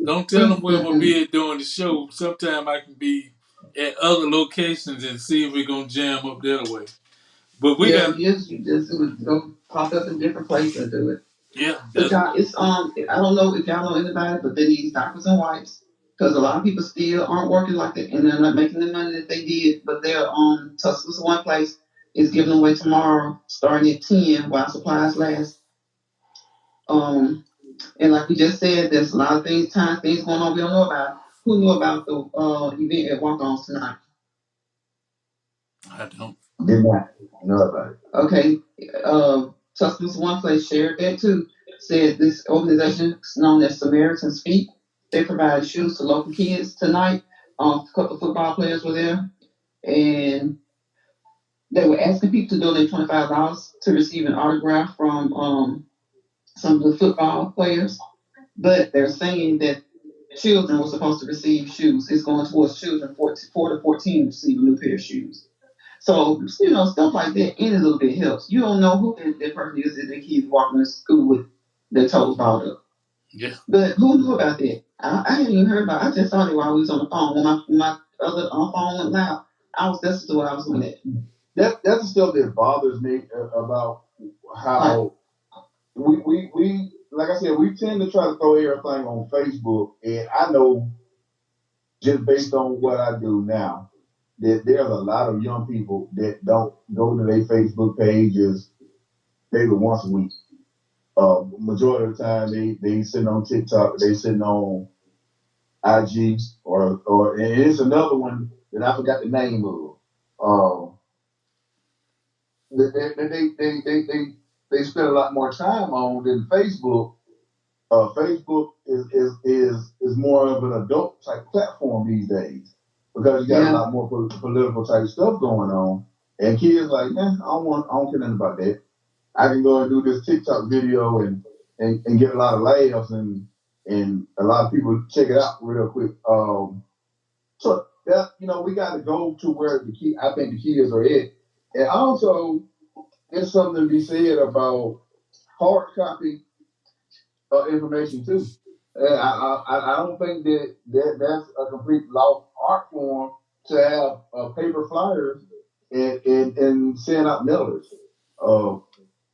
don't tell them where I'm gonna be at during the show. Sometime I can be at other locations and see if we're gonna jam up the other way. But we Yeah, got, you just it would go pop up in different places and do it. yeah, But that's y'all, it's I don't know if y'all know anybody, but they need doctors and wipes because a lot of people still aren't working like that and they're not making the money that they did. But they're Tuscaloosa One Place is giving away tomorrow, starting at 10 while supplies last. And like we just said, there's a lot of things going on we don't know about. Who knew about the event at Walk-Ons tonight? I don't. Did not know about it. Okay, Tuscaloosa One Place shared that too. Said this organization is known as Samaritan's Feet. They provide shoes to local kids tonight. A couple of football players were there, and they were asking people to donate $25 to receive an autograph from some of the football players. But they're saying that children were supposed to receive shoes. It's going towards children 4 to 14 receive a new pair of shoes. So, stuff like that, any little bit helps. You don't know who that person is that the kids walking to school with their toes balled up. Yeah. But who knew about that? I hadn't even heard about it. I just saw it while we was on the phone. When my other phone went loud, that's what I was doing it. That's the stuff that bothers me about how we like I said, we tend to try to throw everything on Facebook, and I know just based on what I do now that there's a lot of young people that don't go to their Facebook pages maybe once a week. Majority of the time they sitting on TikTok, they sitting on IG, and it's another one that I forgot the name of. They spend a lot more time on than Facebook. Facebook is more of an adult type platform these days because you got a lot more political type stuff going on, and kids like, man, I don't care nothing about that. I can go and do this TikTok video and get a lot of laughs and a lot of people check it out real quick. So that we got to go to where I think the kids are at, and also there's something to be said about hard copy information too. I don't think that's a complete lost art form to have paper flyers and send out mailers. Uh,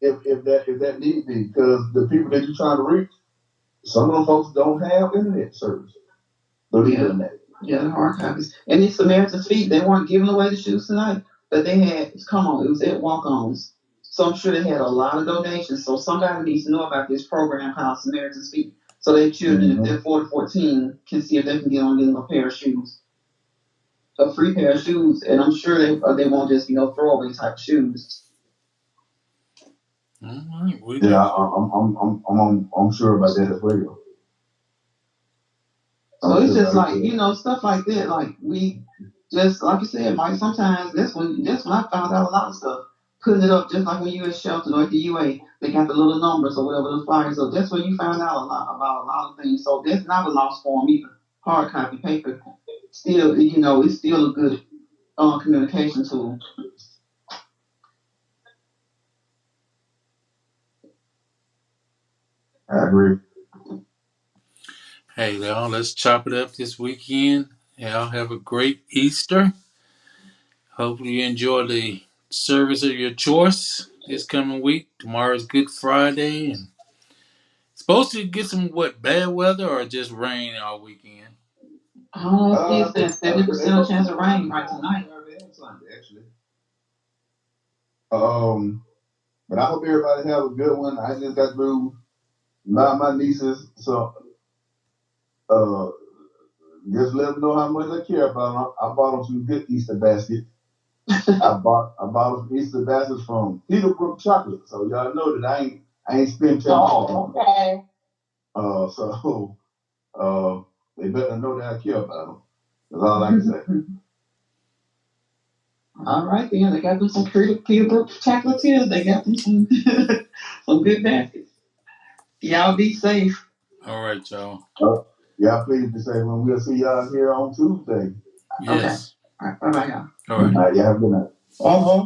if that need be, because the people that you're trying to reach, some of them folks don't have internet service. Believe it or not. Yeah, the hard copies. And these Samaritan's Feet, they weren't giving away the shoes tonight, but they had, come on, it was at walk-ons. So I'm sure they had a lot of donations. So somebody needs to know about this program called Samaritan's Feet. So their children, if they're 4 to 14, can see if they can get on getting a pair of shoes. A free pair of shoes. And I'm sure they won't just, throwaway type shoes. All right, yeah, I'm sure about that as well. So it's just like, stuff like that. Like we just, like you said, Mike, sometimes that's when I found out a lot of stuff. Putting it up just like when you at Shelton or at the UA, they got the little numbers or whatever, those flyers up. That's when you found out a lot about a lot of things. So that's not a lost form either. Hard copy paper, still, it's still a good communication tool. I agree. Hey, y'all, let's chop it up this weekend. Y'all have a great Easter. Hopefully you enjoy the service of your choice this coming week. Tomorrow's Good Friday, and supposed to get some bad weather or just rain all weekend. It's 70% chance of rain right tonight. Actually. But I hope everybody have a good one. I just got through my nieces, so just let them know how much I care about them. I bought them some good Easter baskets. I bought them some Easter baskets from Peterbrook Chocolate, so y'all know that I ain't spent $10 on them. Okay. So they better know that I care about them. That's all I can say. All right, then they got them some Peterbrook chocolatiers. They got them some some good baskets. Y'all be safe. All right, y'all. Y'all please be safe, and we'll see y'all here on Tuesday. Yes. Okay. All right. Bye-bye, y'all. All right. Y'all have a good night. Uh-huh.